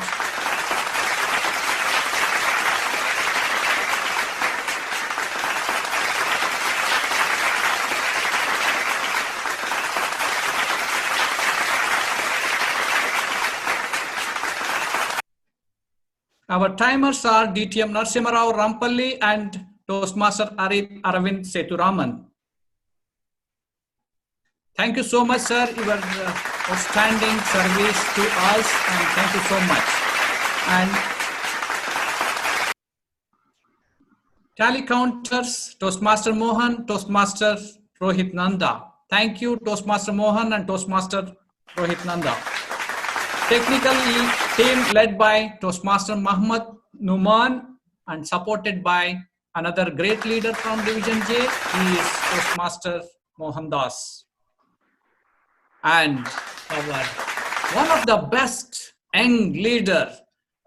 our timers are DTM Narsimharao Rampalli and Toastmaster Aravind Seturaman. Thank you so much, sir. Your outstanding service to us, and thank you so much. And tally counters, Toastmaster Mohan, Toastmaster Rohit Nanda. Thank you, Toastmaster Mohan and Toastmaster Rohit Nanda. Technical team led by Toastmaster Muhammad Numan and supported by another great leader from Division J. He is Toastmaster Mohandas. And one of the best young leader.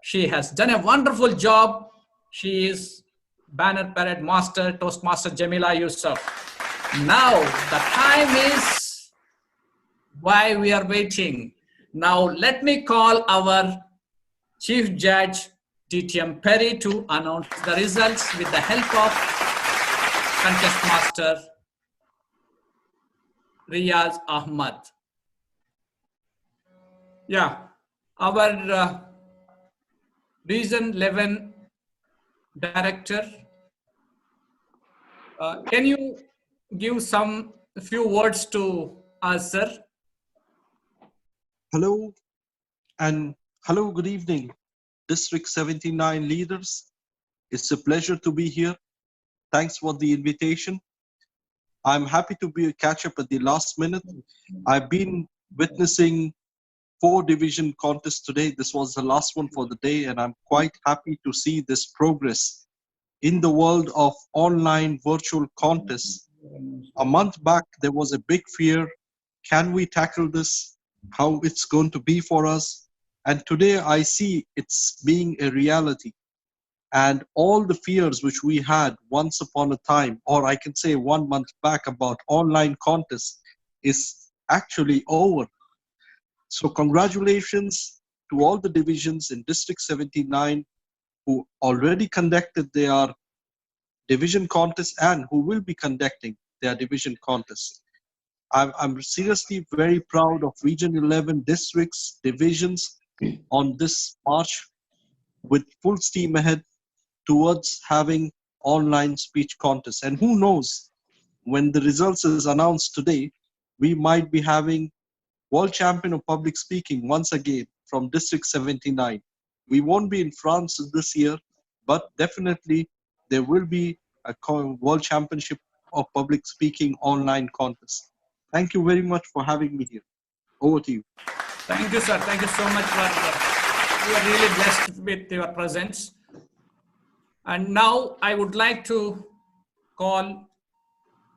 She has done a wonderful job. She is Banner Parade Master, Toastmaster Jamila Yusuf. Now the time is why we are waiting. Now let me call our Chief Judge DTM Perry to announce the results with the help of Contest Master Riyaz Ahmad. Yeah, our Region 11 Director, can you give a few words to us, sir? Hello and hello, good evening, District 79 leaders. It's a pleasure to be here. Thanks for the invitation. I'm happy to be a catch up at the last minute. I've been witnessing 4 division contests today. This was the last one for the day, and I'm quite happy to see this progress in the world of online virtual contests. A month back, there was a big fear. Can we tackle this? How it's going to be for us? And today I see it's being a reality. And all the fears which we had once upon a time, or I can say 1 month back, about online contests is actually over. So congratulations to all the divisions in District 79 who already conducted their division contests and who will be conducting their division contests. I'm seriously very proud of Region 11 districts, divisions on this march with full steam ahead towards having online speech contests. And who knows, when the results is announced today, we might be having World Champion of Public Speaking once again from District 79. We won't be in France this year, but definitely there will be a World Championship of Public Speaking online contest. Thank you very much for having me here. Over to you. Thank you, sir. Thank you so much we are really blessed with your presence. And now I would like to call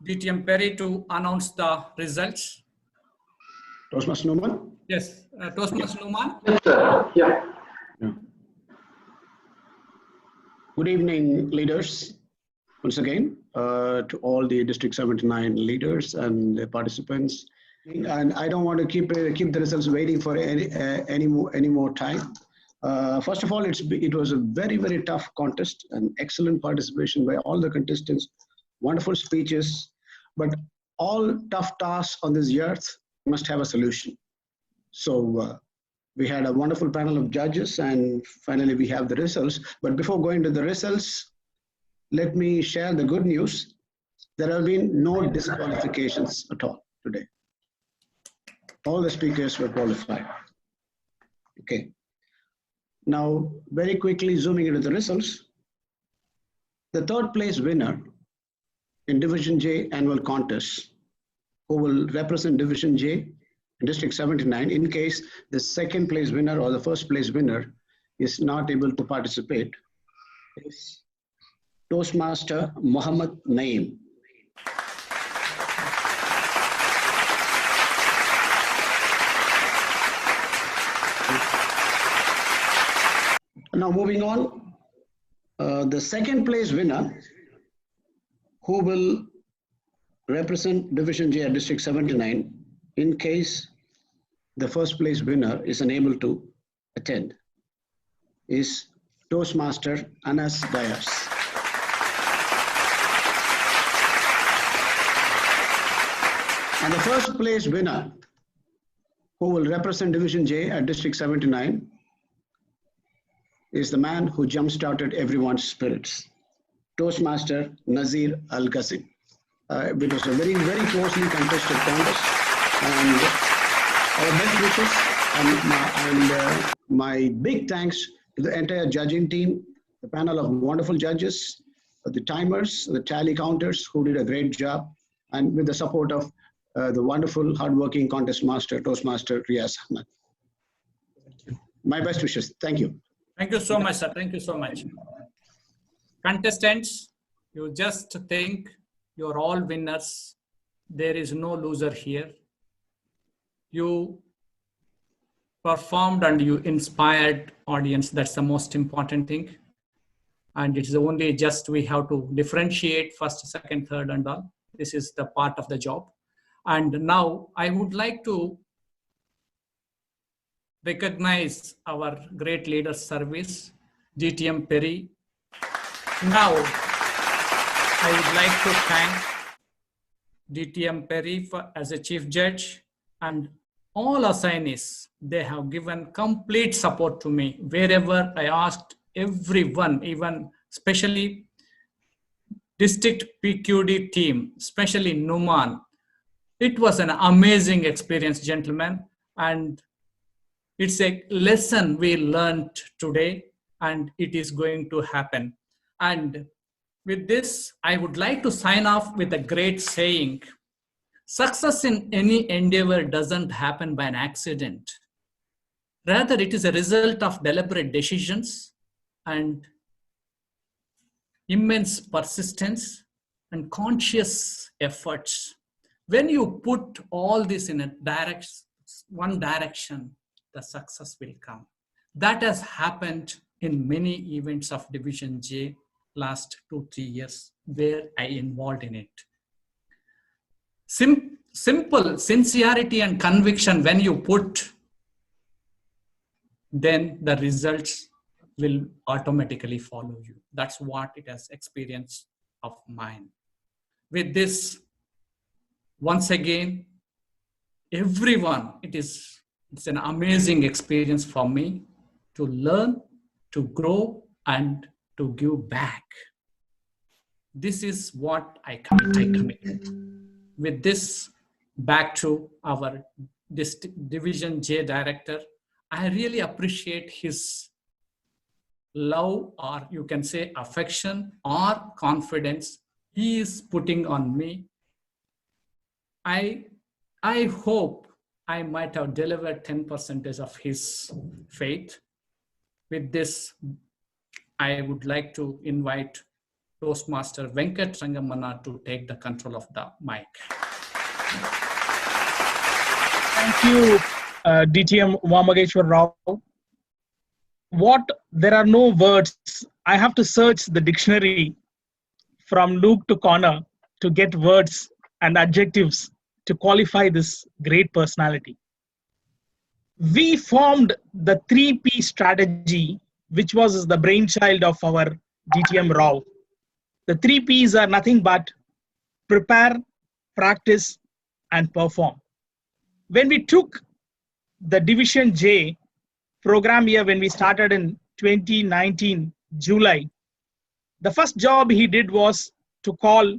DTM Perry to announce the results. Toastmaster Numan? Yes, Toastmaster Numan. Yes, sir. Yeah. Good evening, leaders. Once again, to all the District 79 leaders and the participants. And I don't want to keep the results waiting for any more time. First of all, it was a very, very tough contest and excellent participation by all the contestants, wonderful speeches, but all tough tasks on this earth must have a solution. So we had a wonderful panel of judges, and finally we have the results. But before going to the results, let me share the good news. There have been no disqualifications at all today. All the speakers were qualified. Okay. Now, very quickly zooming into the results. The 3rd place winner in Division J annual contest, who will represent Division J in District 79, in case the 2nd place winner or the 1st place winner is not able to participate, is Toastmaster Muhammad Naeem. Now moving on, the 2nd place winner, who will represent Division J at District 79 in case the 1st place winner is unable to attend, is Toastmaster Anas Gayas. And the 1st place winner, who will represent Division J at District 79, is the man who jump-started everyone's spirits, Toastmaster Nazir Al-Qasim. It was a very, very closely contested contest, and our best wishes and my big thanks to the entire judging team, the panel of wonderful judges, the timers, the tally counters who did a great job, and with the support of the wonderful, hardworking contest master, Toastmaster Riyaz Ahmad. My best wishes. Thank you. Thank you so much, sir. Thank you so much. Contestants, you just think you're all winners. There is no loser here. You performed and you inspired audience. That's the most important thing. And it's only just we have to differentiate first, second, third and all. This is the part of the job. And now I would like to recognize our great leader service, DTM Perry. Now, I would like to thank DTM Perry as a chief judge, and all assignees. They have given complete support to me wherever I asked. Everyone, even especially district PQD team, especially Numan. It was an amazing experience, gentlemen, and it's a lesson we learned today, and it is going to happen. And with this, I would like to sign off with a great saying. Success in any endeavor doesn't happen by an accident. Rather, it is a result of deliberate decisions and immense persistence and conscious efforts. When you put all this in one direction, the success will come. That has happened in many events of Division J last 2-3 years where I involved in it. Simple sincerity and conviction, when you put, then the results will automatically follow you. That's what it has experienced of mine. With this, once again, everyone, it's an amazing experience for me to learn, to grow, and to give back. This is what I committed. With this, back to our Division J director, I really appreciate his love, or you can say affection or confidence he is putting on me. I hope I might have delivered 10% of his faith. With this, I would like to invite Toastmaster Venkat Rengamannar to take the control of the mic. Thank you, DTM Vamageshwar Rao. There are no words. I have to search the dictionary from Luke to Connor to get words and adjectives to qualify this great personality. We formed the 3P strategy, which was the brainchild of our DTM Rao. The 3 Ps are nothing but prepare, practice, and perform. When we took the Division J program here, when we started in 2019, July, the first job he did was to call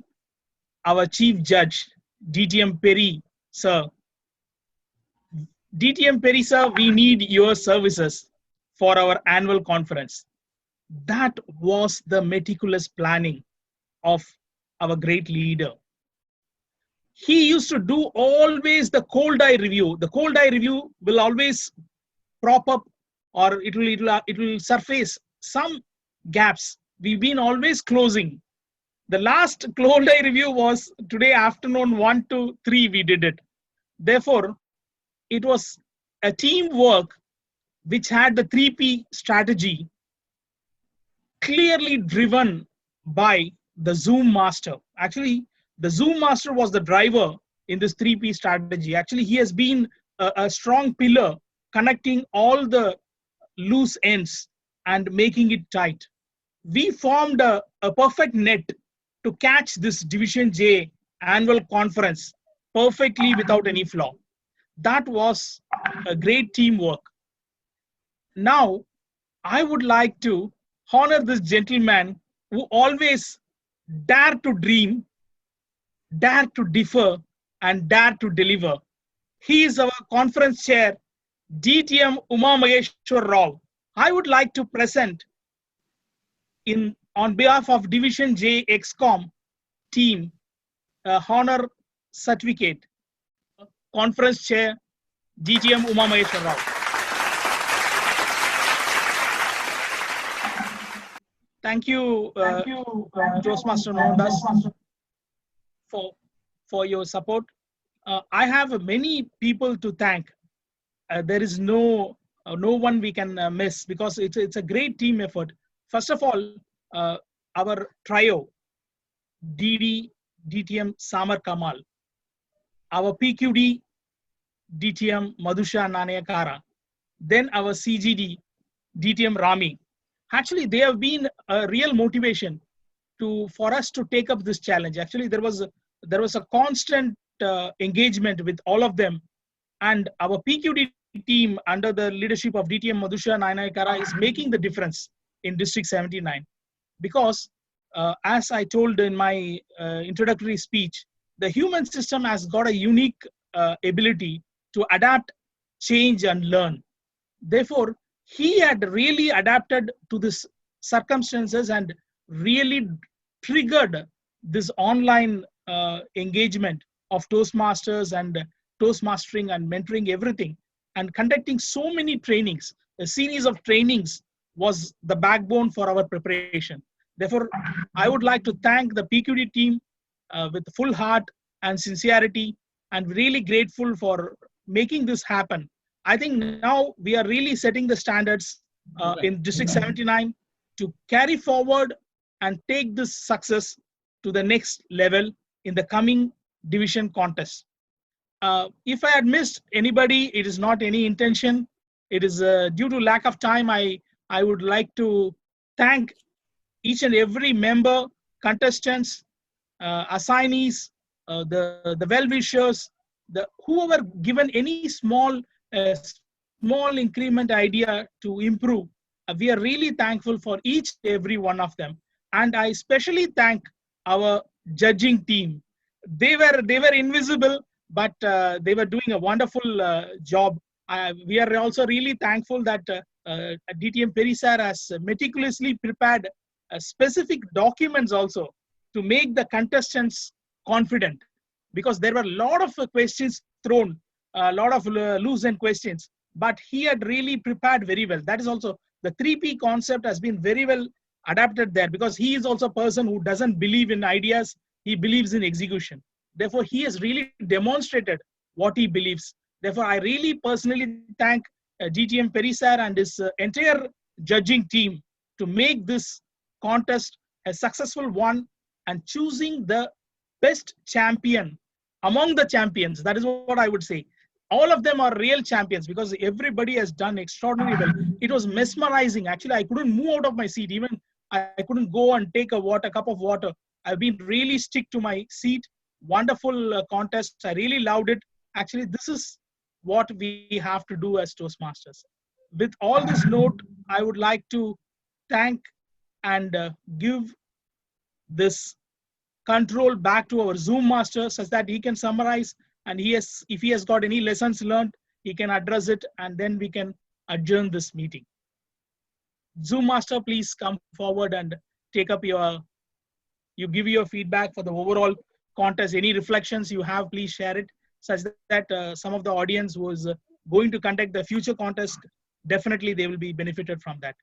our chief judge, DTM Perry, sir. DTM Perry, sir, we need your services for our annual conference. That was the meticulous planning of our great leader. He used to do always the cold eye review. The cold eye review will always prop up, or it will surface some gaps. We've been always closing. The last cold eye review was today afternoon 1 to 3 we did it. Therefore, it was a teamwork which had the 3P strategy clearly driven by the Zoom master. Actually, the Zoom master was the driver in this 3P strategy. Actually, he has been a strong pillar connecting all the loose ends and making it tight. We formed a perfect net to catch this Division J annual conference perfectly without any flaw. That was a great teamwork. Now, I would like to honor this gentleman who always dare to dream, dare to differ, and dare to deliver. He is our conference chair, DTM Umamageshwar Rao. I would like to present on behalf of Division J XCOM team honor certificate. Conference chair, DTM Umamageshwar Rao. Thank you, Toastmaster Mohandas, for your support. I have many people to thank. There is no one we can miss, because it's a great team effort. First of all, our trio, DTM Samar Kamal, our PQD, DTM Madhusha Nanayakara, then our CGD, DTM Rami. Actually, they have been a real motivation for us to take up this challenge. Actually, there was there was a constant engagement with all of them. And our PQD team under the leadership of DTM Madhusha Nayanakara is making the difference in District 79. Because as I told in my introductory speech, the human system has got a unique ability to adapt, change, and learn. Therefore, he had really adapted to this circumstances and really triggered this online engagement of Toastmasters and Toastmastering and mentoring everything, and conducting so many trainings. A series of trainings was the backbone for our preparation. Therefore, I would like to thank the PQD team with full heart and sincerity, and really grateful for making this happen. I think now we are really setting the standards in District 79 to carry forward and take this success to the next level in the coming division contest. If I had missed anybody, it is not any intention. It is due to lack of time. I would like to thank each and every member, contestants, assignees, the well-wishers, whoever given any small increment idea to improve. We are really thankful for each and every one of them. And I especially thank our judging team. They were invisible, but they were doing a wonderful job. We are also really thankful that DTM Perisar has meticulously prepared specific documents also to make the contestants confident, because there were a lot of questions thrown, a lot of loose end questions, but he had really prepared very well. That is also the 3P concept has been very well adapted there, because he is also a person who doesn't believe in ideas, he believes in execution. Therefore, he has really demonstrated what he believes. Therefore, I really personally thank DTM Perisar and his entire judging team to make this contest a successful one, and choosing the best champion among the champions. That is what I would say. All of them are real champions, because everybody has done extraordinarily well. It was mesmerizing. Actually, I couldn't move out of my seat. Even I couldn't go and take a cup of water. I've been really stick to my seat. Wonderful contest. I really loved it. Actually, this is what we have to do as Toastmasters. With all this note, I would like to thank and give this control back to our Zoom master, such that he can summarize, and if he has got any lessons learned, he can address it, and then we can adjourn this meeting. Zoom master, please come forward and take up you give your feedback for the overall contest. Any reflections you have, please share it, such that some of the audience who is going to conduct the future contest, definitely they will be benefited from that.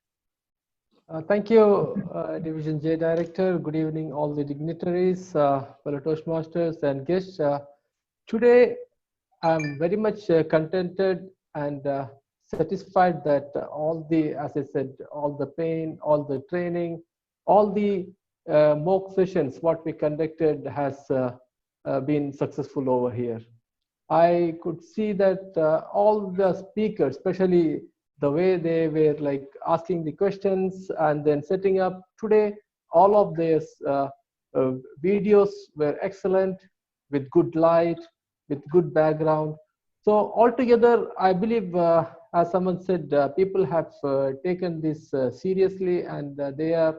Thank you, Division J Director. Good evening, all the dignitaries, fellow Toastmasters and guests. Today, I'm very much contented and satisfied that all the, as I said, all the pain, all the training, all the mock sessions, what we conducted has been successful over here. I could see that all the speakers, especially the way they were like asking the questions and then setting up today, all of these videos were excellent, with good light, with good background. So altogether, I believe, as someone said, people have taken this seriously, and they are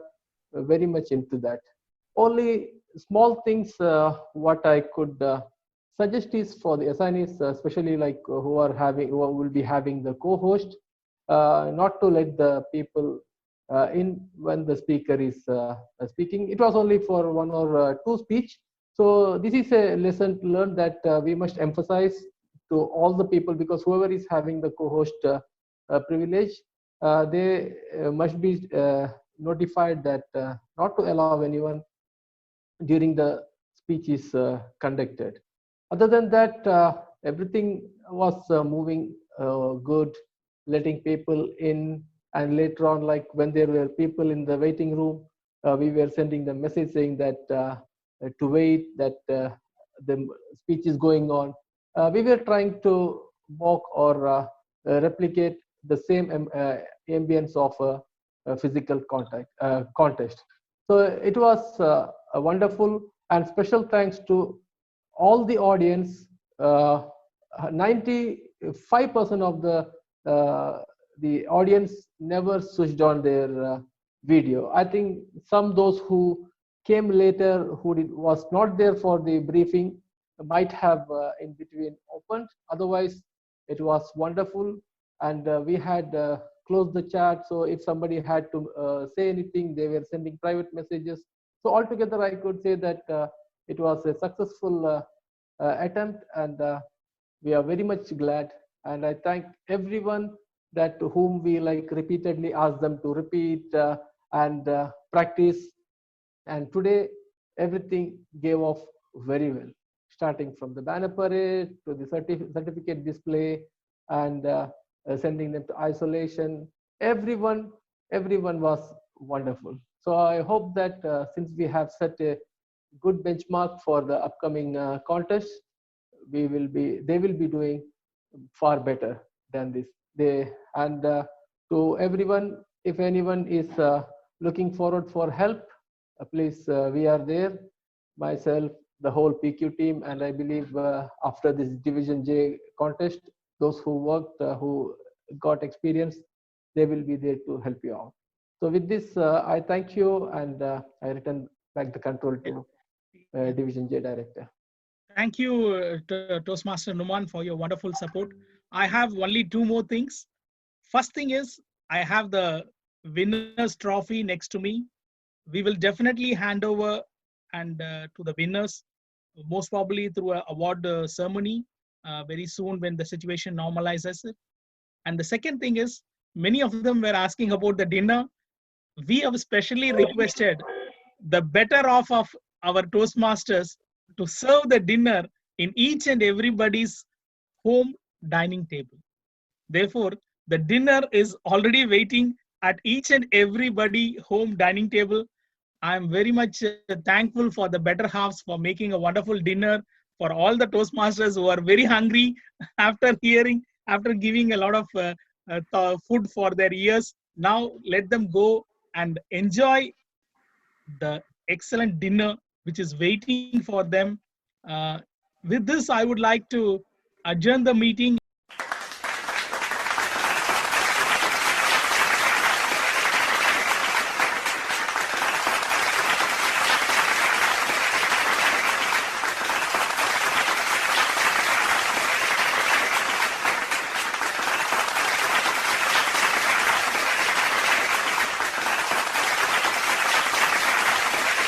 very much into that. Only small things what I could suggest is for the assignees, especially like who will be having the co-host, not to let the people in when the speaker is speaking. It was only for 1 or 2 speech. So this is a lesson to learn, that we must emphasize to all the people, because whoever is having the co-host privilege, they must be notified that not to allow anyone during the speech is conducted. Other than that, everything was moving good, letting people in, and later on, like when there were people in the waiting room, we were sending them message saying that to wait, that the speech is going on. We were trying to mock or replicate the same ambience of a physical contest. So it was wonderful, and special thanks to all the audience, 95% of the audience never switched on their video. I think those who came later, who was not there for the briefing, might have in between opened. Otherwise, it was wonderful, and we had closed the chat. So if somebody had to say anything, they were sending private messages. So altogether, I could say that it was a successful attempt, and we are very much glad. And I thank everyone that whom we repeatedly asked them to repeat and practice. And today, everything gave off very well, starting from the banner parade to the certificate display and sending them to isolation. Everyone was wonderful. So I hope that since we have set a good benchmark for the upcoming contest, they will be doing far better than this. To everyone, if anyone is looking forward for help, please, we are there, myself, the whole PQ team, and I believe after this Division J contest, those who worked, who got experience, they will be there to help you out. So with this, I thank you, and I return back the control to Division J Director. Thank you, Toastmaster Numan, for your wonderful support. I have only two more things. First thing is, I have the winner's trophy next to me. We will definitely hand over and to the winners, most probably through an award ceremony very soon when the situation normalizes it. And the second thing is, many of them were asking about the dinner. We have specially requested the better off of our Toastmasters to serve the dinner in each and everybody's home dining table. Therefore, the dinner is already waiting at each and everybody home dining table. I am very much thankful for the better halves for making a wonderful dinner for all the Toastmasters who are very hungry after giving a lot of food for their ears. Now let them go and enjoy the excellent dinner which is waiting for them. With this, I would like to adjourn the meeting.